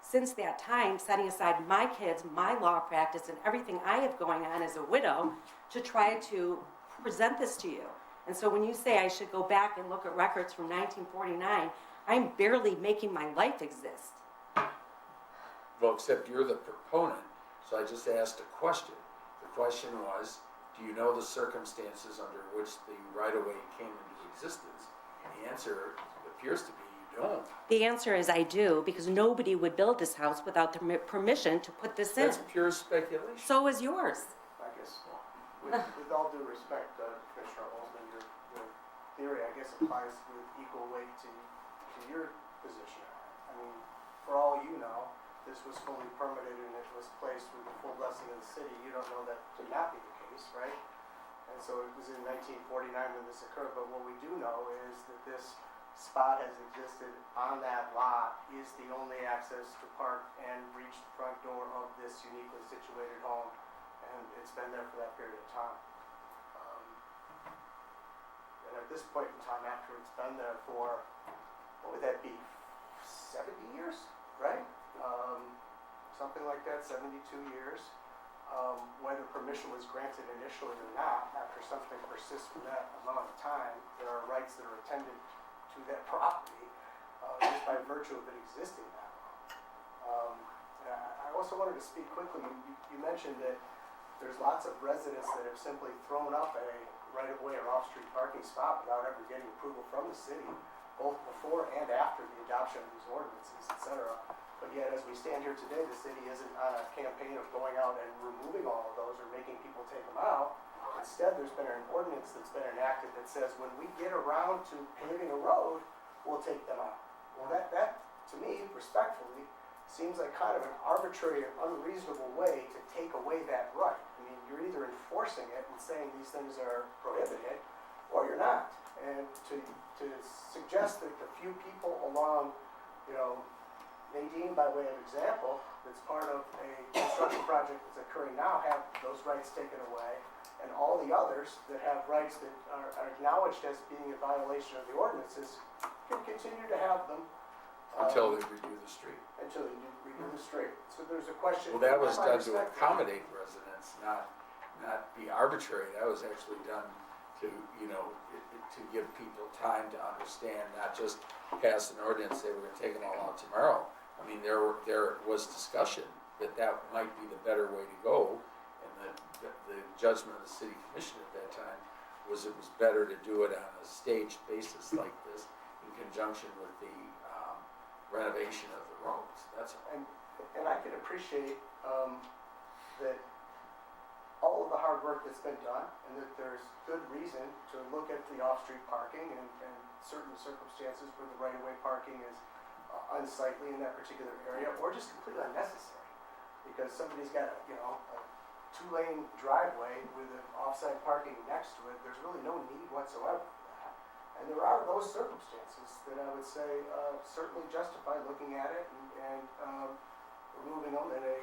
since that time, setting aside my kids, my law practice, and everything I have going on as a widow to try to present this to you. And so when you say I should go back and look at records from 1949, I'm barely making my life exist. Well, except you're the proponent, so I just asked a question. The question was, do you know the circumstances under which the right-of-way came into existence? And the answer appears to be you don't. The answer is I do, because nobody would build this house without the permission to put this in. That's pure speculation. So is yours. I guess, with all due respect, Commissioner Holzman, your theory, I guess, applies with equal weight to your position. I mean, for all you know, this was fully permitted and it was placed with the full blessing of the city. You don't know that to not be the case, right? And so it was in 1949 when this occurred, but what we do know is that this spot has existed on that lot, is the only access to park and reach the front door of this uniquely situated home, and it's been there for that period of time. And at this point in time, after it's been there for, what would that be, 70 years, right? Something like that, 72 years. Whether permission was granted initially or not, after something persists for that amount of time, there are rights that are attended to that property just by virtue of it existing that long. I also wanted to speak quickly. You mentioned that there's lots of residents that have simply thrown up a right-of-way or off-street parking spot without ever getting approval from the city, both before and after the adoption of these ordinances, et cetera. But yet, as we stand here today, the city isn't on a campaign of going out and removing all of those or making people take them out. Instead, there's been an ordinance that's been enacted that says when we get around to paving a road, we'll take them out. Well, that to me, respectfully, seems like kind of an arbitrary and unreasonable way to take away that right. I mean, you're either enforcing it and saying these things are prohibited, or you're not. And to suggest that the few people along, Nadine, by way of example, that's part of a construction project that's occurring now, have those rights taken away, and all the others that have rights that are acknowledged as being a violation of the ordinances can continue to have them. Until they redo the street. Until they redo the street. So there's a question. Well, that was done to accommodate residents, not be arbitrary. That was actually done to, to give people time to understand, not just pass an ordinance, they were gonna take them all out tomorrow. I mean, there was discussion that might be the better way to go, and the judgment of the city commission at that time was it was better to do it on a staged basis like this in conjunction with the renovation of the roads, that's all. And I can appreciate that all of the hard work that's been done, and that there's good reason to look at the off-street parking and certain circumstances where the right-of-way parking is unsightly in that particular area, or just completely unnecessary. Because somebody's got a 2-lane driveway with an off-site parking next to it, there's really no need whatsoever for that. And there are those circumstances that I would say certainly justify looking at it and removing them in a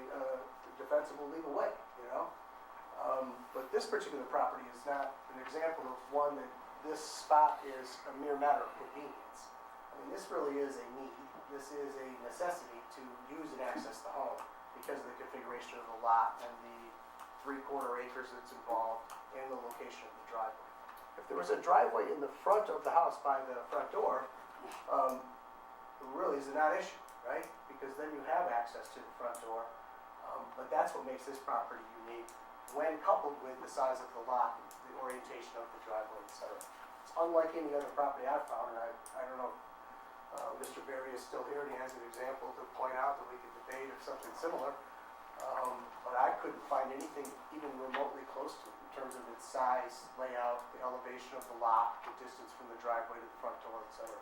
defensible legal way, But this particular property is not an example of one that this spot is a mere matter of convenience. I mean, this really is a need. This is a necessity to use and access the home because of the configuration of the lot and the 3/4 acres that's involved and the location of the driveway. If there was a driveway in the front of the house by the front door, it really is a non-issue, right? Because then you have access to the front door. But that's what makes this property unique when coupled with the size of the lot, the orientation of the driveway, etc. It's unlike any other property I've found, and I don't know if Mr. Berry is still here and he has an example to point out that we could debate or something similar. But I couldn't find anything even remotely close to it in terms of its size, layout, the elevation of the lot, the distance from the driveway to the front door, etc.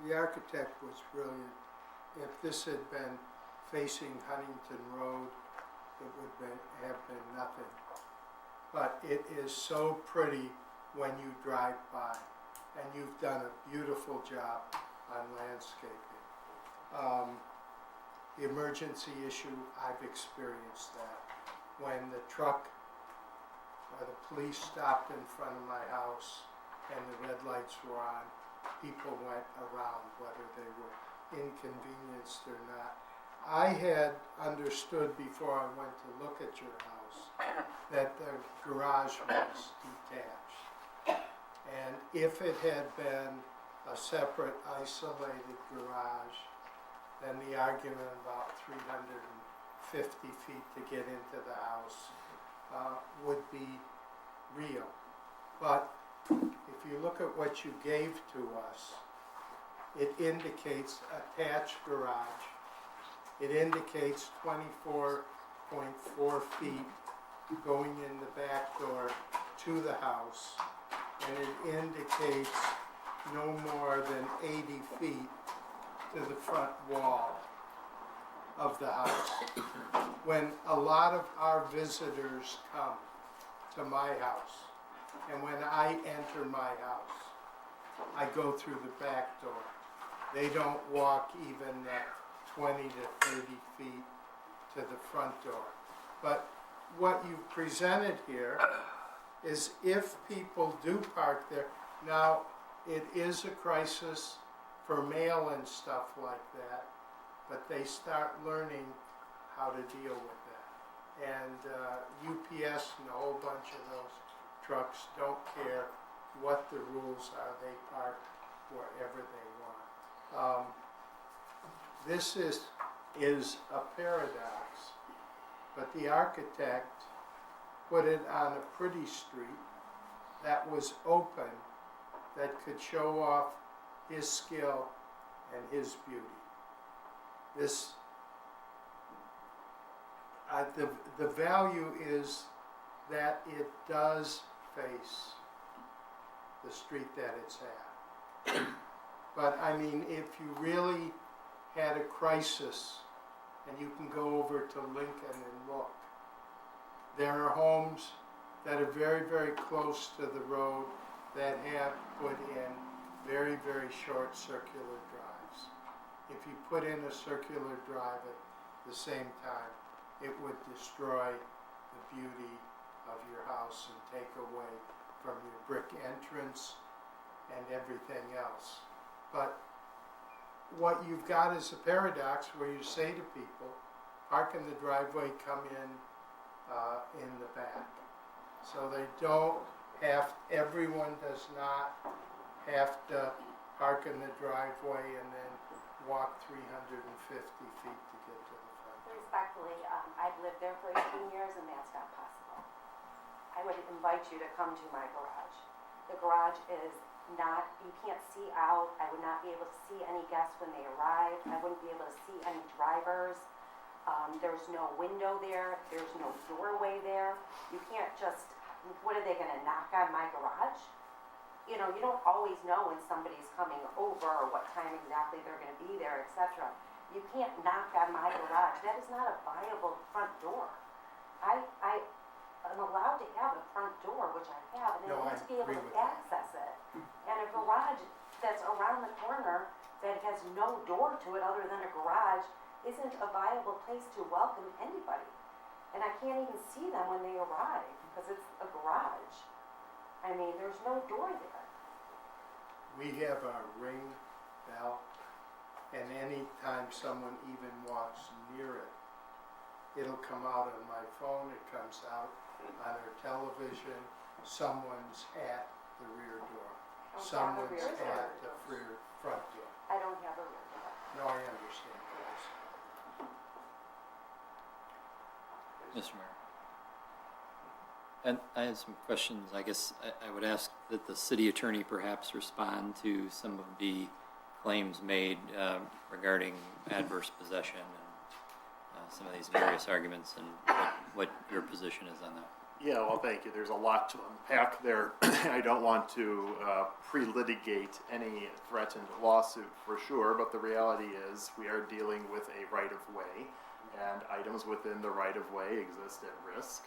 The architect was brilliant. If this had been facing Huntington Road, it would have been nothing. But it is so pretty when you drive by, and you've done a beautiful job on landscaping. The emergency issue, I've experienced that. When the truck or the police stopped in front of my house and the red lights were on, people went around whether they were inconvenienced or not. I had understood before I went to look at your house that the garage was detached. And if it had been a separate isolated garage, then the argument about 350 feet to get into the house would be real. But if you look at what you gave to us, it indicates attached garage. It indicates 24.4 feet going in the back door to the house. And it indicates no more than 80 feet to the front wall of the house. When a lot of our visitors come to my house, and when I enter my house, I go through the back door. They don't walk even the 20 to 30 feet to the front door. But what you've presented here is if people do park there, now it is a crisis for mail and stuff like that, but they start learning how to deal with that. And UPS and a whole bunch of those trucks don't care what the rules are, they park wherever they want. This is a paradox, but the architect put it on a pretty street that was open, that could show off his skill and his beauty. This, the value is that it does face the street that it's at. But I mean, if you really had a crisis, and you can go over to Lincoln and look, there are homes that are very, very close to the road that have put in very, very short circular drives. If you put in a circular drive at the same time, it would destroy the beauty of your house and take away from your brick entrance and everything else. But what you've got is a paradox where you say to people, park in the driveway, come in the back. So they don't have, everyone does not have to park in the driveway and then walk 350 feet to get to the front. Respectfully, I've lived there for 18 years and that's not possible. I would invite you to come to my garage. The garage is not, you can't see out. I would not be able to see any guests when they arrive. I wouldn't be able to see any drivers. There's no window there. There's no doorway there. You can't just, what are they gonna knock on my garage? You know, you don't always know when somebody's coming over or what time exactly they're gonna be there, etc. You can't knock on my garage. That is not a viable front door. I am allowed to have a front door, which I have, and I need to be able to access it. And a garage that's around the corner that has no door to it other than a garage isn't a viable place to welcome anybody. And I can't even see them when they arrive because it's a garage. I mean, there's no door there. We have a ring bell, and anytime someone even walks near it, it'll come out on my phone, it comes out on our television, someone's at the rear door. Someone's at the front door. I don't have a rear door. No, I understand, guys. Mr. Mayor. And I have some questions. I guess I would ask that the city attorney perhaps respond to some of the claims made regarding adverse possession and some of these various arguments and what your position is on that. Yeah, well, thank you. There's a lot to unpack there. I don't want to pre-litigate any threatened lawsuit for sure, but the reality is we are dealing with a right-of-way, and items within the right-of-way exist at risk.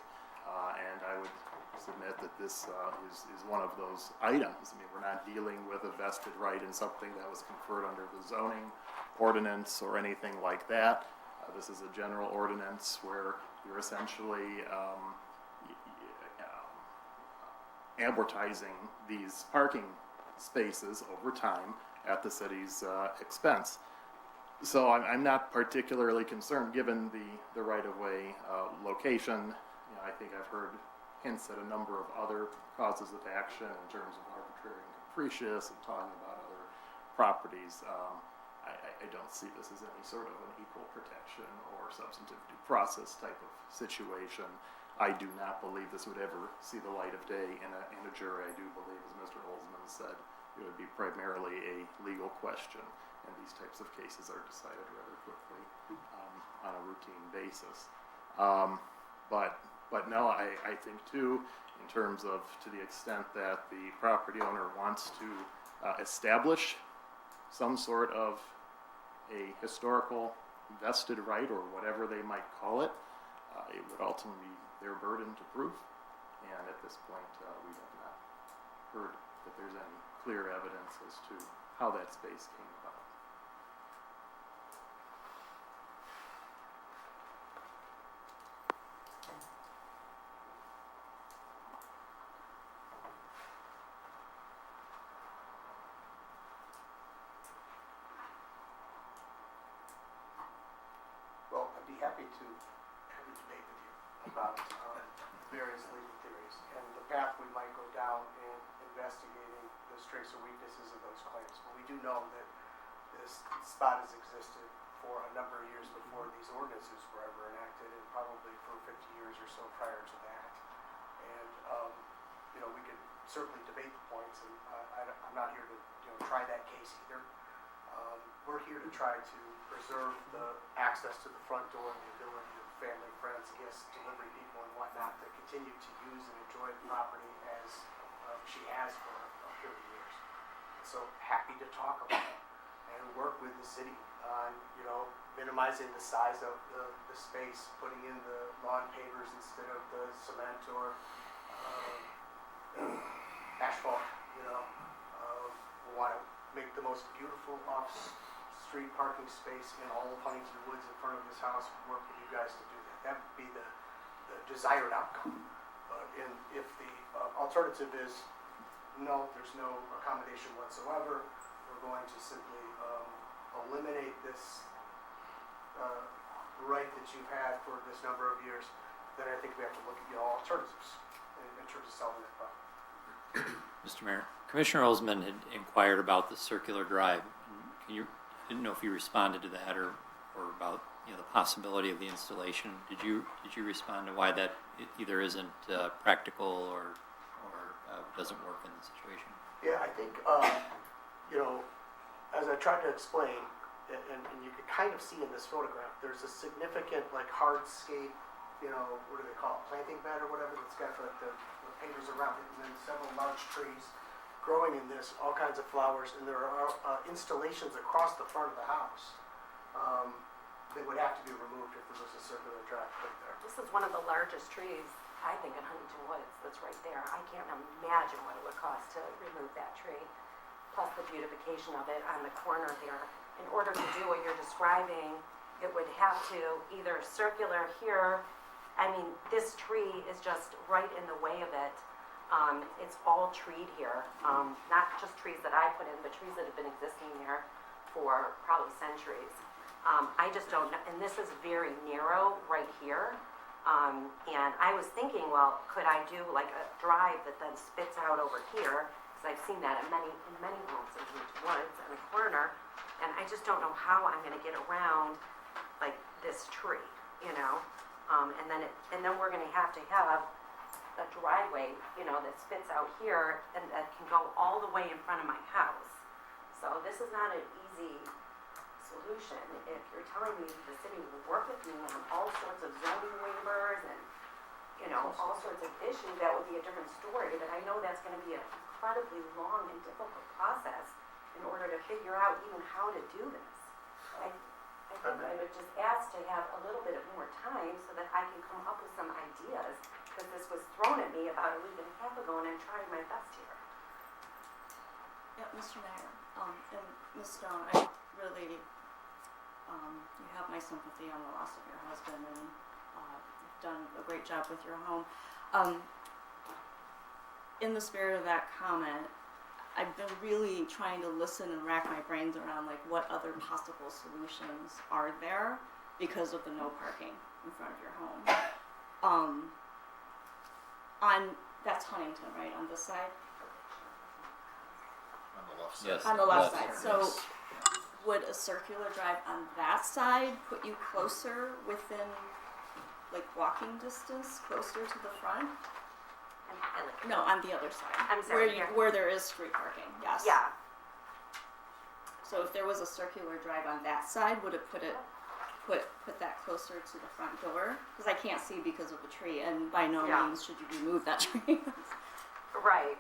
And I would submit that this is one of those items. I mean, we're not dealing with a vested right in something that was conferred under the zoning ordinance or anything like that. This is a general ordinance where you're essentially advertising these parking spaces over time at the city's expense. So I'm not particularly concerned, given the right-of-way location. You know, I think I've heard hints at a number of other causes of action in terms of arbitrary and capricious and talking about other properties. I don't see this as any sort of an equal protection or substantive due process type of situation. I do not believe this would ever see the light of day in a jury. I do believe, as Mr. Holzman said, it would be primarily a legal question, and these types of cases are decided rather quickly on a routine basis. But no, I think too, in terms of to the extent that the property owner wants to establish some sort of a historical vested right, or whatever they might call it, it would ultimately be their burden to prove. And at this point, we have not heard that there's any clear evidence as to how that space came about. Well, I'd be happy to have a debate with you about various legal theories and the path we might go down in investigating the strengths or weaknesses of those claims. But we do know that this spot has existed for a number of years before these ordinances were ever enacted, and probably for 50 years or so prior to that. And, you know, we could certainly debate the points, and I'm not here to, you know, try that case either. We're here to try to preserve the access to the front door and the ability of family, friends, guests, delivery people, and whatnot to continue to use and enjoy the property as she has for 30 years. So happy to talk about it and work with the city on, you know, minimizing the size of the space, putting in the lawn pavers instead of the cement or asphalt. You know, we want to make the most beautiful off-street parking space in all of Huntington Woods in front of this house. Work with you guys to do that. That would be the desired outcome. If the alternative is no, there's no accommodation whatsoever, we're going to simply eliminate this right that you've had for this number of years, then I think we have to look at, you know, alternatives in terms of selling that property. Mr. Mayor, Commissioner Olsman had inquired about the circular drive. Didn't know if you responded to that or about, you know, the possibility of the installation. Did you respond to why that either isn't practical or doesn't work in the situation? Yeah, I think, you know, as I tried to explain, and you could kind of see in this photograph, there's a significant, like, hardscape, you know, what do they call it, planting bed or whatever, that's got the pavers around it, and then several large trees growing in this, all kinds of flowers, and there are installations across the front of the house that would have to be removed if there was a circular drive put there. This is one of the largest trees, I think, in Huntington Woods that's right there. I can't imagine what it would cost to remove that tree, plus the beautification of it on the corner there. In order to do what you're describing, it would have to either circular here. I mean, this tree is just right in the way of it. It's all treed here, not just trees that I put in, but trees that have been existing there for probably centuries. I just don't know, and this is very narrow right here. And I was thinking, well, could I do like a drive that then spits out over here? Because I've seen that in many homes in the woods in the corner, and I just don't know how I'm going to get around like this tree, you know. And then we're going to have a driveway, you know, that spits out here and that can go all the way in front of my house. So this is not an easy solution. If you're telling me the city will work with me on all sorts of zoning waivers and, you know, all sorts of issues, that would be a different story, but I know that's gonna be an incredibly long and difficult process in order to figure out even how to do this. I think I would just ask to have a little bit more time so that I can come up with some ideas, because this was thrown at me about a week and a half ago, and I'm trying my best here. Yeah, Mr. Mayor, and Ms. Stone, I really, you have my sympathy on the loss of your husband, and you've done a great job with your home. In the spirit of that comment, I've been really trying to listen and rack my brains around like what other possible solutions are there because of the no parking in front of your home. That's Huntington, right, on this side? On the left side. Yes. On the left Left, side, so yes. would a circular drive on that side put you closer within, like, walking distance, closer to the front? No, on the other side. I'm sorry, Where here. where there is street parking, yes. Yeah, So if there was a circular drive on that side, would it put that closer to the front door? Because I can't see because of the tree, and by no Yeah. means should you remove that tree. right.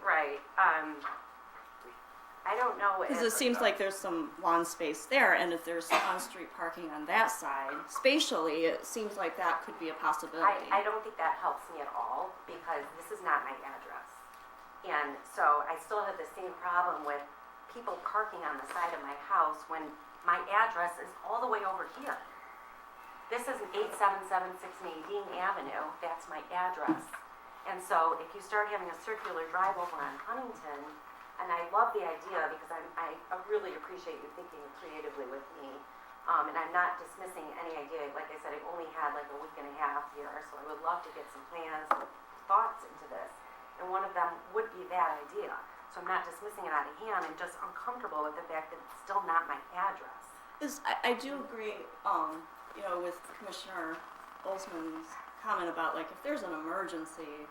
I don't know if. Because it seems like there's some lawn space there, and if there's on-street parking on that side, spatially, it seems like that could be a possibility. I don't think that helps me at all, because this is not my address. And so I still have the same problem with people parking on the side of my house when my address is all the way over here. This is 8776 Nadine Avenue, that's my address. And so if you start having a circular drive over on Huntington, and I love the idea because I really appreciate you thinking creatively with me. And I'm not dismissing any idea. Like I said, I've only had like a week and a half here, so I would love to get some plans and thoughts into this. And one of them would be that idea. So I'm not dismissing it out of hand. I'm just uncomfortable with the fact that it's still not my address. I do agree, with Commissioner Olsman's comment about like if there's an emergency,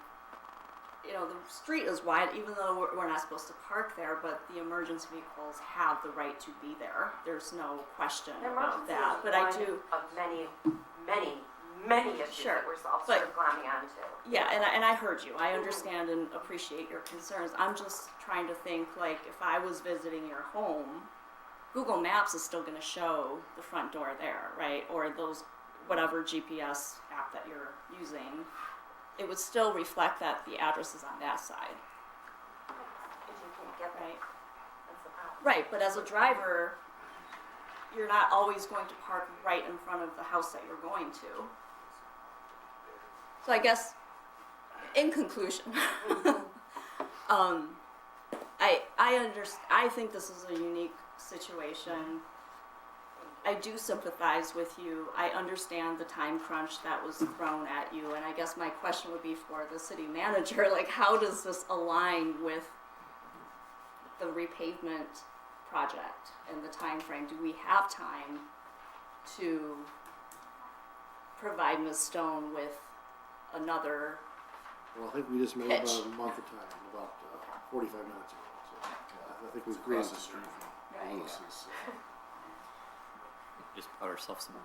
the street is wide, even though we're not supposed to park there, but the emergency vehicles have the right to be there. There's no question about that. But I do. Of many issues Sure, that we're sort but- of glomming onto. Yeah, and I heard you. I understand and appreciate your concerns. I'm just trying to think, like, if I was visiting your home, Google Maps is still going to show the front door there, right? Or those, whatever GPS app that you're using, it would still reflect that the address is on that side, Because you can't get that. right? That's the problem. Right, but as a driver, you're not always going to park right in front of the house that you're going to. So I guess, in conclusion, I think this is a unique situation. I do sympathize with you. I understand the time crunch that was thrown at you, and I guess my question would be for the city manager, like, how does this align with the repavement project and the time frame? Do we have time to provide Ms. Stone with another? Well, I think we just made Pitch. about a month of time, about 45 minutes ago. So I think we've agreed. Across the street from Right. Lewis's. Just put ourselves some.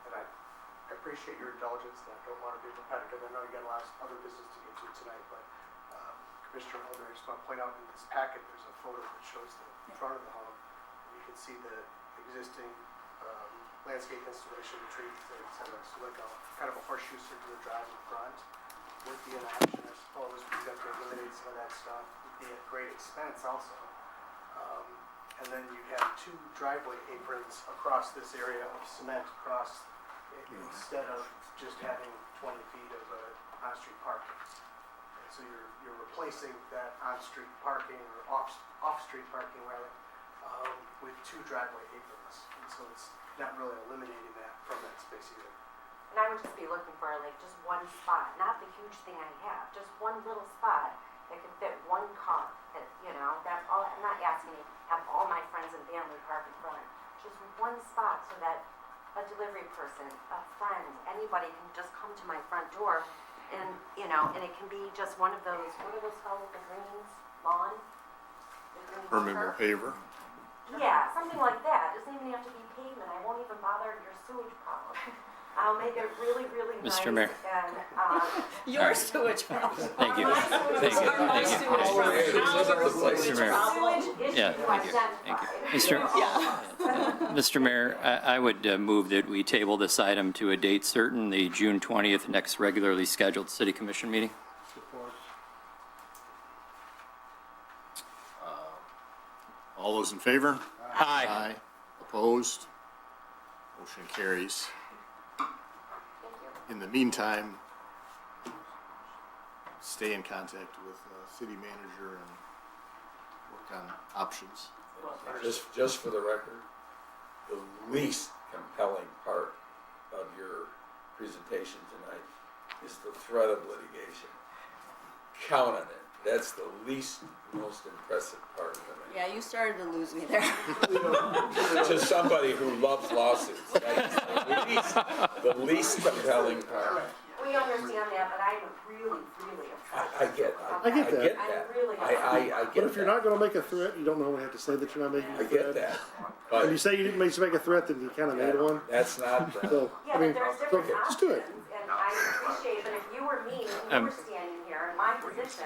And I appreciate your indulgence, and I don't want to be repetitive. I know you got a lot of other business to get to tonight, but Commissioner Mulder, I just want to point out in this packet, there's a photo that shows the front of the home. And you can see the existing landscape installation, trees, and it's like a kind of a horseshoe circular drive in front. Would be an option, I suppose, because you have to eliminate some of that stuff. Would be at great expense also. And then you have two driveway aprons across this area of cement across, instead of just having 20 feet of on-street parking. And so you're replacing that on-street parking or off-street parking rather, with two driveway aprons. And so it's not really eliminating that from that space either. And I would just be looking for like just one spot, not the huge thing I have, just one little spot that could fit one car. That, that's all. I'm not asking to have all my friends and family park in front. Just one spot so that a delivery person, a friend, anybody can just come to my front door, and and it can be just one of those. What are those called? The greens lawn. The green Permeable turf? paver. Yeah, something like that. Doesn't even have to be pavement. I won't even bother your sewage problem. I'll make it really, really nice. Mr. Mayor. And, Your sewage problem. Thank you. Thank you. Thank you. Mr. Mayor. Sewage issue Yeah, thank you. identified. Thank you. Mr. Mayor, I would move that we table this item to a date certain, the June 20th, next regularly scheduled city commission meeting. All those in favor? Aye. Opposed? Motion carries. In the meantime, stay in contact with city manager and work on options. Just for the record, the least compelling part of your presentation tonight is the threat of litigation. Count on it. That's the least, most impressive part of it. Yeah, you started to lose me there. To somebody who loves lawsuits, that's the least compelling part. We understand that, but I'm really, really upset. I get I get that. I'm really I But get if you're that. not gonna make a threat, you don't normally have to say that you're not making I a get threat. that. When you But say you didn't make a threat, then you kinda made one. that's not, So, Yeah, I mean, but there's so, different just do it. options, and I appreciate, but if you were me and you were standing here in my position,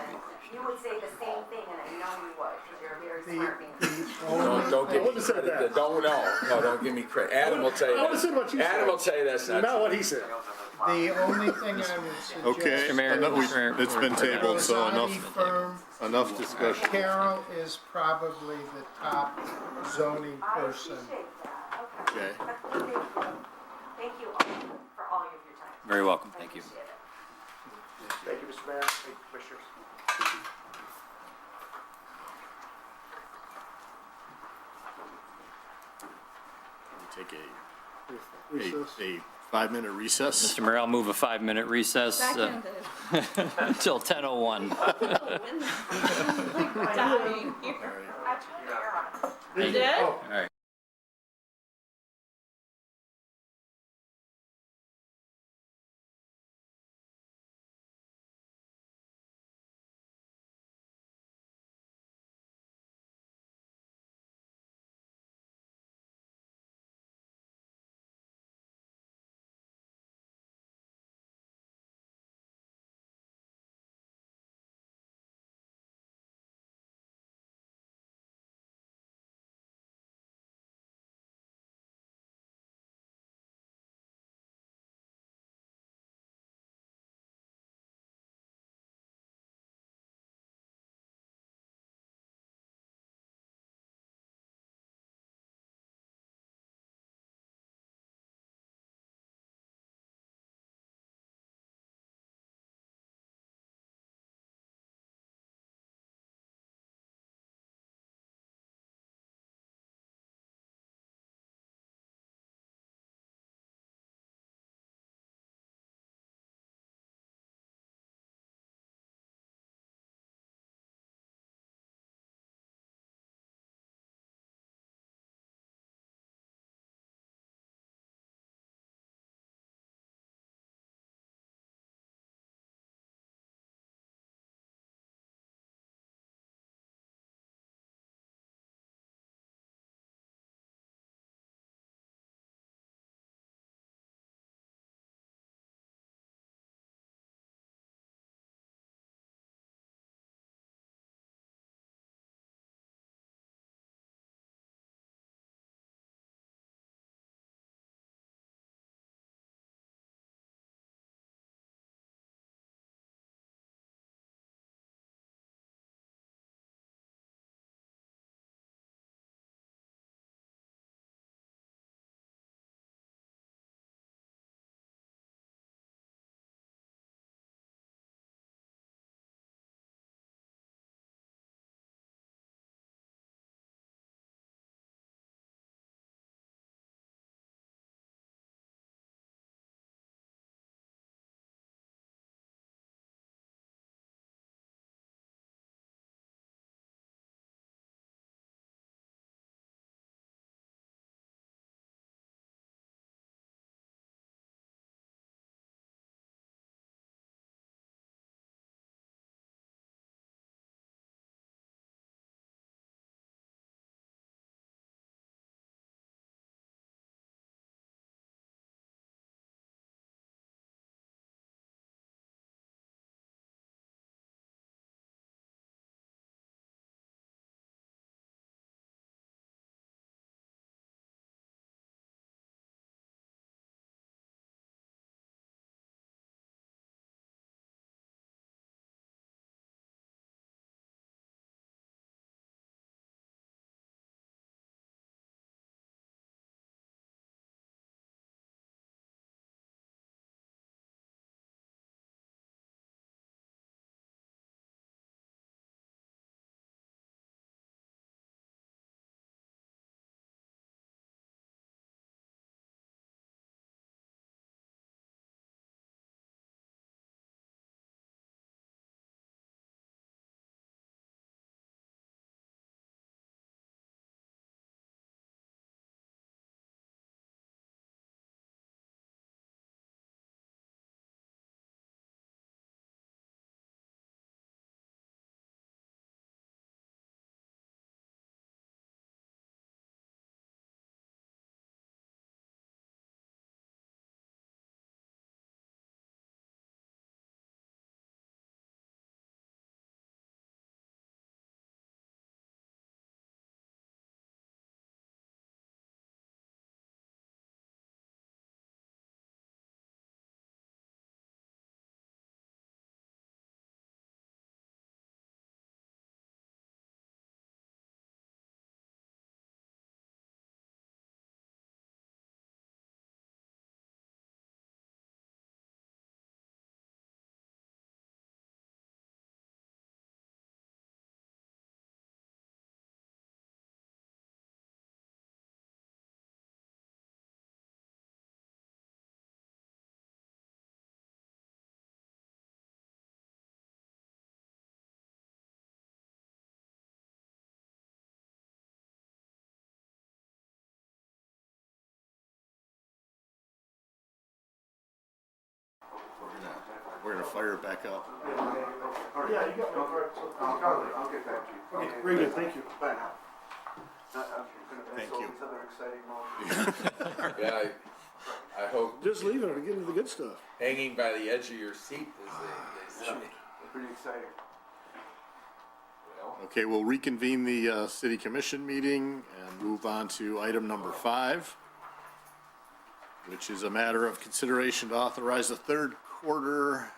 you would say the same thing, and I know you would, because you're a very smart man. don't give I me wouldn't say credit. that. Don't give me credit. Adam will tell you I would've said what that. you Adam said. will tell you that's not Not true. what he said. The only thing I would suggest. Okay, Mr. Mayor, it's been tabled, so Rosati firm, enough discussion. Carol is probably the top zoning I person. appreciate that, okay. Okay. Thank you. Thank you all for all of your time. Very welcome. I Thank you. appreciate it. Thank you, Mr. Mayor. Thank you, Commissioners. Take Recess. a 5-minute recess. Mr. Mayor, I'll move a 5-minute recess Seconded. until 10:01. Dying here. I turned the air on. You did? All right. We're gonna fire it back up. Yeah, you got I'll get back to you. Okay, very good, thank you. Bye now. Thank you. These other exciting moments. Yeah, I hope Just leaving it, get into the good stuff. hanging by the edge of your seat is they say. Pretty exciting. Well, Okay, we'll reconvene the city commission meeting and move on to item number 5, which is a matter of consideration to authorize the third quarter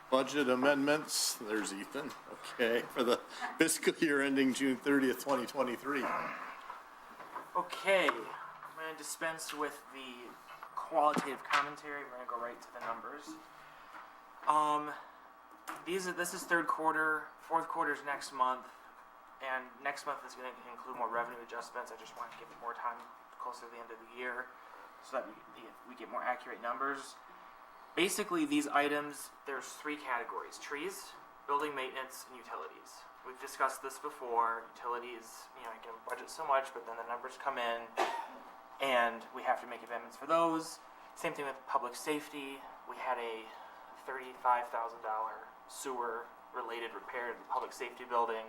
budget amendments. There's Ethan, okay, for the fiscal year ending June 30th, 2023. Okay, I'm gonna dispense with the qualitative commentary. We're gonna go right to the numbers. This is third quarter. Fourth quarter's next month, and next month is gonna include more revenue adjustments. I just want to give it more time closer to the end of the year, so that we get more accurate numbers. Basically, these items, there's 3 categories: trees, building maintenance, and utilities. We've discussed this before. Utilities, I can budget so much, but then the numbers come in, and we have to make amendments for those. Same thing with public safety. We had a $35,000 sewer-related repair to the public safety building.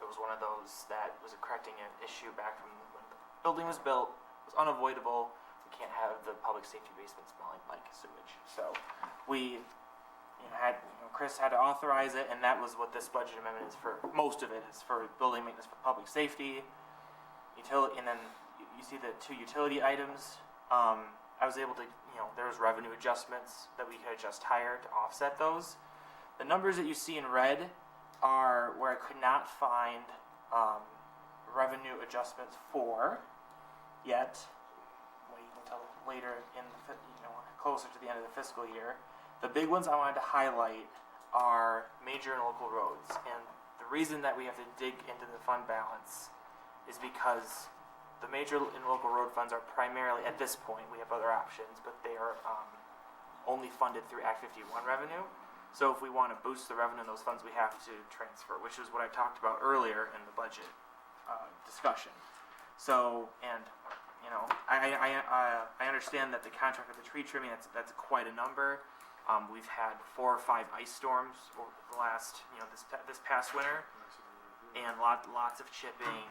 It was one of those that was correcting an issue back from when the building was built. It was unavoidable. We can't have the public safety basement smelling like sewage. So we Chris had to authorize it, and that was what this budget amendment is for. Most of it is for building maintenance for public safety, utility, and then you see the 2 utility items. I was able to, there was revenue adjustments that we could adjust higher to offset those. The numbers that you see in red are where I could not find revenue adjustments for yet. Wait until later in the closer to the end of the fiscal year. The big ones I wanted to highlight are major and local roads, and the reason that we have to dig into the fund balance is because the major and local road funds are primarily, at this point, we have other options, but they are only funded through Act 51 revenue. So if we want to boost the revenue in those funds, we have to transfer, which is what I talked about earlier in the budget discussion. So, and I understand that the contract with the tree trimming, that's quite a number. We've had 4 or 5 ice storms over the last, this past winter, and lots of chipping,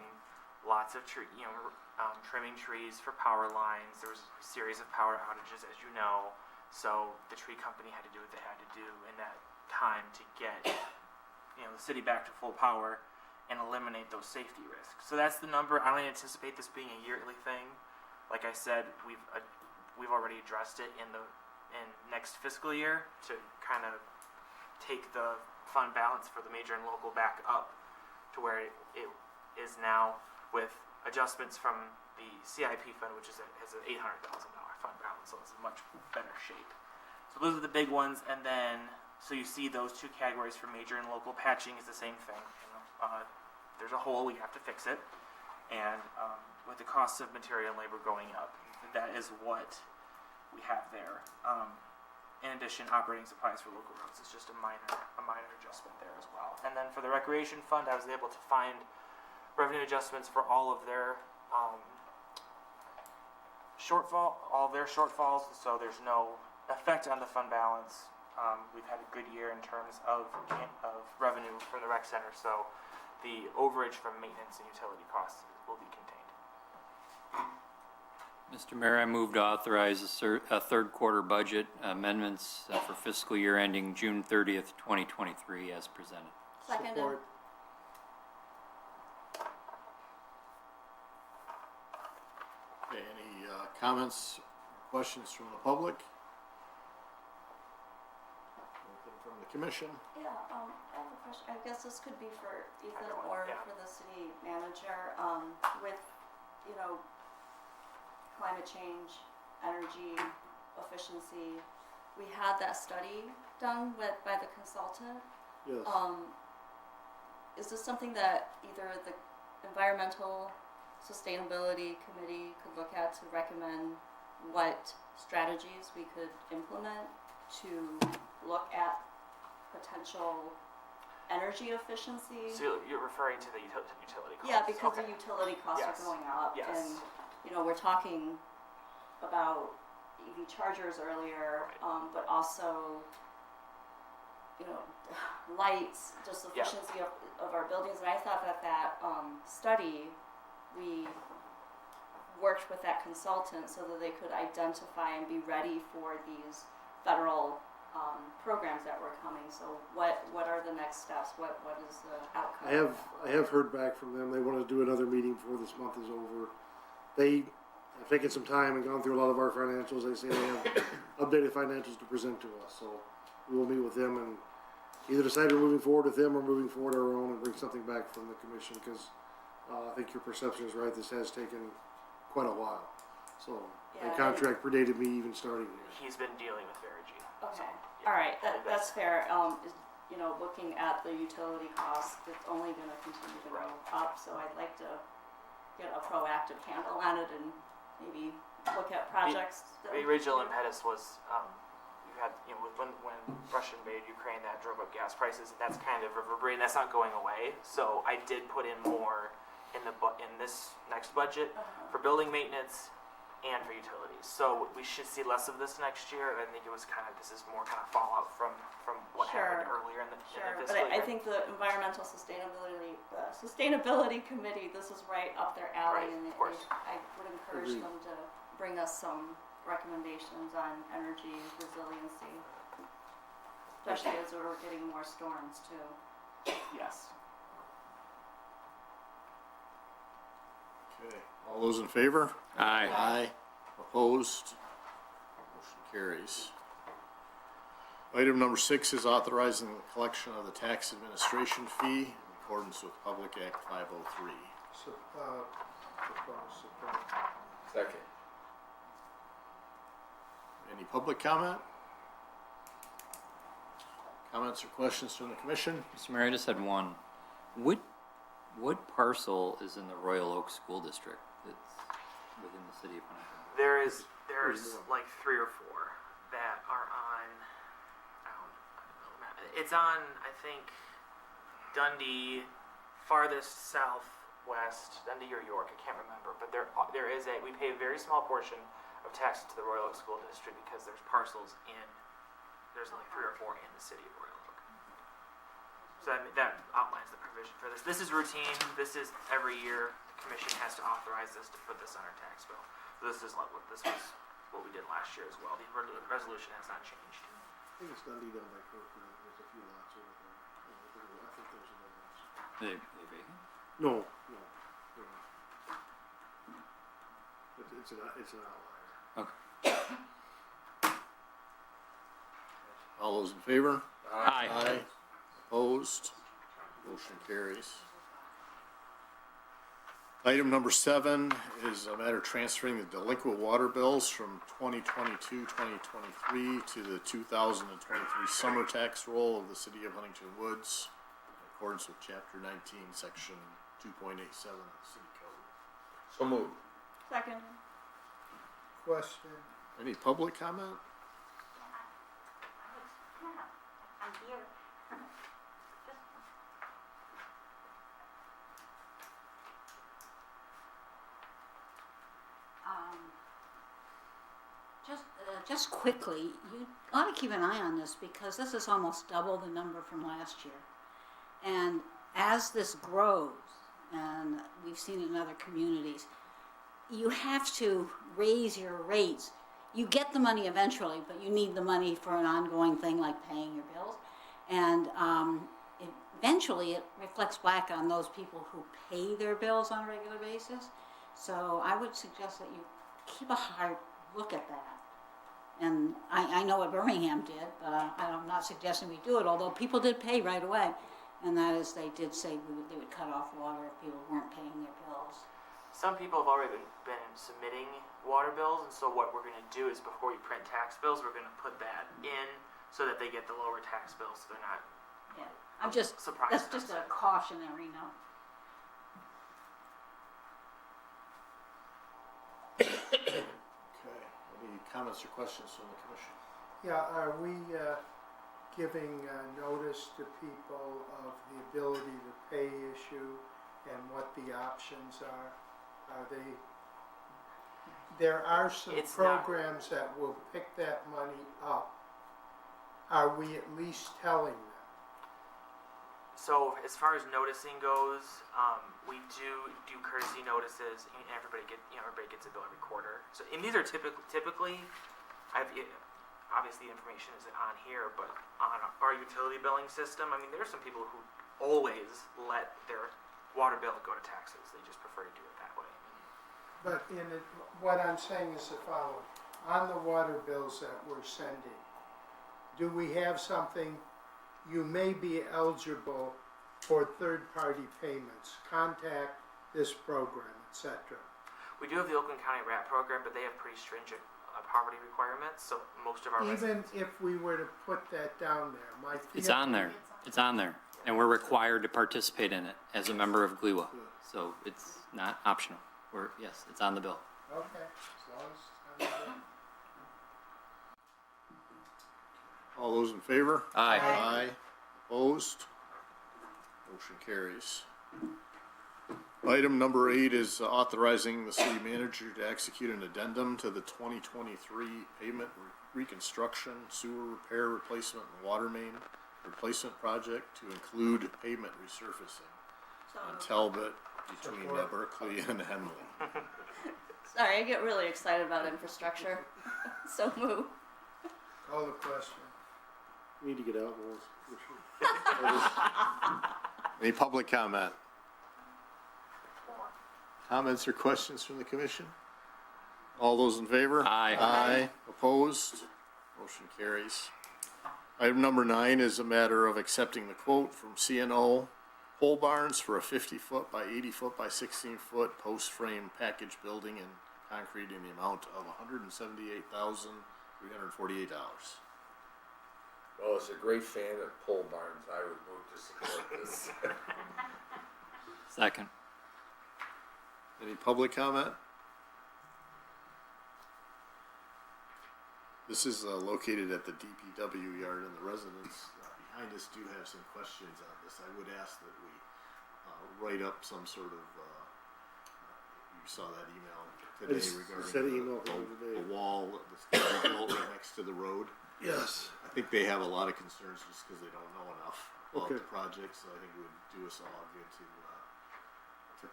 lots of trimming trees for power lines. There was a series of power outages, as you know. So the tree company had to do what they had to do in that time to get, the city back to full power and eliminate those safety risks. So that's the number. I don't anticipate this being a yearly thing. Like I said, we've already addressed it in next fiscal year to kind of take the fund balance for the major and local back up to where it is now, with adjustments from the CIP fund, which has an $800,000 fund balance, so it's in much better shape. So those are the big ones, and then so you see those 2 categories for major and local. Patching is the same thing. There's a hole, we have to fix it, and with the costs of material and labor going up, that is what we have there. In addition, operating supplies for local roads is just a minor adjustment there as well. And then for the recreation fund, I was able to find revenue adjustments for all of their shortfalls, so there's no effect on the fund balance. We've had a good year in terms of revenue for the rec center, so the overage from maintenance and utility costs will be contained. Mr. Mayor, I move to authorize a third quarter budget amendments for fiscal year ending June 30th, 2023 as presented. Second. Support. Okay, any comments, questions from the public? Anything from the commission? Yeah, I have a question. I guess this could be for Ethan or for the city manager. With, climate change, energy efficiency, we had that study done by the consultant. Yes. Is this something that either the Environmental Sustainability Committee could look at to recommend what strategies we could implement to look at potential energy efficiency? So you're referring to the utility costs? Yeah, because Okay. the utility costs Yes. are going up. Yes. And, we're talking about EV chargers earlier, but also you know, lights, just Yeah. efficiency of our buildings. And I thought that study, we worked with that consultant so that they could identify and be ready for these federal programs that were coming. So what are the next steps? What is the outcome? I have heard back from them. They want to do another meeting before this month is over. They have taken some time and gone through a lot of our financials. They say they have updated financials to present to us. So we will meet with them and either decide we're moving forward with them or moving forward our own and bring something back from the commission, because I think your perception is right. This has taken quite a while. So the Yeah, contract predated me even starting here. He's been dealing with Verigy. Okay, all right, that's fair. You know, looking at the utility costs, it's only gonna continue to go up, so I'd like to get a proactive handle on it and maybe look at projects. The original impetus was, you had, you know, when Russia invaded Ukraine, that drove up gas prices, and that's kind of reverberating, that's not going away. So I did put in more in this next budget for building maintenance and for utilities. So we should see less of this next year. I think this is more kind of fallout from what happened earlier in the Sure, fiscal but year. I think the environmental sustainability committee, this is right up their alley, Right, and of course. I would encourage Agreed. them to bring us some recommendations on energy resiliency, especially as we're getting more storms too. Yes. Okay, all those in favor? Aye. Aye. Opposed? Motion carries. Item number 6 is authorizing the collection of the tax administration fee in accordance with Public Act 503. Support. Second. Any public comment? Comments or questions from the commission? Mr. Mayor, I just had one. What parcel is in the Royal Oak School District that's within the city of Huntington? There's like 3 or 4 that are on. I don't know the map. It's on, I think, Dundee, farthest southwest, Dundee or York. I can't remember, but there is we pay a very small portion of taxes to the Royal Oak School District because there's parcels in. There's like 3 or 4 in the city of Royal Oak. So that outlines the provision for this. This is routine. This is every year the commission has to authorize this to put this on our tax bill. So this was what we did last year as well. The resolution has not changed. I think it's Dundee down by Kirkwood. There's a few lots over there. I think there's another one. They vacant? No. It's an outlier. Okay. All those in favor? Aye. Opposed? Motion carries. Item number 7 is a matter transferring the delinquent water bills from 2022-2023 to the 2023 summer tax roll of the city of Huntington Woods in accordance with Chapter 19, Section 2.87 of the city code. So moved. Second. Question. Any public comment? I'm here. Just quickly, you ought to keep an eye on this because this is almost double the number from last year. And as this grows, and we've seen it in other communities, you have to raise your rates. You get the money eventually, but you need the money for an ongoing thing like paying your bills. And eventually it reflects back on those people who pay their bills on a regular basis. So I would suggest that you keep a hard look at that. And I know what Birmingham did, but I'm not suggesting we do it, although people did pay right away. And that is, they did say they would cut off water if people weren't paying their bills. Some people have already been submitting water bills, and so what we're going to do is before we print tax bills, we're going to put that in so that they get the lower tax bills, so they're not. Yeah, I'm just, surprised. that's just a cautionary note. Okay. Any comments or questions from the commission? Yeah, are we giving notice to people of the ability to pay issue and what the options are? Are they? There are some programs that will pick that money up are we at least telling them? So as far as noticing goes, we do courtesy notices, and everybody gets a bill every quarter. So, and these are typically, obviously the information isn't on here, but on our utility billing system, I mean, there are some people who always let their water bill go to taxes. They just prefer to do it that way. But what I'm saying is the following. On the water bills that we're sending, do we have something, you may be eligible for third-party payments, contact this program, etc.? We do have the Oakland County RAP program, but they have pretty stringent poverty requirements, so most of our Even residents... if we were to put that down there, my It's on there. It's on there. And we're required to participate in it as a member of GLEWA. So it's not optional. Yes, it's on the bill. Okay, as long as it's on the bill. All those in favor? Aye. Aye. Opposed? Motion carries. Item number 8 is authorizing the city manager to execute an addendum to the 2023 pavement reconstruction, sewer repair replacement, and water main replacement project to include pavement resurfacing on Talbot between Berkeley and Henley. Sorry, I get really excited about infrastructure. So move. Call the question. We need to get out more. Any public comment? Comments or questions from the commission? All those in favor? Aye. Aye. Opposed? Motion carries. Item number 9 is a matter of accepting the quote from CNO Pole Barns for a 50-foot by 80-foot by 16-foot post frame package building and concrete in the amount of $178,348. Well, as a great fan of pole barns, I would move to support this. Second. Any public comment? This is located at the DPW yard, and the residents behind us do have some questions on this. I would ask that we write up some sort of, you saw that email today regarding the wall that's going to be built right next to the road. Yes. I think they have a lot of concerns just because they don't know enough about Okay. the project, so I think it would do us all good to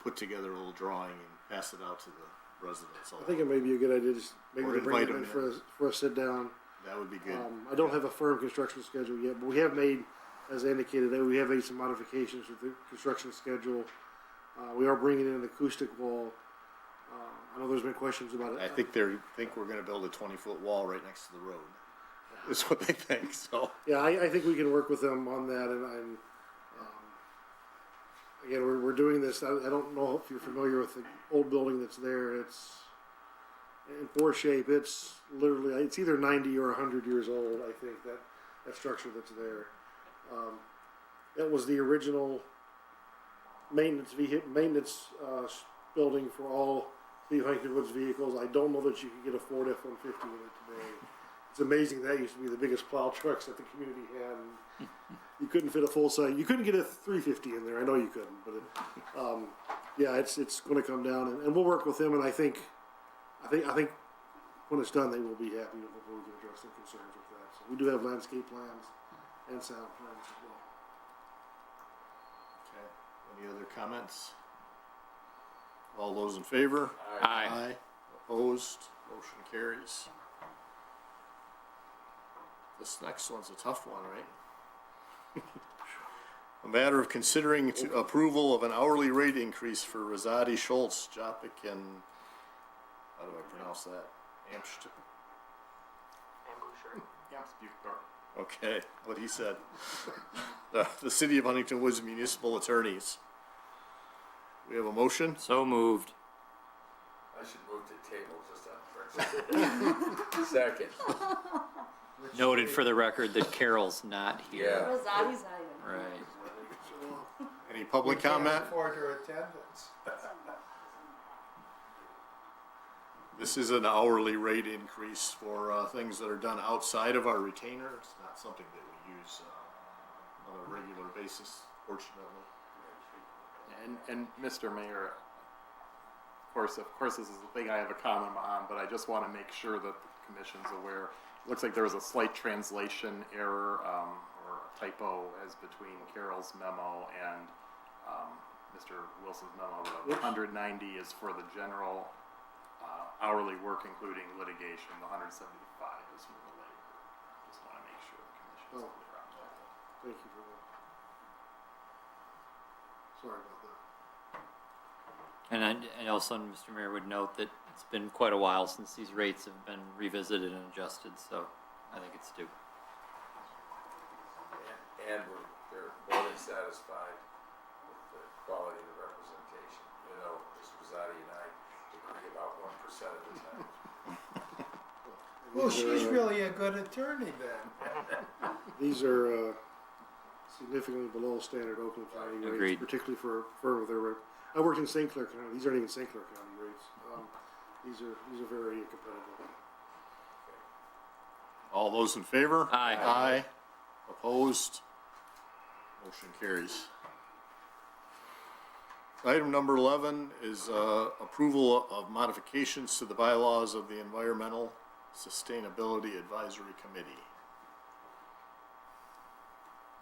put together a little drawing and pass it out to the residents. I think it may be a good idea, just maybe Or to bring invite them in them for a sit down. That would be good. I don't have a firm construction schedule yet, but we have made, as I indicated, that we have made some modifications with the construction schedule. We are bringing in an acoustic wall. I know there's been questions about it. I think we're gonna build a 20-foot wall right next to the road. Is what they think, so. Yeah, I think we can work with them on that, and again, we're doing this. I don't know if you're familiar with the old building that's there. It's in poor shape. It's literally, it's either 90 or 100 years old, I think, that structure that's there. That was the original maintenance building for all the Huntington Woods vehicles. I don't know that you could get a Ford F-150 in it today. It's amazing that used to be the biggest plow trucks that the community had. And you couldn't fit a full size. You couldn't get a 350 in there. I know you couldn't, but yeah, it's going to come down, and we'll work with them. And I think when it's done, they will be happy. Hopefully, we can address their concerns with that. So we do have landscape plans and sound plans as well. Okay. Any other comments? All those in favor? Aye. Aye. Opposed? Motion carries. This next one's a tough one, right? A matter of considering approval of an hourly rate increase for Rosati, Schultz, Jopik, and, how do I pronounce that? Amst. Okay, what he said. The City of Huntington Woods Municipal Attorneys. We have a motion? So moved. I should move to table just on second. Noted for the record that Carol's not here. Yeah. Rosati's not even. Right. Any public comment? For her attendance. This is an hourly rate increase for things that are done outside of our retainer. It's not something that we use on a regular basis, fortunately. And Mr. Mayor, of course, this is the thing I have a comment on, but I just want to make sure that the commission's aware. looks like there was a slight translation error, or typo as between Carol's memo and, Mr. Wilson's memo. The 190 is for the general, hourly work including litigation. The 175 is for the labor. Just wanna make sure the commission's clear on that. Thank you for that. Sorry about that. And also, Mr. Mayor would note that it's been quite a while since these rates have been revisited and adjusted, so I think it's due. And they're more than satisfied with the quality of the representation. You know, Mr. Rosati and I agree about 1% of the time. Well, she's really a good attorney then. These are significantly below standard Oakland County rates, Agreed. particularly for a firm with their rep. I worked in St. Clair County. These aren't even St. Clair County rates. These are very competitive. All those in favor? Aye. Aye. Opposed? Motion carries. Item number 11 is approval of modifications to the bylaws of the Environmental Sustainability Advisory Committee.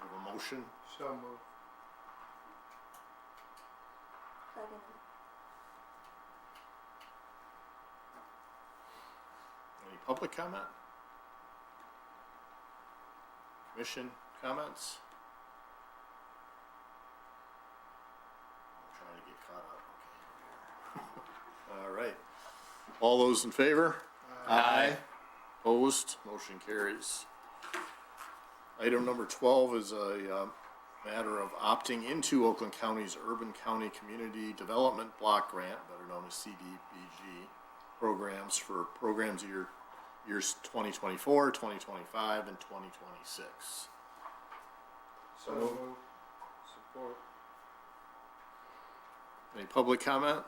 We have a motion. So moved. Any public comment? Commission comments? I'm trying to get caught up. Okay. All right. All those in favor? Aye. Opposed? Motion carries. Item number 12 is a matter of opting into Oakland County's Urban County Community Development Block Grant, better known as CDBG, programs for programs years 2024, 2025, and 2026. So moved. Support. Any public comment?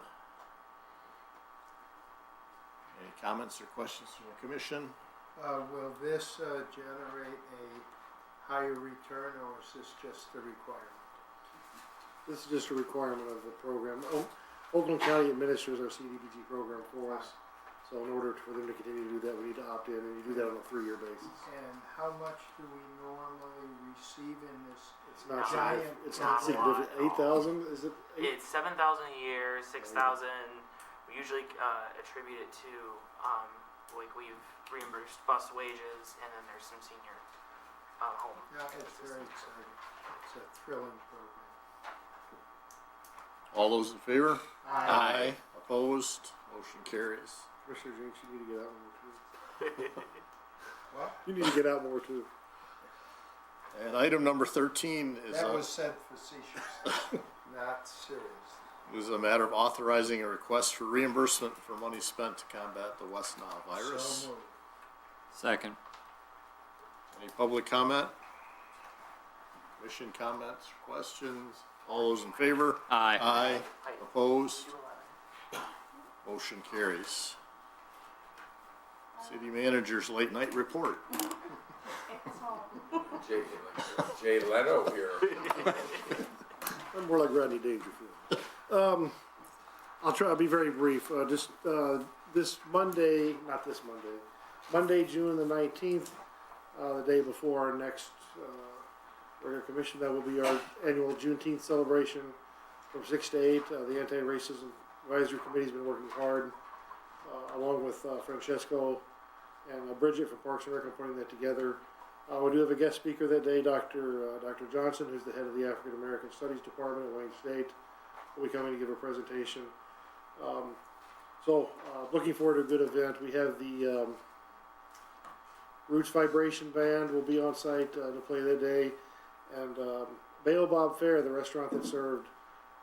Any comments or questions from the commission? Will this generate a higher return, or is this just a requirement? This is just a requirement of the program. Oakland County administers our CDBG program for us. So in order for them to continue to do that, we need to opt in, and you do that on a 3-year basis. And how much do we normally receive in this It's not giant? it's not significant. 8,000, is it? It's 7,000 a year, 6,000. We usually attribute it to like we've reimbursed bus wages, and then there's some senior home. Yeah, it's very exciting. It's a thrilling program. All those in favor? Aye. Opposed? Motion carries. Commissioner Jinks, you need to get out more too. What? You need to get out more too. And item number 13 is That was said facetiously, not serious. is a matter of authorizing a request for reimbursement for money spent to combat the West Nile virus. So moved. Second. Any public comment? Commission comments, questions? All those in favor? Aye. Aye. Opposed? Motion carries. City manager's late night report. Jay Leno here. I'm more like Rodney Dangerfield. I'll be very brief. This Monday, not this Monday, Monday, June the 19th, the day before our next regular commission, that will be our annual Juneteenth celebration from 6 to 8. The Anti-Racism Advisory Committee's been working hard, along with Francesco and Bridget from Parks and Rec, on putting that together. We do have a guest speaker that day, Dr. Johnson, who's the head of the African American Studies Department at Wayne State, will be coming to give a presentation. Looking forward to a good event. We have the Roots Vibration Band will be on site to play that day, and Baobab Fair, the restaurant that served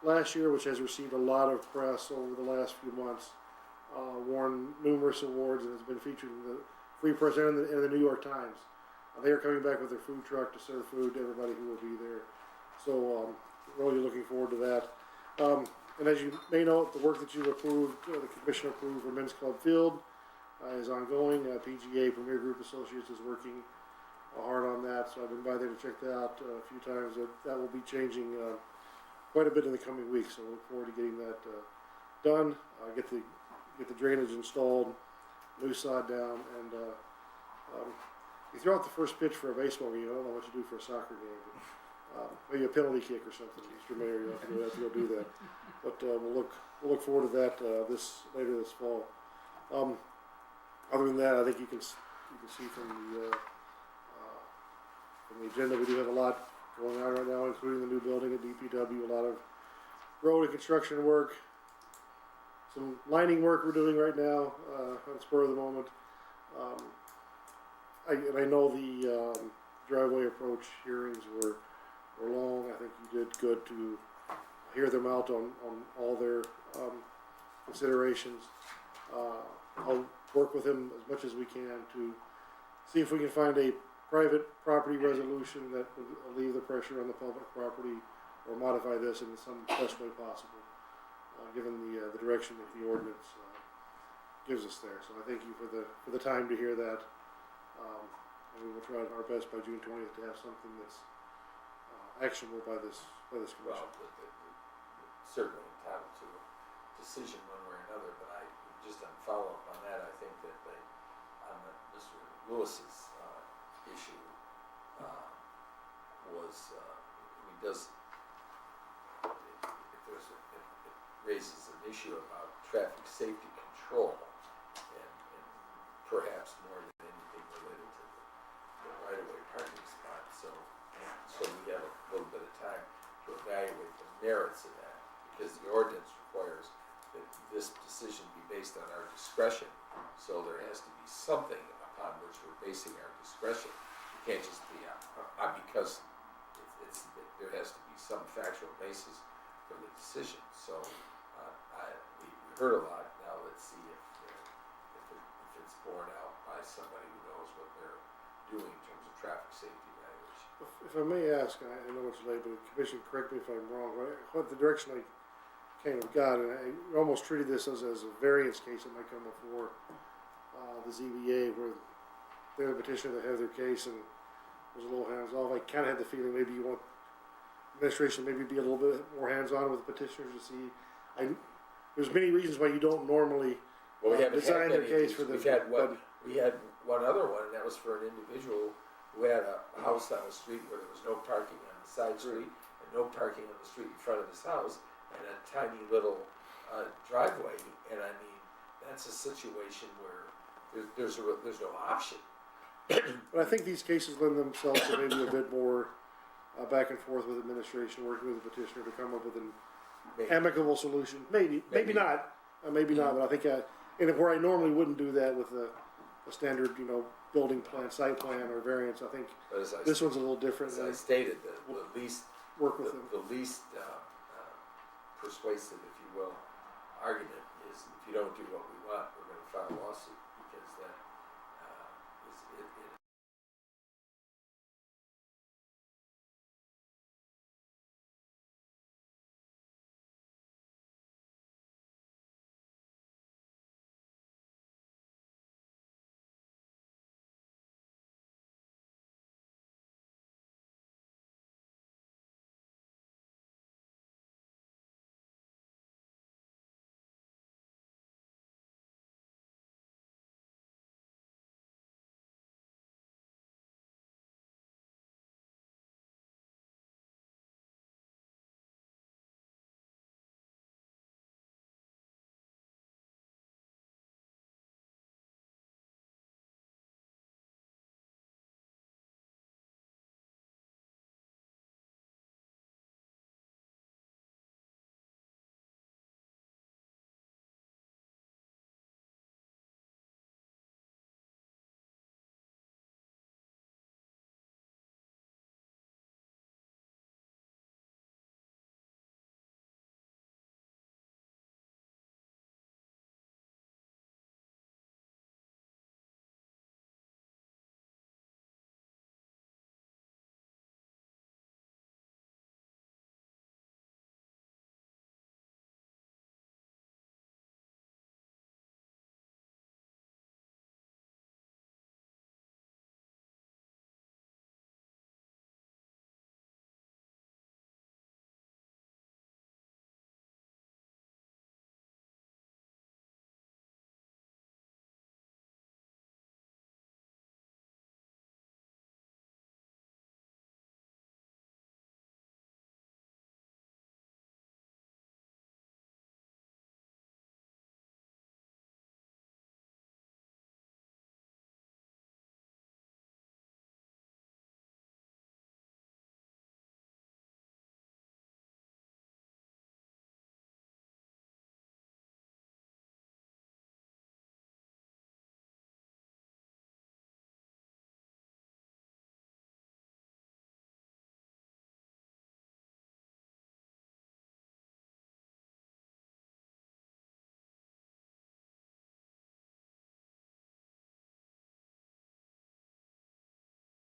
last year, which has received a lot of press over the last few months, won numerous awards and has been featured in the Free Press and in the New York Times. They are coming back with their food truck to serve food to everybody who will be there. So really looking forward to that. And as you may know, the work that you approved, the commission approved for Men's Club Field is ongoing. PGA, Premier Group Associates, is working hard on that. So I've been by there to check that out a few times. That will be changing quite a bit in the coming weeks. So I look forward to getting that done. Get the drainage installed, new sod down, and You throw out the first pitch for a baseball game, I don't know what you do for a soccer game, but, maybe a penalty kick or something, Mr. Mayor, you have to go do that. But, we'll look forward to that, later this fall. Other than that, I think you can see from the agenda, we do have a lot going on right now, including the new building at DPW, a lot of road and construction work, some lining work we're doing right now, on spur of the moment. I know the driveway approach hearings were long. I think you did good to hear them out on all their considerations. I'll work with him as much as we can to see if we can find a private property resolution that would alleviate the pressure on the public property or modify this in some best way possible, given the direction that the ordinance gives us there. So I thank you for the time to hear that. And we will try our best by June 20th to have something that's actionable by this commission. Well, certainly entitled to a decision one way or another, but I, just on follow-up on that, I think that on Mr. Lewis's issue, it raises an issue about traffic safety control, and perhaps more than anything related to the right-of-way parking spot, so we have a little bit of time to evaluate the merits of that, because the ordinance requires that this decision be based on our discretion, so there has to be something upon which we're basing our discretion. It can't just be because there has to be some factual basis for the decision. So we heard a lot. Now let's see if it's borne out by somebody who knows what they're doing in terms of traffic safety evaluation. If I may ask, and I know it's late, but Commission, correct me if I'm wrong, what the direction I kind of got, and I almost treated this as a variance case that might come before the ZBA, where they're the petitioner that have their case and was a little hands-off. I kind of had the feeling maybe you want administration maybe be a little bit more hands-on with the petitioners to see. There's many reasons why you don't normally design their case for the. We had one other one, and that was for an individual who had a house on a street where there was no parking on the side street and no parking on the street in front of his house, and a tiny little driveway. And I mean, that's a situation where there's no option. But I think these cases lend themselves to maybe a bit more back and forth with administration, working with the petitioner to come up with an amicable solution. Maybe not, but I think and where I normally wouldn't do that with a standard, building plan, site plan, or variance, I think this one's a little different. As I stated, the least work with them. The least persuasive, if you will, argument is if you don't do what we want, we're going to file a lawsuit.